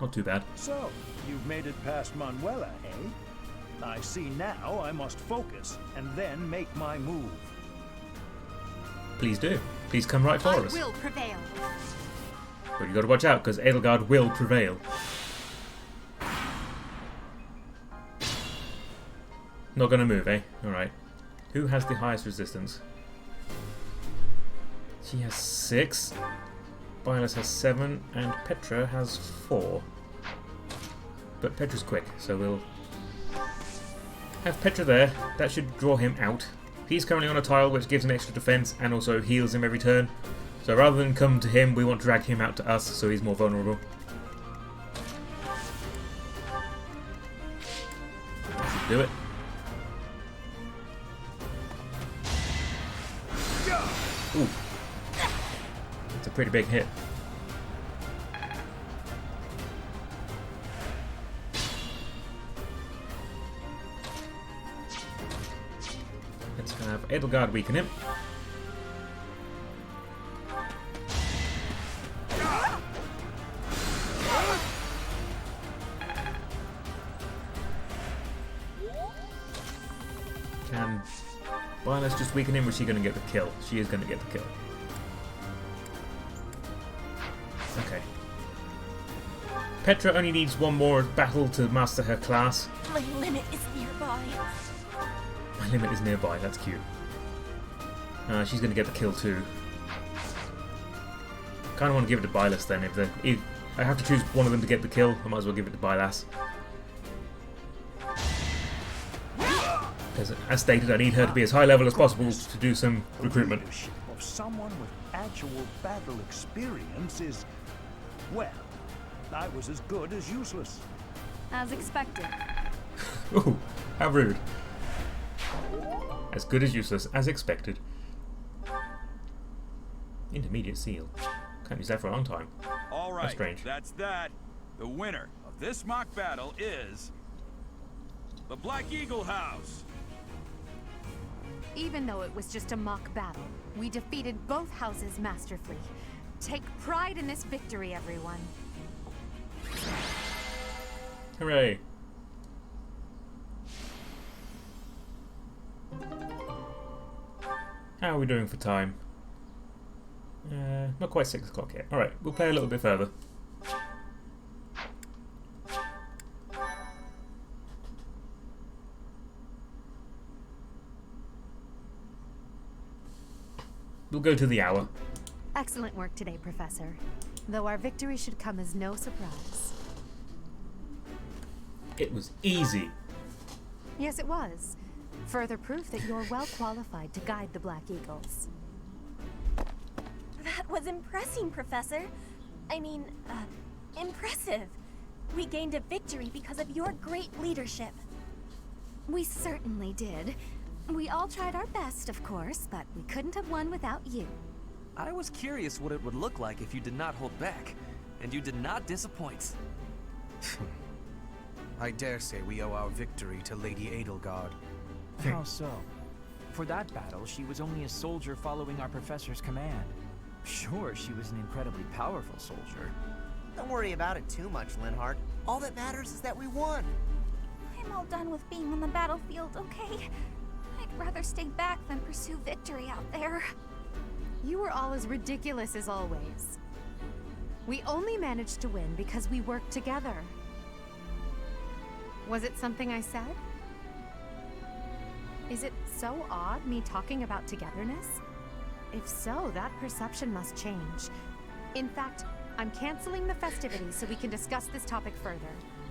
Not too bad. So, you've made it past Manuela, eh? I see now I must focus and then make my move. Please do. Please come right for us. I will prevail. But you got to watch out, because Edelgard will prevail. Not going to move, eh? Alright. Who has the highest resistance? She has 6. Bylass has 7. And Petra has 4. But Petra's quick, so we'll have Petra there. That should draw him out. He's currently on a tile, which gives him extra defense and also heals him every turn. So rather than come to him, we want to drag him out to us, so he's more vulnerable. That should do it. Ooh. It's a pretty big hit. Let's have Edelgard weaken him. Can Bylass just weaken him, or is she going to get the kill? She is going to get the kill. Okay. Petra only needs one more battle to master her class. My limit is nearby. My limit is nearby, that's cute. She's going to get the kill too. Kind of want to give it to Bylass then. If I have to choose one of them to get the kill, I might as well give it to Bylass. Because, as stated, I need her to be as high level as possible to do some recruitment. The leadership of someone with actual battle experience is, well, I was as good as useless. As expected. Ooh, how rude. As good as useless, as expected. Intermediate seal. Can't use that for a long time. All right, that's strange. That's that. The winner of this mock battle is the Black Eagle House. Even though it was just a mock battle, we defeated both houses masterfully. Take pride in this victory, everyone. Hooray. How are we doing for time? Not quite 6 o'clock yet. Alright, we'll play a little bit further. We'll go to the hour. Excellent work today, Professor. Though our victory should come as no surprise. It was easy. Yes, it was. Further proof that you're well qualified to guide the Black Eagles. That was impressing, Professor. I mean, impressive. We gained a victory because of your great leadership. We certainly did. We all tried our best, of course, but we couldn't have won without you. I was curious what it would look like if you did not hold back, and you did not disappoint. I dare say we owe our victory to Lady Edelgard. How so? For that battle, she was only a soldier following our professor's command. Sure, she was an incredibly powerful soldier. Don't worry about it too much, Linhardt. All that matters is that we won. I'm all done with being on the battlefield, okay? I rather stay back than pursue victory out there. You were all as ridiculous as always. We only managed to win because we worked together. Was it something I said? Is it so odd, me talking about togetherness? If so, that perception must change. In fact, I'm canceling the festivities so we can discuss this topic further.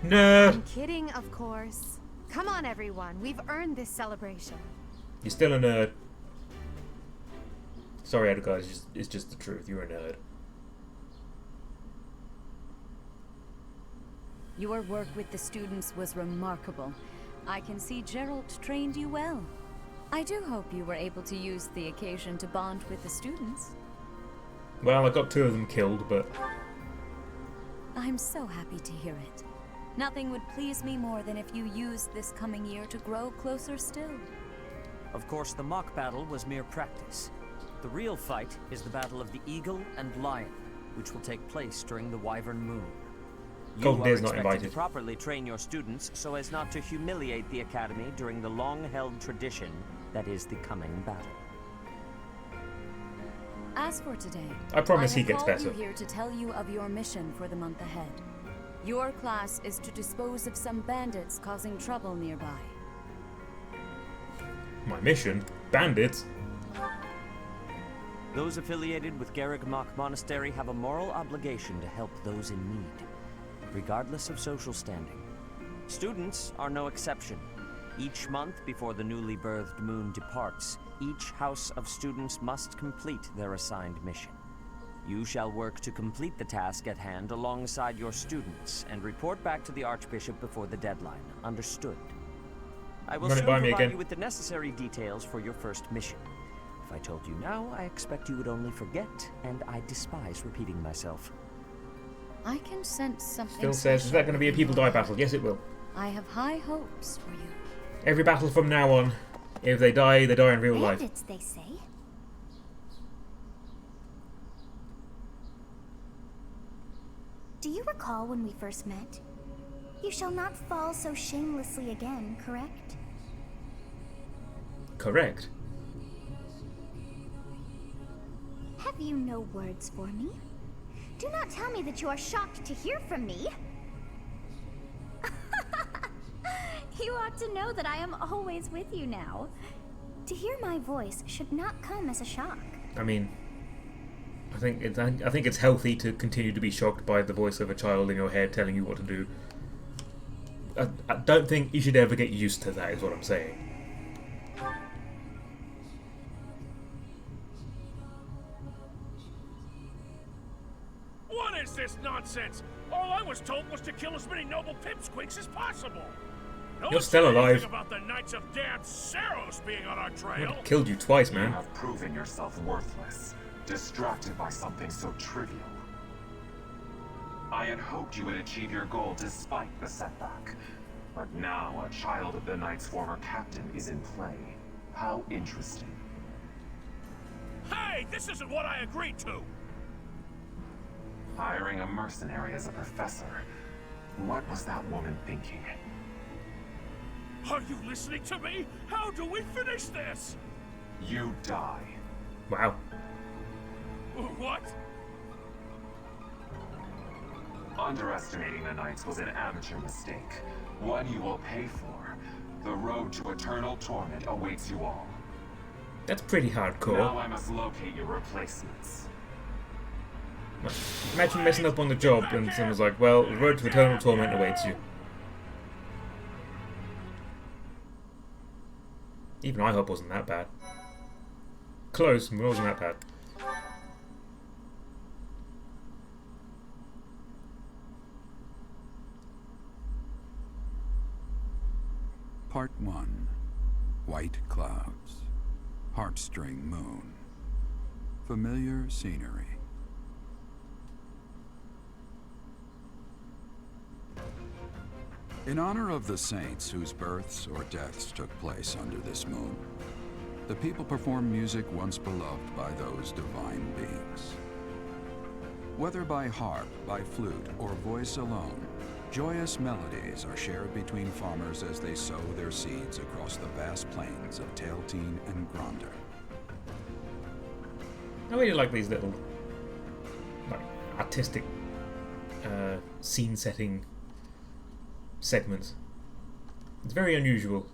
No. I'm kidding, of course. Come on, everyone. We've earned this celebration. You're still a nerd. Sorry, other guys. It's just the truth. You're a nerd. Your work with the students was remarkable. I can see Gerald trained you well. I do hope you were able to use the occasion to bond with the students. Well, I got 2 of them killed, but... I'm so happy to hear it. Nothing would please me more than if you used this coming year to grow closer still. Of course, the mock battle was mere practice. The real fight is the battle of the Eagle and Lion, which will take place during the Wyvern Moon. You are expected to properly train your students so as not to humiliate the Academy during the long-held tradition that is the coming battle. As for today, I promise he gets better. I have called you here to tell you of your mission for the month ahead. Your class is to dispose of some bandits causing trouble nearby. My mission? Bandits? Those affiliated with Garreg-Mach Monastery have a moral obligation to help those in need, regardless of social standing. Students are no exception. Each month before the newly birthed moon departs, each house of students must complete their assigned mission. You shall work to complete the task at hand alongside your students and report back to the Archbishop before the deadline. Understood? I will soon provide you with the necessary details for your first mission. If I told you now, I expect you would only forget, and I despise repeating myself. I can sense something. Still says, is that going to be a people die battle? Yes, it will. I have high hopes for you. Every battle from now on, if they die in real life. Bandits, they say. Do you recall when we first met? You shall not fall so shamelessly again, correct? Correct. Have you no words for me? Do not tell me that you are shocked to hear from me. You ought to know that I am always with you now. To hear my voice should not come as a shock. I mean, I think it's healthy to continue to be shocked by the voice of a child in your head telling you what to do. I don't think you should ever get used to that, is what I'm saying. What is this nonsense? All I was told was to kill as many noble pipsqueaks as possible. No You're still alive. About the Knights of Damned Saros being on our trail. I killed you twice, man. You have proven yourself worthless, distracted by something so trivial. I had hoped you would achieve your goal despite the setback. But now a child of the Knight's former captain is in play. How interesting. Hey, this isn't what I agreed to! Hiring a mercenary as a professor. What was that woman thinking? Are you listening to me? How do we finish this? You die. Wow. What? Underestimating the Knights was an amateur mistake. One you will pay for. The road to eternal torment awaits you all. That's pretty hardcore. Now I must locate your replacements. Imagine messing up on the job and someone's like, well, the road to eternal torment awaits you. Even I hope it wasn't that bad. Close, but it wasn't that bad. Part 1. White clouds. Heartstring moon. Familiar scenery. In honor of the saints whose births or deaths took place under this moon, the people perform music once beloved by those divine beings. Whether by harp, by flute, or voice alone, Joyous melodies are shared between farmers as they sow their seeds across the vast plains of Tailteen and Gronder. I really like these little, like, artistic scene setting segments. It's very unusual.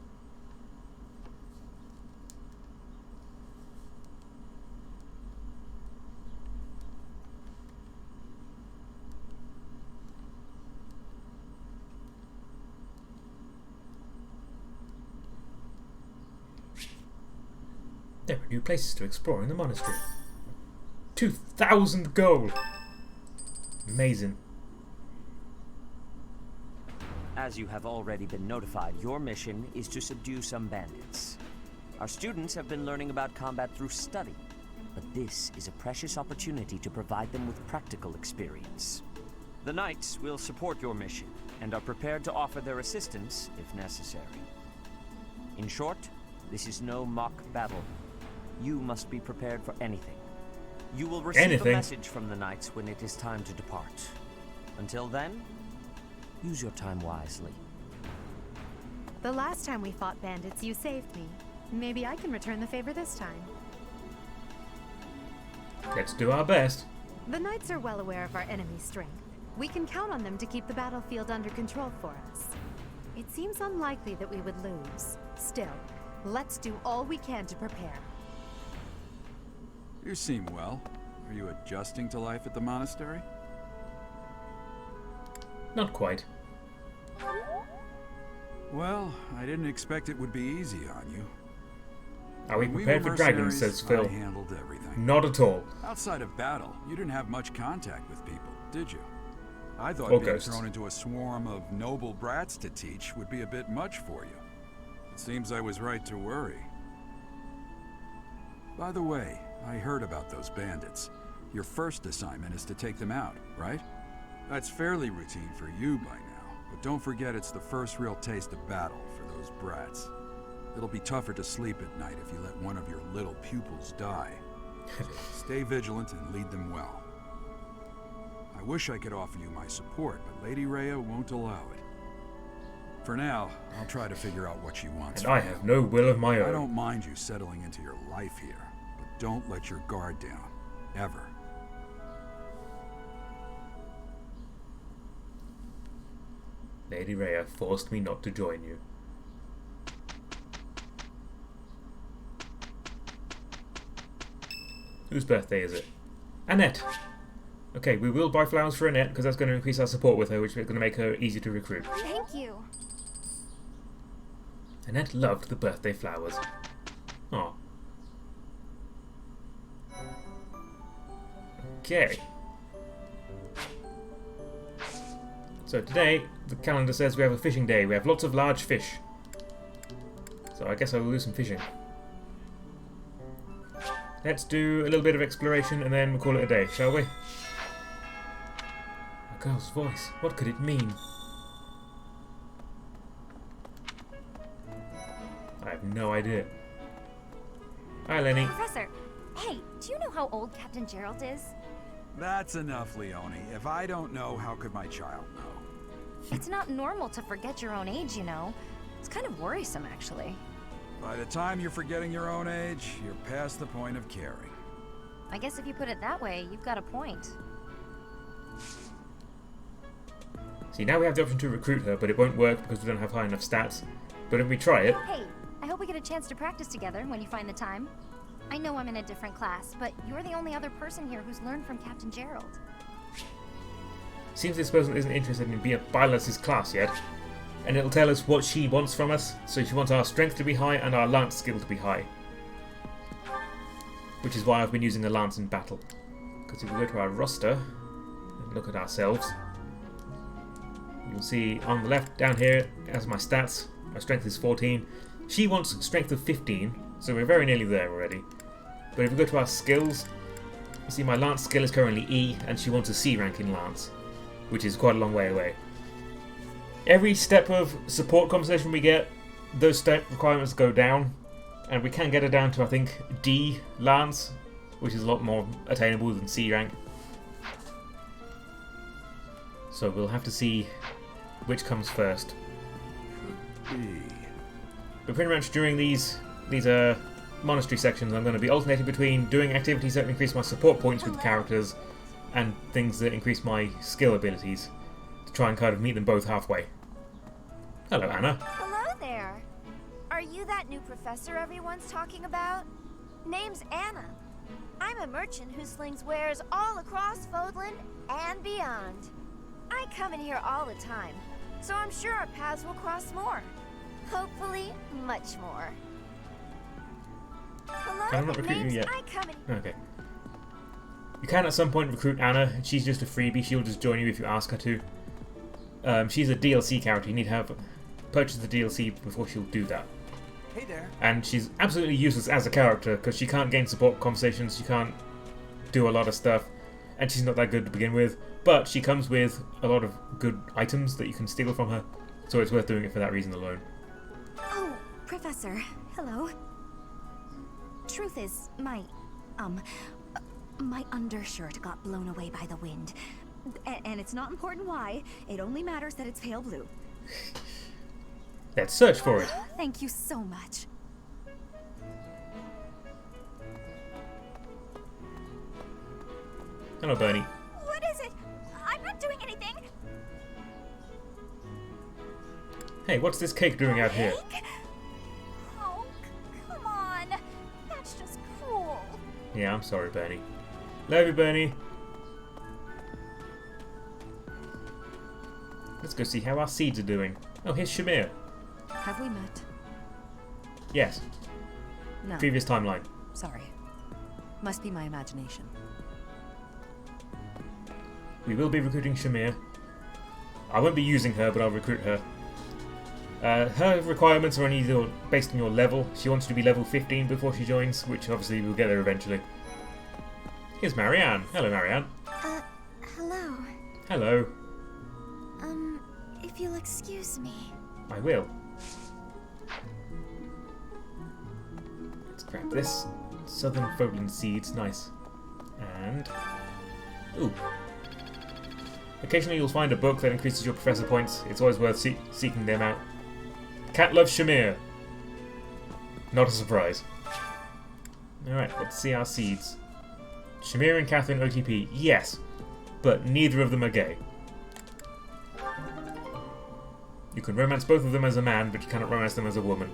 There are new places to explore in the monastery. 2,000 gold! Amazing. As you have already been notified, your mission is to subdue some bandits. Our students have been learning about combat through study, but this is a precious opportunity to provide them with practical experience. The Knights will support your mission, and are prepared to offer their assistance if necessary. In short, this is no mock battle. You must be prepared for anything. You will receive a message from the Knights when it is time to depart. Until then, use your time wisely. The last time we fought bandits, you saved me. Maybe I can return the favor this time. Let's do our best. The Knights are well aware of our enemy's strength. We can count on them to keep the battlefield under control for us. It seems unlikely that we would lose. Still, let's do all we can to prepare. You seem well. Are you adjusting to life at the monastery? Not quite. Well, I didn't expect it would be easy on you. Are we prepared for dragons, says Phil. I handled everything. Not at all. Outside of battle, you didn't have much contact with people, did you? I thought Or being ghosts. thrown into a swarm of noble brats to teach would be a bit much for you. It seems I was right to worry. By the way, I heard about those bandits. Your first assignment is to take them out, right? That's fairly routine for you by now, but don't forget it's the first real taste of battle for those brats. It'll be tougher to sleep at night if you let one of your little pupils die. So stay vigilant and lead them well. I wish I could offer you my support, but Lady Rhea won't allow it. For now, I'll try to figure out what she wants. And I have no will of my own. I don't mind you settling into your life here, but don't let your guard down. Ever. Lady Rhea forced me not to join you. Whose birthday is it? Annette! Okay, we will buy flowers for Annette because that's going to increase our support with her, which is going to make her easy to recruit. Thank you. Annette loved the birthday flowers. Aw. Okay. So today, the calendar says we have a fishing day. We have lots of large fish. So I guess I will do some fishing. Let's do a little bit of exploration and then we'll call it a day, shall we? A girl's voice. What could it mean? I have no idea. Hi, Lenny. Professor, hey, do you know how old Captain Gerald is? That's enough, Leone. If I don't know, how could my child know? It's not normal to forget your own age, you know. It's kind of worrisome, actually. By the time you're forgetting your own age, you're past the point of caring. I guess if you put it that way, you've got a point. See, now we have the option to recruit her, but it won't work because we don't have high enough stats. But if we try it... Hey, I hope we get a chance to practice together when you find the time. I know I'm in a different class, but you're the only other person here who's learned from Captain Gerald. Seems this person isn't interested in being Bylas's class yet. And it'll tell us what she wants from us. So she wants our strength to be high and our lance skill to be high. Which is why I've been using the lance in battle. Because if we go to our roster and look at ourselves, you'll see on the left down here as my stats, my strength is 14. She wants strength of 15, so we're very nearly there already. But if we go to our skills, you see my lance skill is currently E, and she wants a C rank in lance, which is quite a long way away. Every step of support conversation we get, those step requirements go down, and we can get her down to, I think, D lance, which is a lot more attainable than C rank. So we'll have to see which comes first. But pretty much during these monastery sections, I'm going to be alternating between doing activities that increase my support points with characters and things that increase my skill abilities to try and kind of meet them both halfway. Hello, Anna. Hello there. Are you that new professor everyone's talking about? Name's Anna. I'm a merchant who slings wares all across Fodland and beyond. I come in here all the time, so I'm sure our paths will cross more. Hopefully, much more. Hello, I'm not recruiting you yet. I come in. Okay. You can at some point recruit Anna. She's just a freebie. She'll just join you if you ask her to. She's a DLC character. You need to have purchase the DLC before she'll do that. Hey there. And she's absolutely useless as a character because she can't gain support conversations. She can't do a lot of stuff, and she's not that good to begin with. But she comes with a lot of good items that you can steal from her, so it's worth doing it for that reason alone. Oh, Professor. Hello. Truth is, my undershirt got blown away by the wind. And it's not important why. It only matters that it's pale blue. Let's search for it. Thank you so much. Hello, Bernie. What is it? I'm not doing anything. Hey, what's this cake doing out here? Oh, come on. That's just cruel. Yeah, I'm sorry, Bernie. Love you, Bernie. Let's go see how our seeds are doing. Oh, here's Shamir. Have we met? Yes. No. Previous timeline. Sorry. Must be my imagination. We will be recruiting Shamir. I won't be using her, but I'll recruit her. Her requirements are only based on your level. She wants to be level 15 before she joins, which obviously we'll get there eventually. Here's Marianne. Hello, Marianne. Hello. Hello. If you'll excuse me. I will. Let's grab this. Southern Fodland seeds, nice. And... ooh. Occasionally you'll find a book that increases your professor points. It's always worth seeking them out. Cat loves Shamir. Not a surprise. Alright, let's see our seeds. Shamir and Catherine OTP, yes. But neither of them are gay. You can romance both of them as a man, but you cannot romance them as a woman.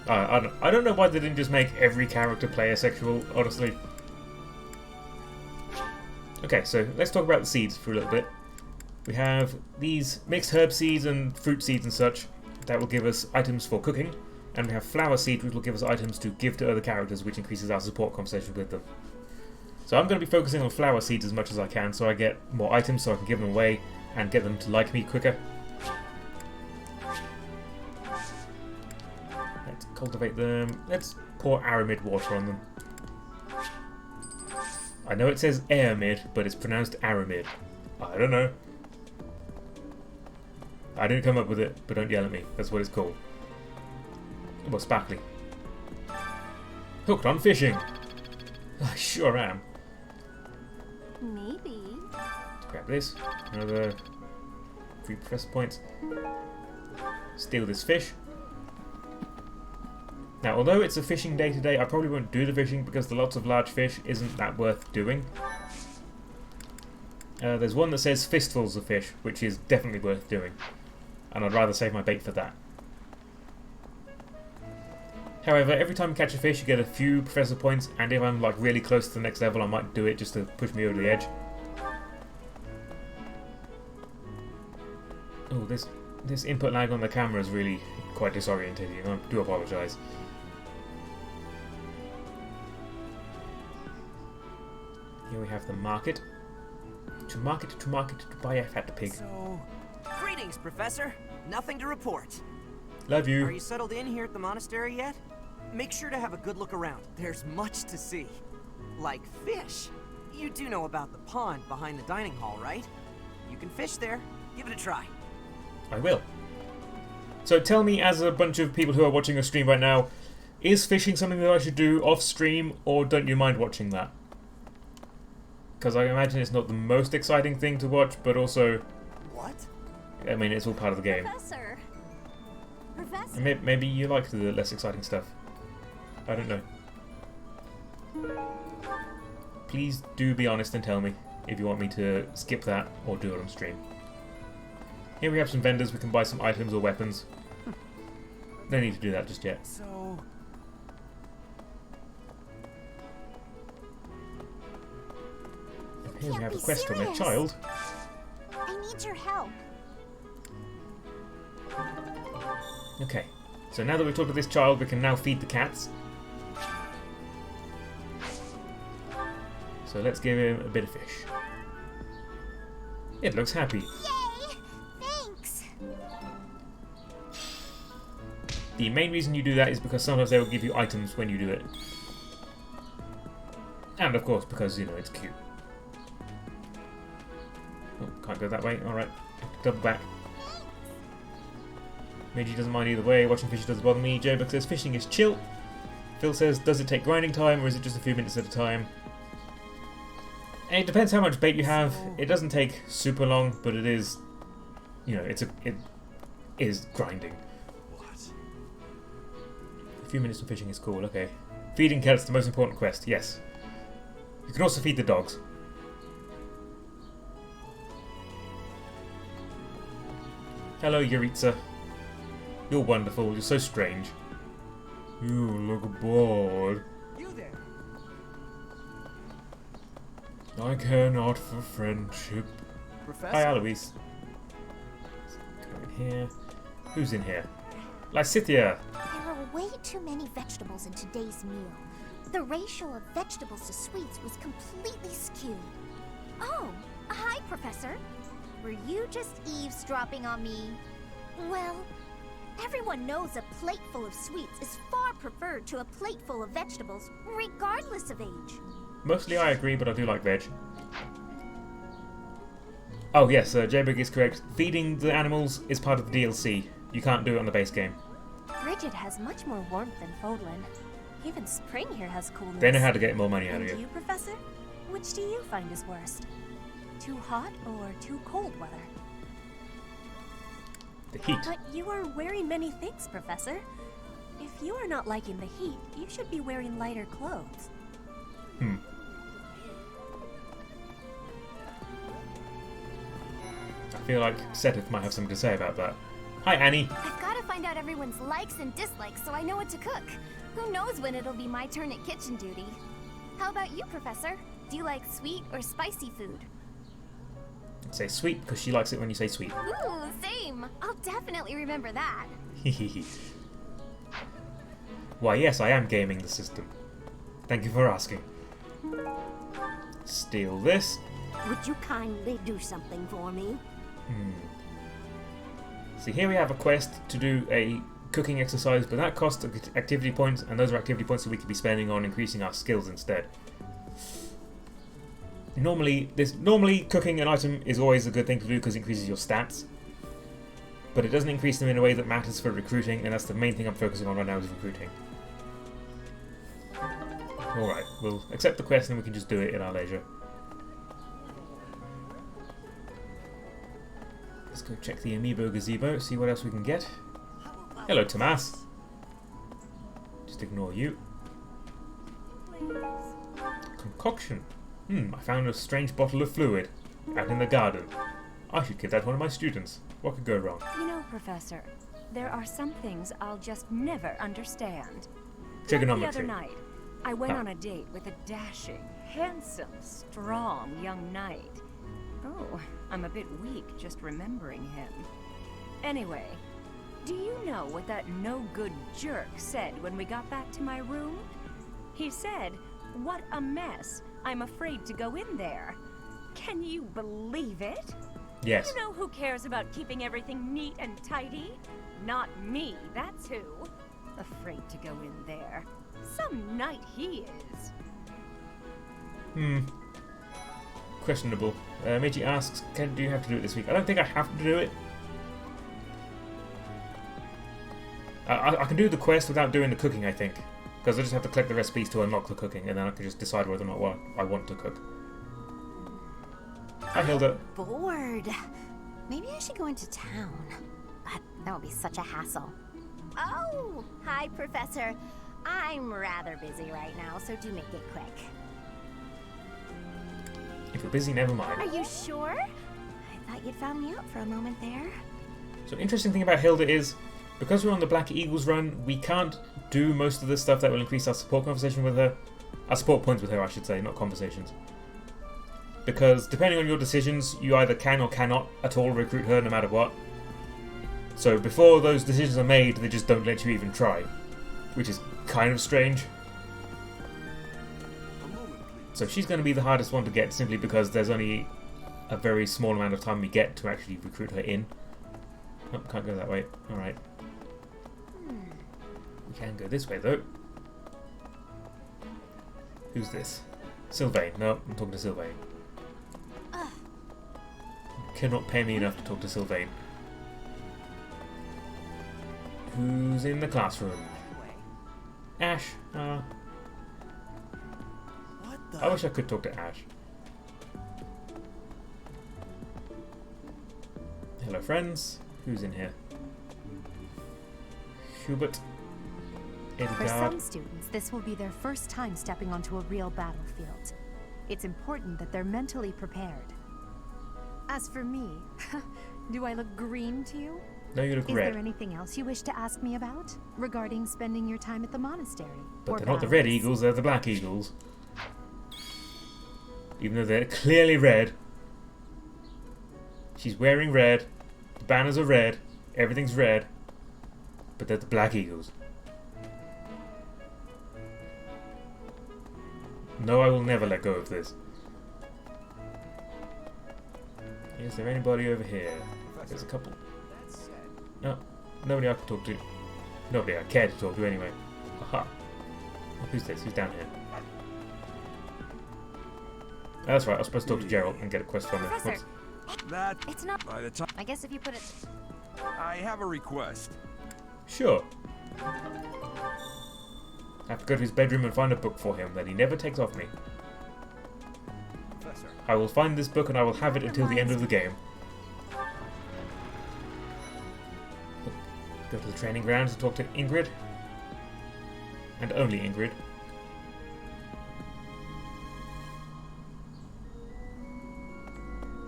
I don't know why they didn't just make every character play asexual, honestly. Okay, so let's talk about the seeds for a little bit. We have these mixed herb seeds and fruit seeds and such. That will give us items for cooking. And we have flower seeds, which will give us items to give to other characters, which increases our support conversation with them. So I'm going to be focusing on flower seeds as much as I can, so I get more items so I can give them away and get them to like me quicker. Let's cultivate them. Let's pour aramid water on them. I know it says aramid, but it's pronounced aramid. I don't know. I didn't come up with it, but don't yell at me. That's what it's called. Well, sparkly. Hooked on fishing. I sure am. Maybe. Let's grab this. Another 3 professor points. Steal this fish. Now, although it's a fishing day today, I probably won't do the fishing because the lots of large fish isn't that worth doing. There's one that says fistfuls of fish, which is definitely worth doing. And I'd rather save my bait for that. However, every time you catch a fish, you get a few professor points, and if I'm like really close to the next level, I might do it just to push me over the edge. Oh, this input lag on the camera is really quite disorientating. I do apologise. Here we have the market. To market, to buy a fat pig. So, greetings, Professor. Nothing to report. Love you. Are you settled in here at the monastery yet? Make sure to have a good look around. There's much to see. Like fish. You do know about the pond behind the dining hall, right? You can fish there. Give it a try. I will. So tell me, as a bunch of people who are watching a stream right now, is fishing something that I should do off stream, or don't you mind watching that? because I imagine it's not the most exciting thing to watch, but also... What? I mean, it's all part of the game. Professor. Professor. And maybe you like the less exciting stuff. I don't know. Please do be honest and tell me if you want me to skip that or do it on stream. Here we have some vendors. We can buy some items or weapons. No need to do that just yet. So... Here we have a quest from a child. I need your help. Okay, so now that we've talked to this child, we can now feed the cats. So let's give him a bit of fish. It looks happy. Yay! Thanks. The main reason you do that is because sometimes they will give you items when you do it. And of course, because, you know, it's cute. Oh, can't go that way. Alright. Double back. Meiji doesn't mind either way. Watching fish doesn't bother me. J-Book says fishing is chill. Phil says, does it take grinding time or is it just a few minutes at a time? And it depends how much bait you have. It doesn't take super long, but it is, you know, it is grinding. A few minutes of fishing is cool, okay. Feeding cats the most important quest, yes. You can also feed the dogs. Hello, Yuritsa. You're wonderful, you're so strange. You look bored. You there. I care not for friendship. Professor? Hi, Alois. Go in here. Who's in here? Lysithia! There are way too many vegetables in today's meal. The ratio of vegetables to sweets was completely skewed. Oh, hi, Professor. Were you just eavesdropping on me? Well, everyone knows a plate full of sweets is far preferred to a plate full of vegetables, regardless of age. Mostly I agree, but I do like veg. Oh yes, J-Big is correct. Feeding the animals is part of the DLC. You can't do it on the base game. Bridget has much more warmth than Fodlan. Even spring here has coolness. They know how to get more money out And of you. you, Professor? Which do you find is worst? Too hot or too cold weather? The heat. But you are wearing many things, Professor. If you are not liking the heat, you should be wearing lighter clothes. I feel like Setith might have something to say about that. Hi, Annie. I've got to find out everyone's likes and dislikes so I know what to cook. Who knows when it'll be my turn at kitchen duty? How about you, Professor? Do you like sweet or spicy food? I'd say sweet because she likes it when you say sweet. Ooh, same. I'll definitely remember that. Why, yes, I am gaming the system. Thank you for asking. Steal this. Would you kindly do something for me? See, here we have a quest to do a cooking exercise, but that costs activity points, and those are activity points that we could be spending on increasing our skills instead. Normally cooking an item is always a good thing to do because it increases your stats, but it doesn't increase them in a way that matters for recruiting, and that's the main thing I'm focusing on right now is recruiting. Alright, we'll accept the quest and we can just do it in our leisure. Let's go check the Amiibo Gazebo, see what else we can get. Hello, Tomas. Just ignore you. Concoction. I found a strange bottle of fluid out in the garden. I should give that to one of my students. What could go wrong? You know, Professor, there are some things I'll just never understand. Trigonometry. Like the other night, I went on a date with a dashing, handsome, strong young knight. Oh, I'm a bit weak just remembering him. Anyway, do you know what that no-good jerk said when we got back to my room? He said, "What a mess. I'm afraid to go in there." Can you believe it? Yes. You know who cares about keeping everything neat and tidy? Not me, that's who. Afraid to go in there. Some knight he is. Questionable. Meiji asks, do you have to do it this week? I don't think I have to do it. I can do the quest without doing the cooking, I think. Because I just have to collect the recipes to unlock the cooking, and then I can just decide whether or not I want to cook. Hi, Hilda. Bored. Maybe I should go into town. But that would be such a hassle. Oh, hi, Professor. I'm rather busy right now, so do make it quick. If you're busy, never mind. Are you sure? I thought you'd found me out for a moment there. So interesting thing about Hilda is, because we're on the Black Eagles run, we can't do most of the stuff that will increase our support conversation with her. Our support points with her, I should say, not conversations. Because depending on your decisions, you either can or cannot at all recruit her no matter what. So before those decisions are made, they just don't let you even try. Which is kind of strange. So she's going to be the hardest one to get simply because there's only a very small amount of time we get to actually recruit her in. Oh, can't go that way. Alright. We can go this way though. Who's this? Sylvain. No, I'm talking to Sylvain. You cannot pay me enough to talk to Sylvain. Who's in the classroom? Ash. I wish I could talk to Ash. Hello, friends. Who's in here? Hubert. For Edgard. some students, this will be their first time stepping onto a real battlefield. It's important that they're mentally prepared. As for me, do I look green to you? No, you look Is red. there anything else you wish to ask me about regarding spending your time at the monastery? But or they're not the red battles? eagles, they're the black eagles. Even though they're clearly red. She's wearing red. The banners are red. Everything's red. But they're the black eagles. No, I will never let go of this. Is there anybody over here? There's a couple. No, nobody I can talk to. Nobody I care to talk to anyway. Aha. Who's this? Who's down here? Oh, that's right, I was supposed to talk to Gerald and get a quest from him. Professor, That, it's not. by the time I guess if you put it. I have a request. Sure. I have to go to his bedroom and find a book for him that he never takes off me. Professor. I will find this book and I will have it until the end of the game. Go to the training grounds and talk to Ingrid. And only Ingrid.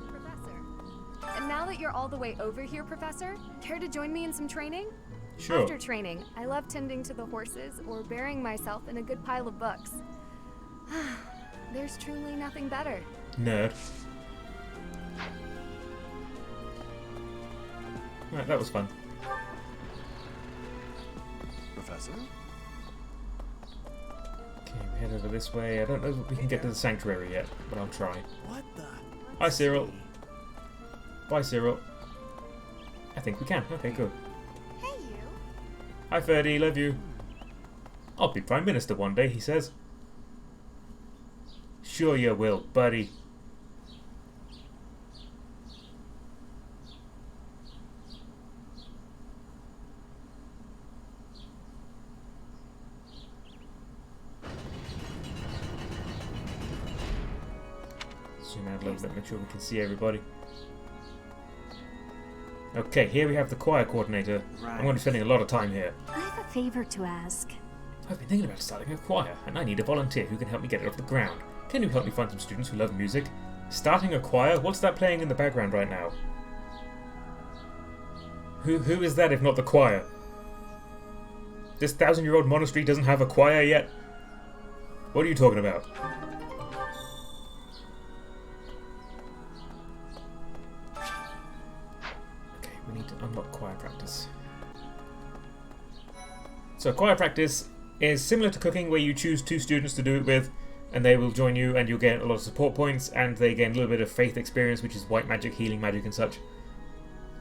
Professor. And now that you're all the way over here, Professor, care to join me in some training? Sure. After training, I love tending to the horses or burying myself in a good pile of books. There's truly nothing better. Nerd. Right, that was fun. Professor? Okay, we head over this way. I don't know if we can get to the sanctuary yet, but I'll try. What the? Hi, Cyril. Bye, Cyril. I think we can. Okay, good. Hey, you. Hi, Ferdy. Love you. I'll be Prime Minister one day, he says. Sure you will, buddy. Zoom out a little bit, make sure we can see everybody. Okay, here we have the choir coordinator. I'm going to be spending a lot of time here. I have a favor to ask. I've been thinking about starting a choir, and I need a volunteer who can help me get it off the ground. Can you help me find some students who love music? Starting a choir? What's that playing in the background right now? Who is that if not the choir? This 1,000-year-old monastery doesn't have a choir yet? What are you talking about? Okay, we need to unlock choir practice. So choir practice is similar to cooking, where you choose 2 students to do it with, and they will join you and you'll get a lot of support points, and they gain a little bit of faith experience, which is white magic, healing magic and such.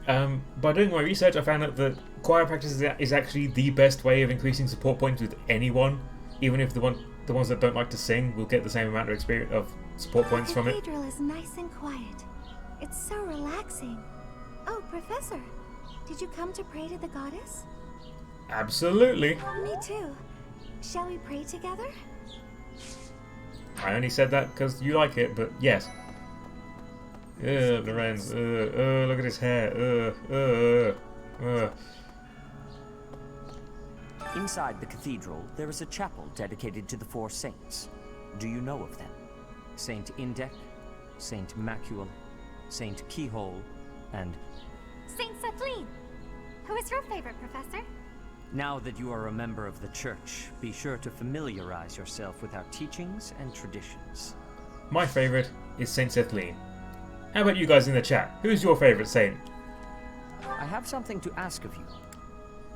By doing my research, I found out that choir practice is actually the best way of increasing support points with anyone, even if the ones that don't like to sing will get the same amount of experience of support points from it. The cathedral is nice and quiet. It's so relaxing. Oh, Professor, did you come to pray to the goddess? Absolutely. Me too. Shall we pray together? I only said that because you like it, but yes. Lorenz. Look at his hair. Inside the cathedral, there is a chapel dedicated to the four saints. Do you know of them? Saint Indec, Saint Macule, Saint Keyhole, and... Saint Setlene! Who is your favorite, Professor? Now that you are a member of the Church, be sure to familiarize yourself with our teachings and traditions. My favorite is Saint Setlene. How about you guys in the chat? Who's your favorite saint? I have something to ask of you.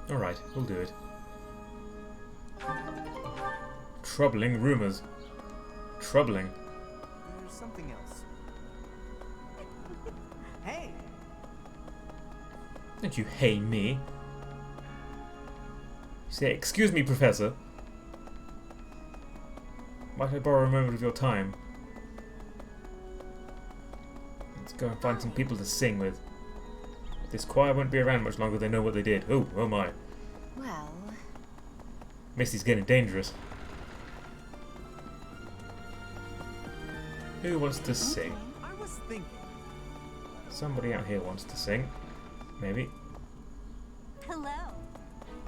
Alright, we'll do it. Troubling rumors. Troubling. There's something else. Hey! Don't you hate me? Say, excuse me, Professor. Might I borrow a moment of your time? Let's go and find some people to sing with. This choir won't be around much longer. They know what they did. Oh, oh my. Well... Misty's getting dangerous. Who wants to sing? I was thinking. Somebody out here wants to sing. Maybe. Hello.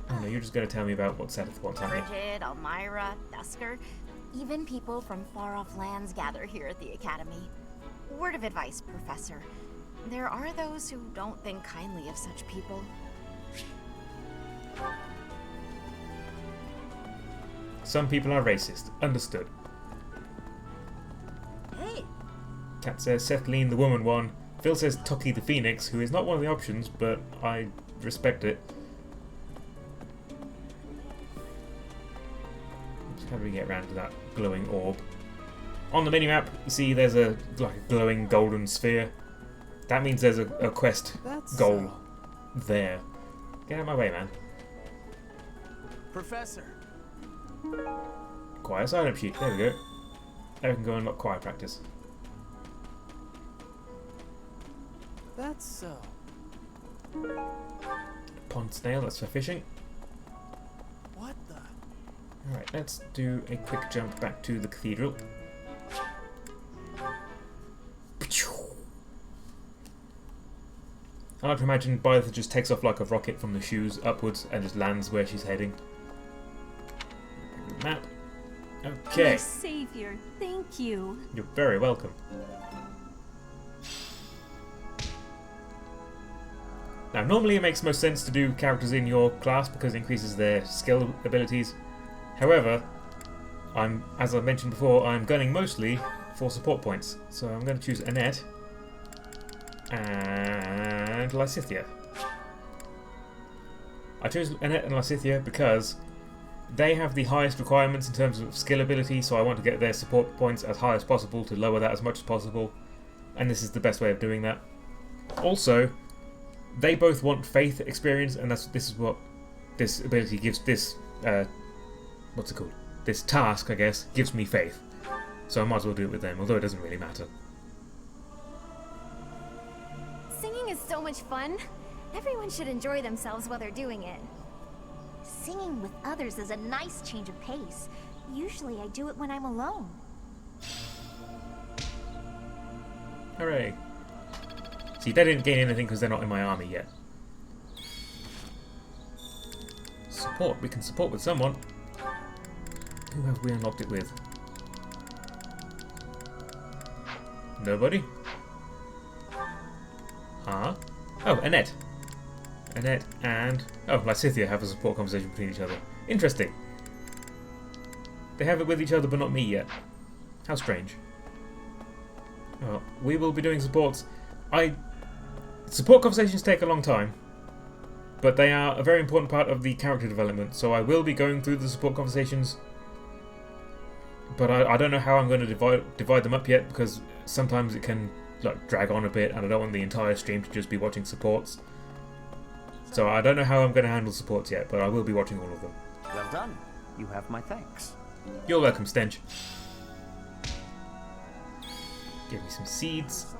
Oh no, you're just going to tell me about what Seth wants, aren't you? Bridget, Elmira, Dusker, even people from far-off lands gather here at the Academy. Word of advice, Professor. There are those who don't think kindly of such people. Some people are racist. Understood. Hey! Kat says Setlene the woman one. Phil says Tucky the Phoenix, who is not one of the options, but I respect it. How do we get around to that glowing orb? On the minimap, you see there's a glowing golden sphere. That means there's a quest goal there. Get out of my way, man. Professor. Choir sign-up sheet. There we go. Now we can go and unlock choir practice. That's so. Pond snail, that's for fishing. What the? Alright, let's do a quick jump back to the cathedral. I like to imagine Bytha just takes off like a rocket from the shoes upwards and just lands where she's heading. Map. Okay. My savior, thank you. You're very welcome. Now, normally it makes most sense to do characters in your class because it increases their skill abilities. However, as I mentioned before, I'm gunning mostly for support points. So I'm going to choose Annette and Lysithea. I chose Annette and Lysithea because they have the highest requirements in terms of skill ability, so I want to get their support points as high as possible to lower that as much as possible, and this is the best way of doing that. Also, they both want faith experience, and this is what this ability gives. This what's it called? This task, I guess, gives me faith. So I might as well do it with them, although it doesn't really matter. Singing is so much fun. Everyone should enjoy themselves while they're doing it. Singing with others is a nice change of pace. Usually I do it when I'm alone. Hooray. See, they didn't gain anything because they're not in my army yet. Support. We can support with someone. Who have we unlocked it with? Nobody? Huh? Oh, Annette. Annette and... oh, Lysithea have a support conversation between each other. Interesting. They have it with each other but not me yet. How strange. Well, we will be doing supports. Support conversations take a long time, but they are a very important part of the character development, so I will be going through the support conversations, but I don't know how I'm going to divide them up yet, because sometimes it can drag on a bit, and I don't want the entire stream to just be watching supports. So I don't know how I'm going to handle supports yet, but I will be watching all of them. Well done. You have my thanks. You're welcome, Stench. Give me some seeds.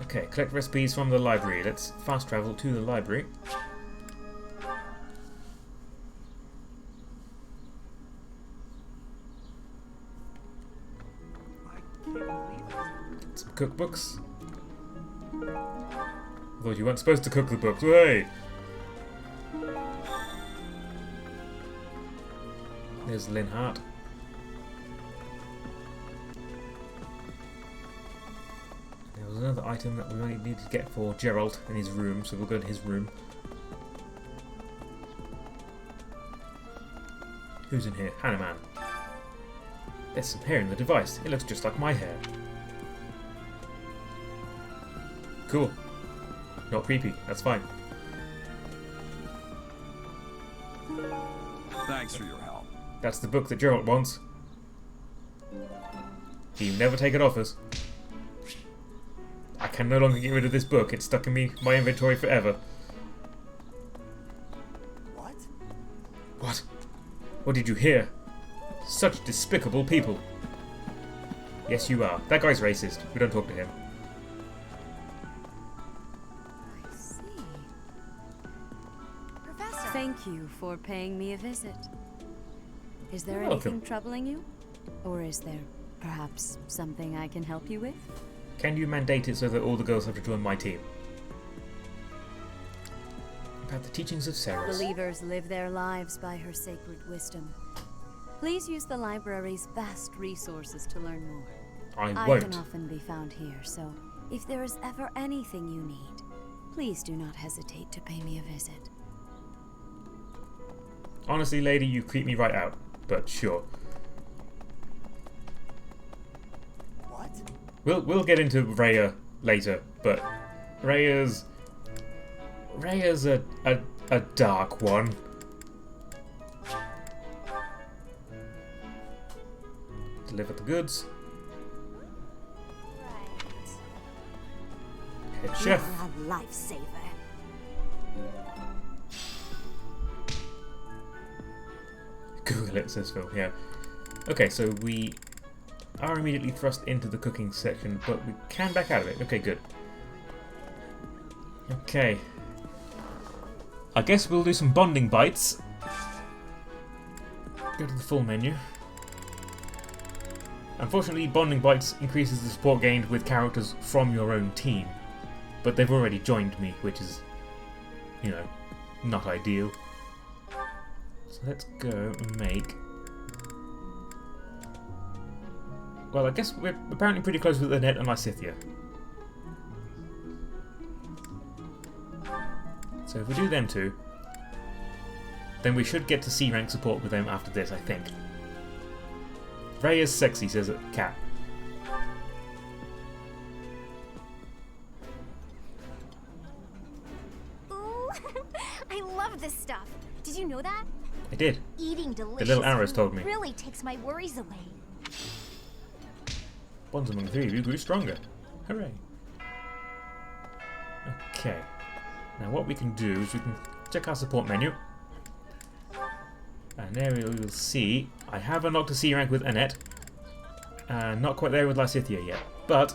Okay, collect recipes from the library. Let's fast travel to the library. Some cookbooks. I thought you weren't supposed to cook the books. Hey! There's Lynn Hart. There was another item that we only needed to get for Gerald in his room, so we'll go to his room. Who's in here? Hanuman. There's some hair in the device. It looks just like my hair. Cool. Not creepy. That's fine. Thanks for your help. That's the book that Gerald wants. He'll never take it off us. I can no longer get rid of this book. It's stuck in my inventory forever. What? What? What did you hear? Such despicable people. Yes, you are. That guy's racist. We don't talk to him. I see. Professor! Thank you for paying me a visit. Is there anything troubling you? Or is there perhaps something I can help you with? Can you mandate it so that all the girls have to join my team? About the teachings of Ceres. Believers live their lives by her sacred wisdom. Please use the library's vast resources to learn more. I won't. I can often be found here, so if there is ever anything you need, please do not hesitate to pay me a visit. Honestly, lady, you creep me right out. But sure. What? We'll get into Rhea later, but Rhea's a dark one. Deliver the goods. Head chef. You're a lifesaver. Google it, says Phil. Yeah. Okay, so we are immediately thrust into the cooking section, but we can back out of it. Okay, good. Okay. I guess we'll do some bonding bites. Go to the full menu. Unfortunately, bonding bites increases the support gained with characters from your own team, but they've already joined me, which is, you know, not ideal. So let's go and make... Well, I guess we're apparently pretty close with Annette and Lysithia. So if we do them two, then we should get to C rank support with them after this, I think. Rhea's sexy, says it. Cat. Ooh, I love this stuff. Did you know that? I did. Eating delicious The little arrows food told me. really takes my worries away. Bonds among the three of you grew stronger. Hooray. Okay. Now what we can do is we can check our support menu. And there we'll see I have unlocked a C rank with Annette. Not quite there with Lysithia yet. But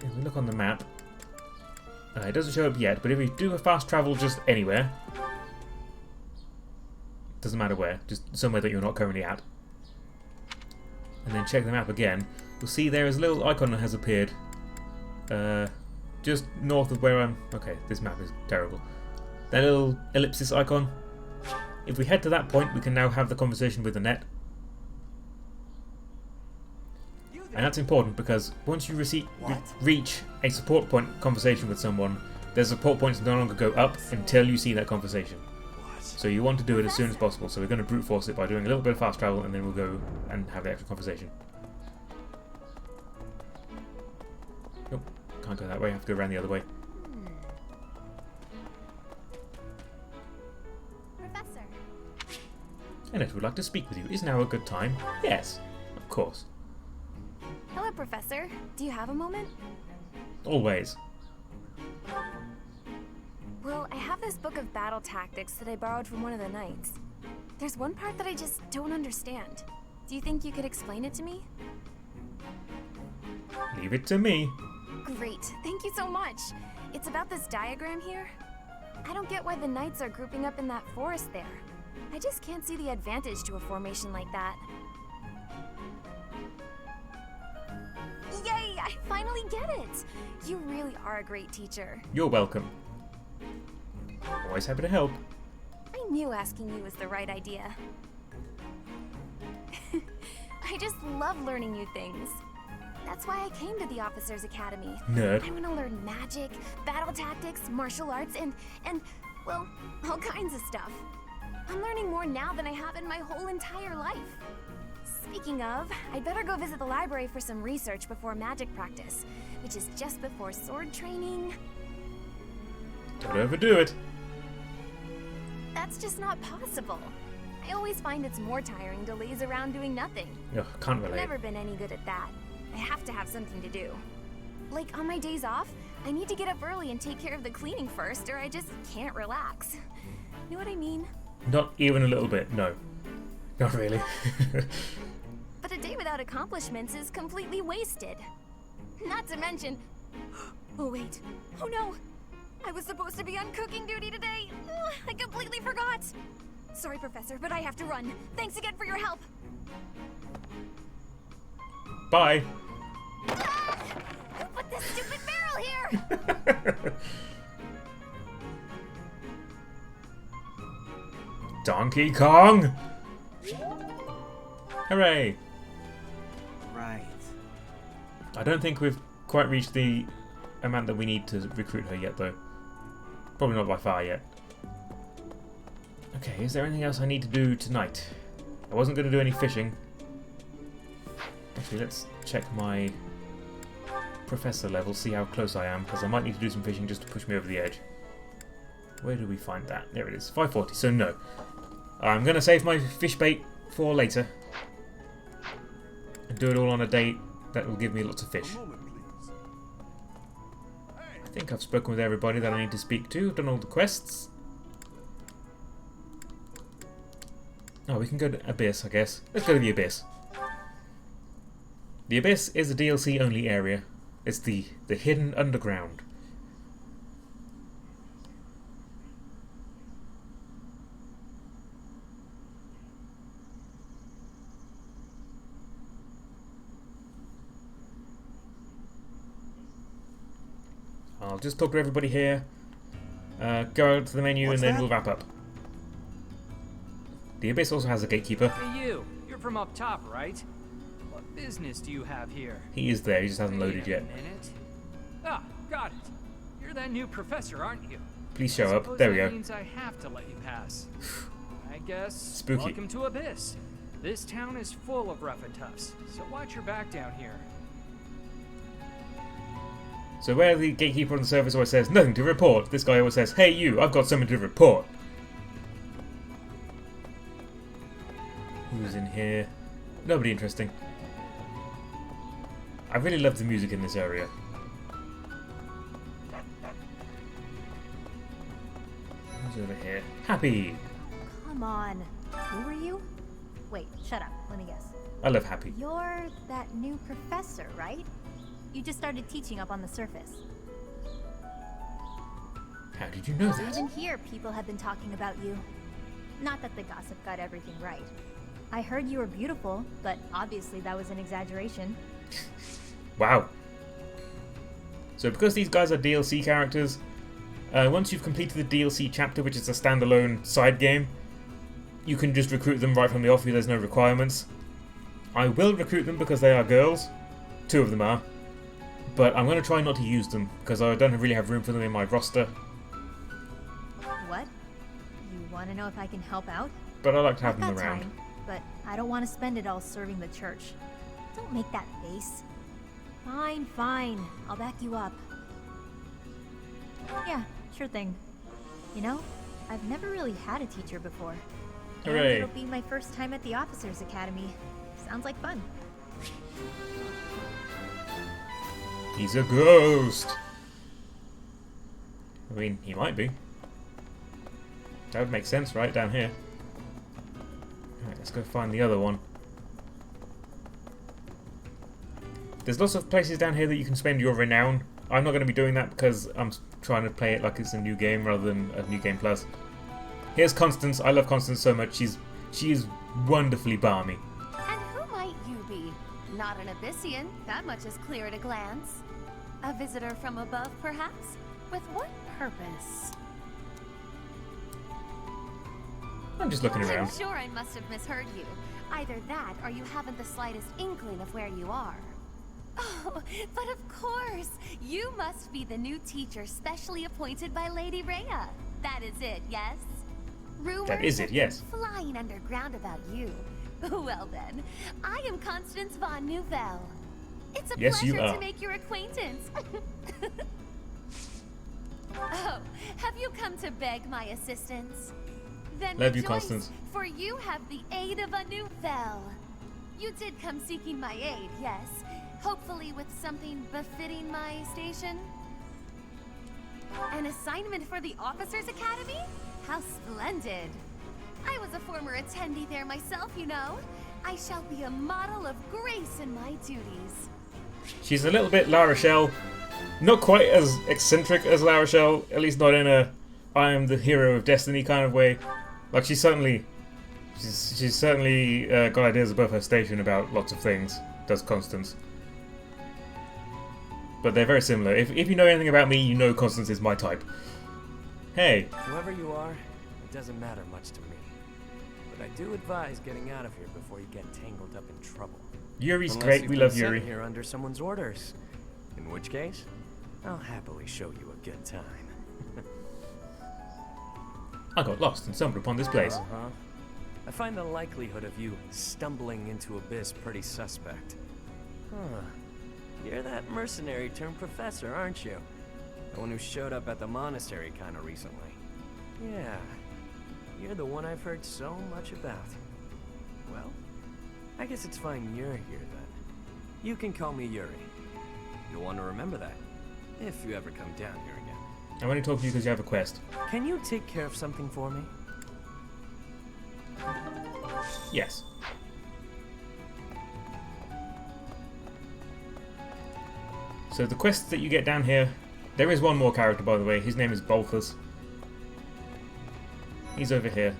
if we look on the map, it doesn't show up yet, but if we do a fast travel just anywhere, doesn't matter where, just somewhere that you're not currently at, and then check the map again, you'll see there is a little icon that has appeared just north of where I'm... Okay, this map is terrible. That little ellipsis icon. If we head to that point, we can now have the conversation with Annette. And that's important because once you reach a support point conversation with someone, their support points no longer go up until you see that conversation. So you want to do it as soon as possible. So we're going to brute force it by doing a little bit of fast travel, and then we'll go and have the actual conversation. Nope, can't go that way. I have to go around the other way. Professor. Annette would like to speak with you. Is now a good time? Yes, of course. Hello, Professor. Do you have a moment? Always. Well, I have this book of battle tactics that I borrowed from one of the knights. There's one part that I just don't understand. Do you think you could explain it to me? Leave it to me. Great. Thank you so much. It's about this diagram here. I don't get why the knights are grouping up in that forest there. I just can't see the advantage to a formation like that. Yay! I finally get it. You really are a great teacher. You're welcome. Always happy to help. I knew asking you was the right idea. I just love learning new things. That's why I came to the Officers Academy. Nerd. I want to learn magic, battle tactics, martial arts, and well, all kinds of stuff. I'm learning more now than I have in my whole entire life. Speaking of, I'd better go visit the library for some research before magic practice, which is just before sword training. Don't overdo it. That's just not possible. I always find it's more tiring to laze around doing nothing. Ugh, can't relate. I've never been any good at that. I have to have something to do. Like on my days off, I need to get up early and take care of the cleaning first, or I just can't relax. Know what I mean? Not even a little bit, no. Not really. But a day without accomplishments is completely wasted. Not to mention... Oh wait, oh no! I was supposed to be on cooking duty today! I completely forgot! Sorry, Professor, but I have to run. Thanks again for your help! Bye! Ah! Who put this stupid barrel here? Donkey Kong! Hooray! Right. I don't think we've quite reached the amount that we need to recruit her yet, though. Probably not by far yet. Okay, is there anything else I need to do tonight? I wasn't going to do any fishing. Actually, let's check my professor level, see how close I am, because I might need to do some fishing just to push me over the edge. Where do we find that? There it is, 540, so no. I'm going to save my fish bait for later. And do it all on a date that will give me lots of fish. I think I've spoken with everybody that I need to speak to. I've done all the quests. Oh, we can go to Abyss, I guess. Let's go to the Abyss. The Abyss is a DLC-only area. It's the hidden underground. I'll just talk to everybody here, go out to the menu, and then we'll wrap up. The Abyss also has a gatekeeper. Hey you, you're from up top, right? What business do you have here? He is there, he just hasn't loaded yet. Minute. Ah, got it. You're that new professor, aren't you? Please show up. There we go. That means I have to let you pass. I guess. Spooky. Welcome to Abyss. This town is full of rough and toughs, so watch your back down here. So where the gatekeeper on the servers always says, nothing to report, this guy always says, hey you, I've got something to report. Who's in here? Nobody interesting. I really love the music in this area. Who's over here? Happy! Come on. Who are you? Wait, shut up. Let me guess. I love Happy. You're that new professor, right? You just started teaching up on the surface. How did you know that? Even here, people have been talking about you. Not that the gossip got everything right. I heard you were beautiful, but obviously that was an exaggeration. Wow. So because these guys are DLC characters, once you've completed the DLC chapter, which is a standalone side game, you can just recruit them right from the off. There's no requirements. I will recruit them because they are girls. 2 of them are. But I'm going to try not to use them, because I don't really have room for them in my roster. What? You want to know if I can help out? But I like to have them I've got around. time, but I don't want to spend it all serving the church. Don't make that face. Fine, fine. I'll back you up. Yeah, sure thing. You know, I've never really had a teacher before. And Hooray. it'll be my first time at the Officers Academy. Sounds like fun. He's a ghost! I mean, he might be. That would make sense, right? Down here. Alright, let's go find the other one. There's lots of places down here that you can spend your renown. I'm not going to be doing that because I'm trying to play it like it's a new game rather than a new game plus. Here's Constance. I love Constance so much. She is wonderfully balmy. And who might you be? Not an Abyssian, that much is clear at a glance. A visitor from above, perhaps? With what purpose? I'm just looking around. I'm sure I must have misheard you. Either that, or you haven't the slightest inkling of where you are. Oh, but of course! You must be the new teacher specially appointed by Lady Rhea. That is it, yes? Rumors That is it, yes. have been flying underground about you. Well then, I am Constance von Nouvelle. It's a Yes, you pleasure are. to make your acquaintance. Oh, have you come to beg my assistance? Then Love you, rejoice, Constance. for you have the aid of a Nouvelle. You did come seeking my aid, yes? Hopefully with something befitting my station? An assignment for the Officers Academy? How splendid! I was a former attendee there myself, you know. I shall be a model of grace in my duties. She's a little bit La Rochelle. Not quite as eccentric as La Rochelle, at least not in a I am the hero of destiny kind of way. Like she's certainly got ideas above her station about lots of things, does Constance. But they're very similar. If you know anything about me, you know Constance is my type. Hey. Whoever you are, it doesn't matter much to me. But I do advise getting out of here before you get tangled up in trouble. Yuri's Unless great, you've we been love sent Yuri. here under someone's orders. In which case, I'll happily show you a good time. I got lost and stumbled upon this place. Uh-huh. I find the likelihood of you stumbling into Abyss pretty suspect. Huh. You're that mercenary turned professor, aren't you? The one who showed up at the monastery kinda recently. Yeah. You're the one I've heard so much about. Well, I guess it's fine you're here then. You can call me Yuri. You'll want to remember that, if you ever come down here again. I'm only talking to you because you have a quest. Can you take care of something for me? Yes. So the quests that you get down here, there is one more character by the way, his name is Balthus. He's over here.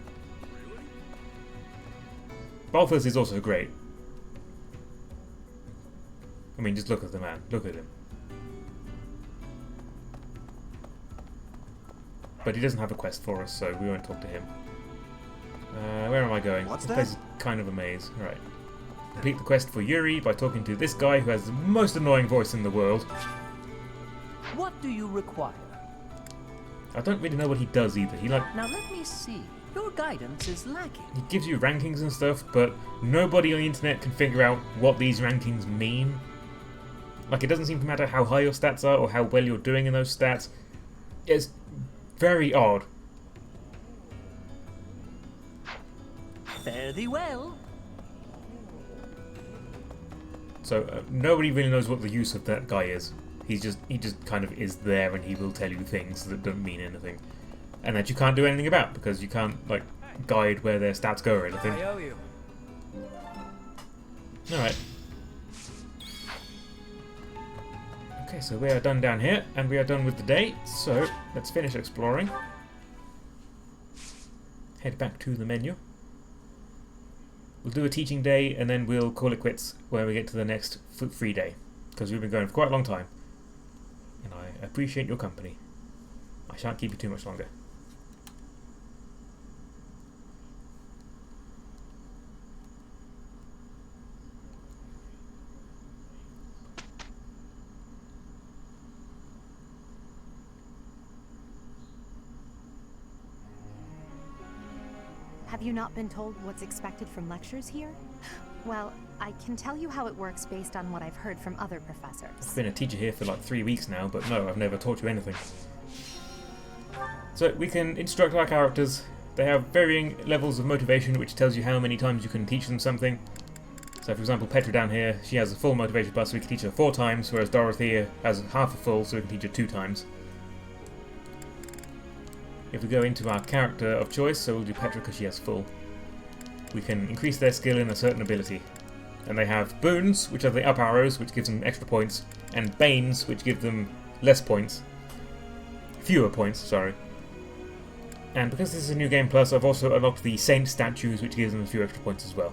Balthus is also great. I mean, just look at the man, look at him. But he doesn't have a quest for us, so we won't talk to him. Where am I going? What's This place is kind of a maze. Alright. Complete the quest for Yuri by talking to this guy who has the most annoying voice in the world. What do you require? I don't really know what he does either. He Now let me see. Your guidance is lacking. he gives you rankings and stuff, but nobody on the internet can figure out what these rankings mean. Like, it doesn't seem to matter how high your stats are or how well you're doing in those stats. It's very odd. Fare thee well. So nobody really knows what the use of that guy is. He just kind of is there, and he will tell you things that don't mean anything, and that you can't do anything about because you can't like guide where their stats go or anything. I owe you. All right. Okay, so we are done down here, and we are done with the day. So let's finish exploring. Head back to the menu. We'll do a teaching day, and then we'll call it quits when we get to the next free day, because we've been going for quite a long time. And I appreciate your company. I shan't keep you too much longer. Have you not been told what's expected from lectures here? Well, I can tell you how it works based on what I've heard from other professors. I've been a teacher here for like 3 weeks now, but no, I've never taught you anything. So we can instruct our characters. They have varying levels of motivation, which tells you how many times you can teach them something. So for example, Petra down here, she has a full motivation plus, so we can teach her 4 times, whereas Dorothea has half a full, so we can teach her 2 times. If we go into our character of choice, so we'll do Petra because she has full, we can increase their skill in a certain ability. And they have boons, which are the up arrows, which gives them extra points, and banes, which give them less points. Fewer points, sorry. And because this is a new game plus, I've also unlocked the Saint statues, which gives them a few extra points as well.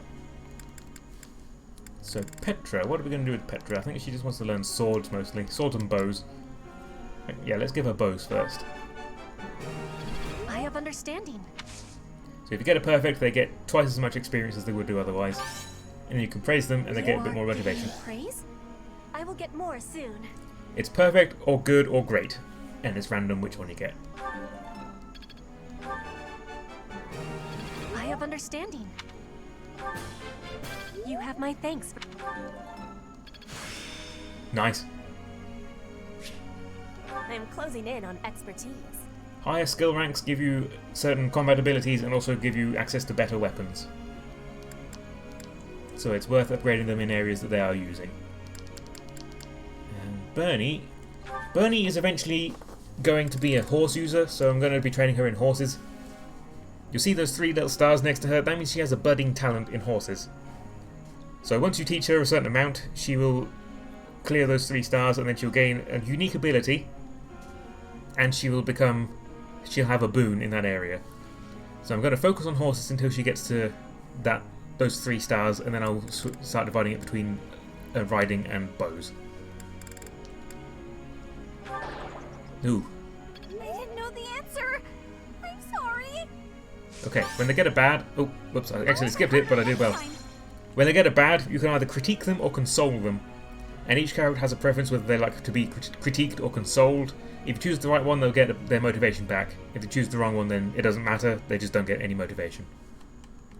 So Petra, what are we going to do with Petra? I think she just wants to learn swords mostly. Swords and bows. Yeah, let's give her bows first. I have understanding. So if you get it perfect, they get twice as much experience as they would do otherwise. And then you can praise them and they get a bit more motivation. Praise? I will get more soon. It's perfect or good or great. And it's random which one you get. I have understanding. You have my thanks. Nice. I am closing in on expertise. Higher skill ranks give you certain combat abilities and also give you access to better weapons. So it's worth upgrading them in areas that they are using. And Bernie is eventually going to be a horse user, so I'm going to be training her in horses. You'll see those 3 little stars next to her, that means she has a budding talent in horses. So once you teach her a certain amount, she will clear those 3 stars and then she'll gain a unique ability and she'll have a boon in that area. So I'm going to focus on horses until she gets to those 3 stars, and then I'll start dividing it between riding and bows. Ooh. I didn't know the answer. I'm sorry. Okay, when they get it bad... Oh, whoops, I actually skipped it, but I did well. When they get it bad, you can either critique them or console them. And each character has a preference whether they like to be critiqued or consoled. If you choose the right one, they'll get their motivation back. If you choose the wrong one, then it doesn't matter, they just don't get any motivation.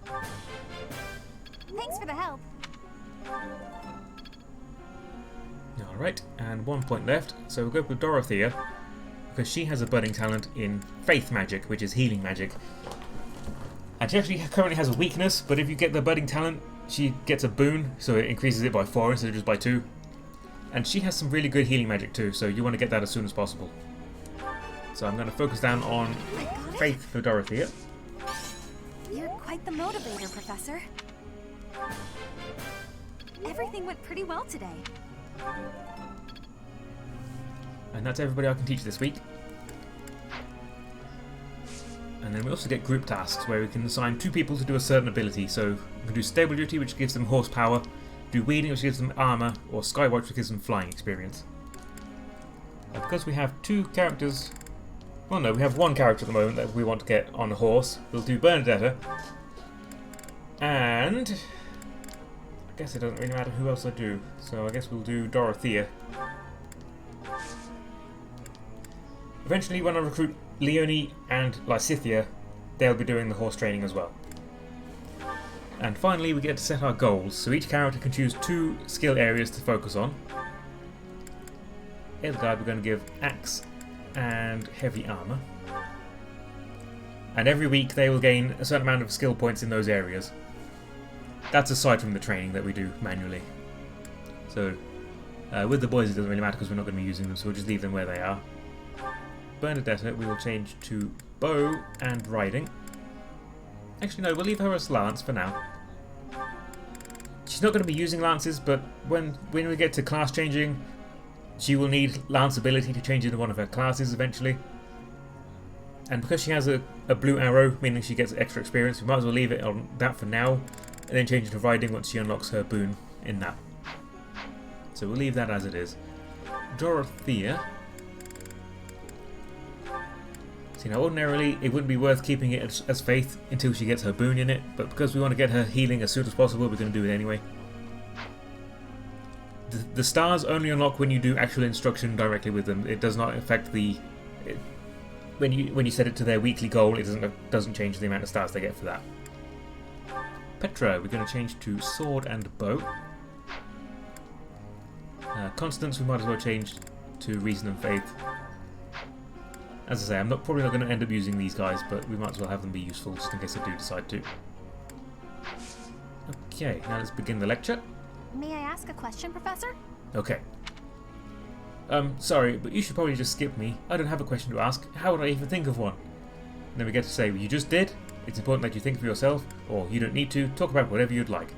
Thanks for the help. Alright, and 1 point left, so we'll go with Dorothea, because she has a budding talent in Faith Magic, which is healing magic. And she actually currently has a weakness, but if you get the budding talent, she gets a boon, so it increases it by 4 instead of just by 2. And she has some really good healing magic too, so you want to get that as soon as possible. So I'm going to focus down on Faith for Dorothea. You're quite the motivator, Professor. Everything went pretty well today. And that's everybody I can teach this week. And then we also get group tasks where we can assign 2 people to do a certain ability. So we can do stable duty, which gives them horsepower, do weeding, which gives them armor, or skywatch, which gives them flying experience. And because we have 2 characters, well no, we have 1 character at the moment that we want to get on a horse, we'll do Bernadetta. And I guess it doesn't really matter who else I do, so I guess we'll do Dorothea. Eventually, when I recruit Leonie and Lysithea, they'll be doing the horse training as well. And finally, we get to set our goals, so each character can choose 2 skill areas to focus on. Edelgard we're going to give Axe and Heavy Armour. And every week they will gain a certain amount of skill points in those areas. That's aside from the training that we do manually. So, with the boys it doesn't really matter because we're not going to be using them, so we'll just leave them where they are. Bernadetta we will change to bow and riding. Actually no, we'll leave her as lance for now. She's not going to be using lances, but when we get to class changing, she will need lance ability to change into one of her classes eventually. And because she has a blue arrow, meaning she gets extra experience, we might as well leave it on that for now, and then change it to riding once she unlocks her boon in that. So we'll leave that as it is. Dorothea. See, now ordinarily it wouldn't be worth keeping it as Faith until she gets her boon in it, but because we want to get her healing as soon as possible, we're going to do it anyway. The stars only unlock when you do actual instruction directly with them. It does not affect the... when you set it to their weekly goal, it doesn't change the amount of stars they get for that. Petra, we're going to change to sword and bow. Constance, we might as well change to reason and faith. As I say, I'm probably not going to end up using these guys, but we might as well have them be useful just in case I do decide to. Okay, now let's begin the lecture. May I ask a question, Professor? Okay. Sorry, but you should probably just skip me. I don't have a question to ask. How would I even think of one? And then we get to say, well, you just did. It's important that you think for yourself, or you don't need to. Talk about whatever you'd like.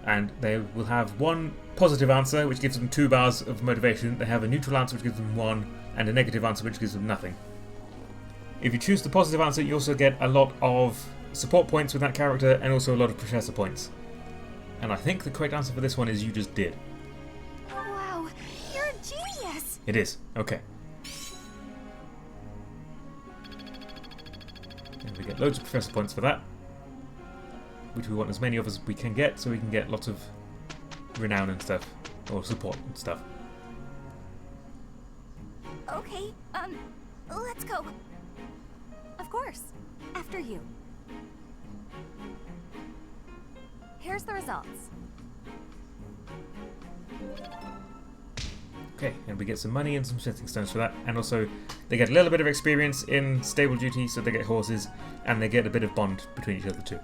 And they will have 1 positive answer, which gives them 2 bars of motivation. They have a neutral answer, which gives them 1, and a negative answer, which gives them nothing. If you choose the positive answer, you also get a lot of support points with that character, and also a lot of professor points. And I think the correct answer for this one is you just did. Wow, you're a genius! It is. Okay. And we get loads of professor points for that, which we want as many of as we can get, so we can get lots of renown and stuff, or support and stuff. Okay, let's go. Of course. After you. Here's the results. Okay, and we get some money and some setting stones for that, and also they get a little bit of experience in stable duty, so they get horses, and they get a bit of bond between each other too.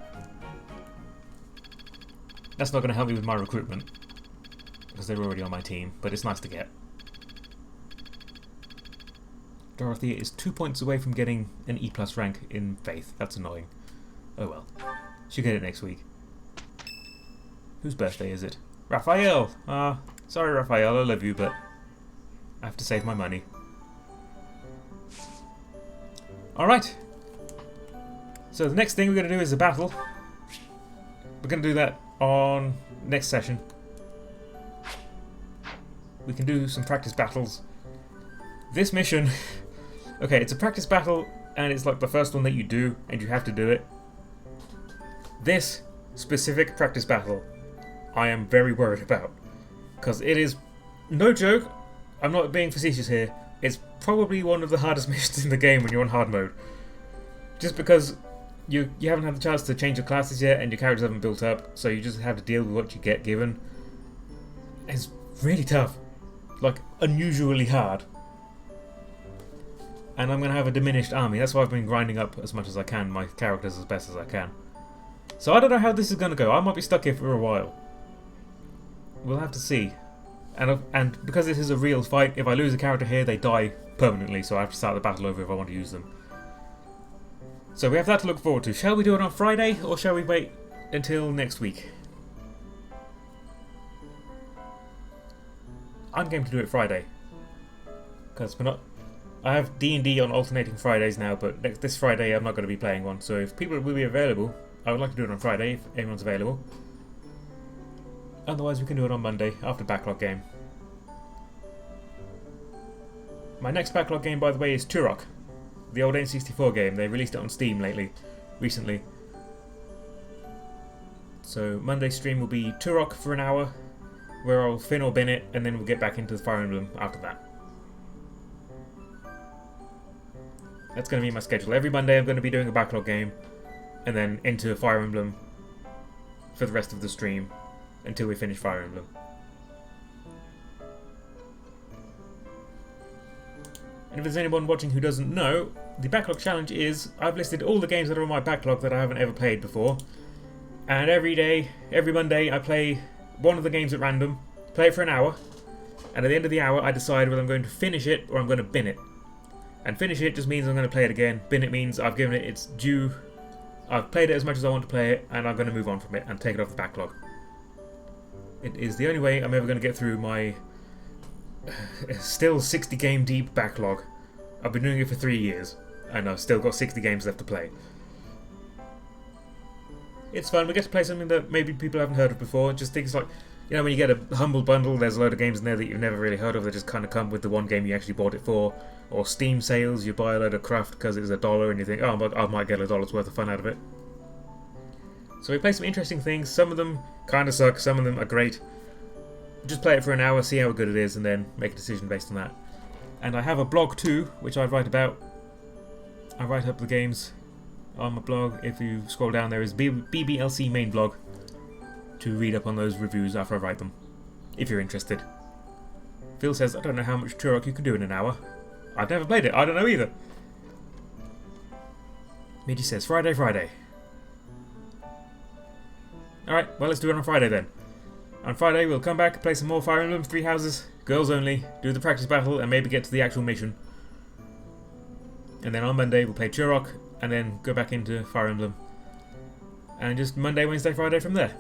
That's not going to help me with my recruitment, because they're already on my team, but it's nice to get. Dorothea is 2 points away from getting an E+ rank in Faith. That's annoying. Oh well. She'll get it next week. Whose birthday is it? Raphael! Sorry Raphael, I love you, but I have to save my money. Alright. So the next thing we're going to do is a battle. We're going to do that on next session. We can do some practice battles. This mission... Okay, it's a practice battle, and it's like the first one that you do, and you have to do it. This specific practice battle, I am very worried about. Because it is, no joke, I'm not being facetious here, it's probably one of the hardest missions in the game when you're on hard mode. Just because you haven't had the chance to change your classes yet, and your characters haven't built up, so you just have to deal with what you get given. It's really tough. Like, unusually hard. And I'm going to have a diminished army. That's why I've been grinding up as much as I can, my characters as best as I can. So I don't know how this is going to go. I might be stuck here for a while. We'll have to see. And because this is a real fight, if I lose a character here, they die permanently, so I have to start the battle over if I want to use them. So we have that to look forward to. Shall we do it on Friday, or shall we wait until next week? I'm game to do it Friday. Because we're not... I have D&D on alternating Fridays now, but this Friday I'm not going to be playing one, so if people will be available, I would like to do it on Friday, if anyone's available. Otherwise we can do it on Monday, after backlog game. My next backlog game, by the way, is Turok, the old N64 game. They released it on Steam recently. So Monday's stream will be Turok for an hour, where I'll fin or bin it, and then we'll get back into the Fire Emblem after that. That's going to be my schedule. Every Monday I'm going to be doing a backlog game, and then into Fire Emblem for the rest of the stream until we finish Fire Emblem. And if there's anyone watching who doesn't know, the backlog challenge is I've listed all the games that are on my backlog that I haven't ever played before, and every Monday I play one of the games at random, play it for an hour, and at the end of the hour I decide whether I'm going to finish it or I'm going to bin it. And finish it just means I'm going to play it again. Bin it means I've given it its due. I've played it as much as I want to play it, and I'm going to move on from it and take it off the backlog. It is the only way I'm ever going to get through my still 60 game deep backlog. I've been doing it for 3 years, and I've still got 60 games left to play. It's fun. We get to play something that maybe people haven't heard of before. Just things like, you know, when you get a Humble Bundle, there's a load of games in there that you've never really heard of that just kind of come with the one game you actually bought it for. Or Steam sales, you buy a load of craft because it's $1 and you think, oh, I might get $1 worth of fun out of it. So we play some interesting things. Some of them kind of suck, some of them are great. Just play it for an hour, see how good it is, and then make a decision based on that. And I have a blog too, which I write about. I write up the games on my blog. If you scroll down, there is BBLC main blog to read up on those reviews after I write them, if you're interested. Phil says, I don't know how much Turok you can do in an hour. I've never played it, I don't know either. Midi says, Friday. Alright, well let's do it on Friday then. On Friday we'll come back, play some more Fire Emblem, 3 houses, girls only, do the practice battle and maybe get to the actual mission. And then on Monday we'll play Turok and then go back into Fire Emblem. And just Monday, Wednesday, Friday from there.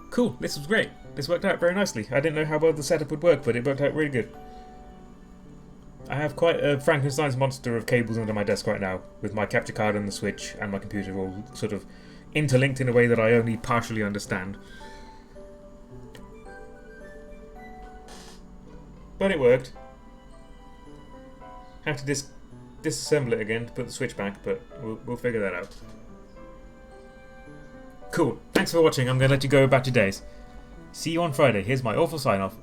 Cool, this was great. This worked out very nicely. I didn't know how well the setup would work, but it worked out really good. I have quite a Frankenstein's monster of cables under my desk right now, with my capture card and the Switch and my computer all sort of interlinked in a way that I only partially understand. But it worked. Have to disassemble it again to put the switch back, but we'll figure that out. Cool. Thanks for watching. I'm going to let you go about your days. See you on Friday. Here's my awful sign-off.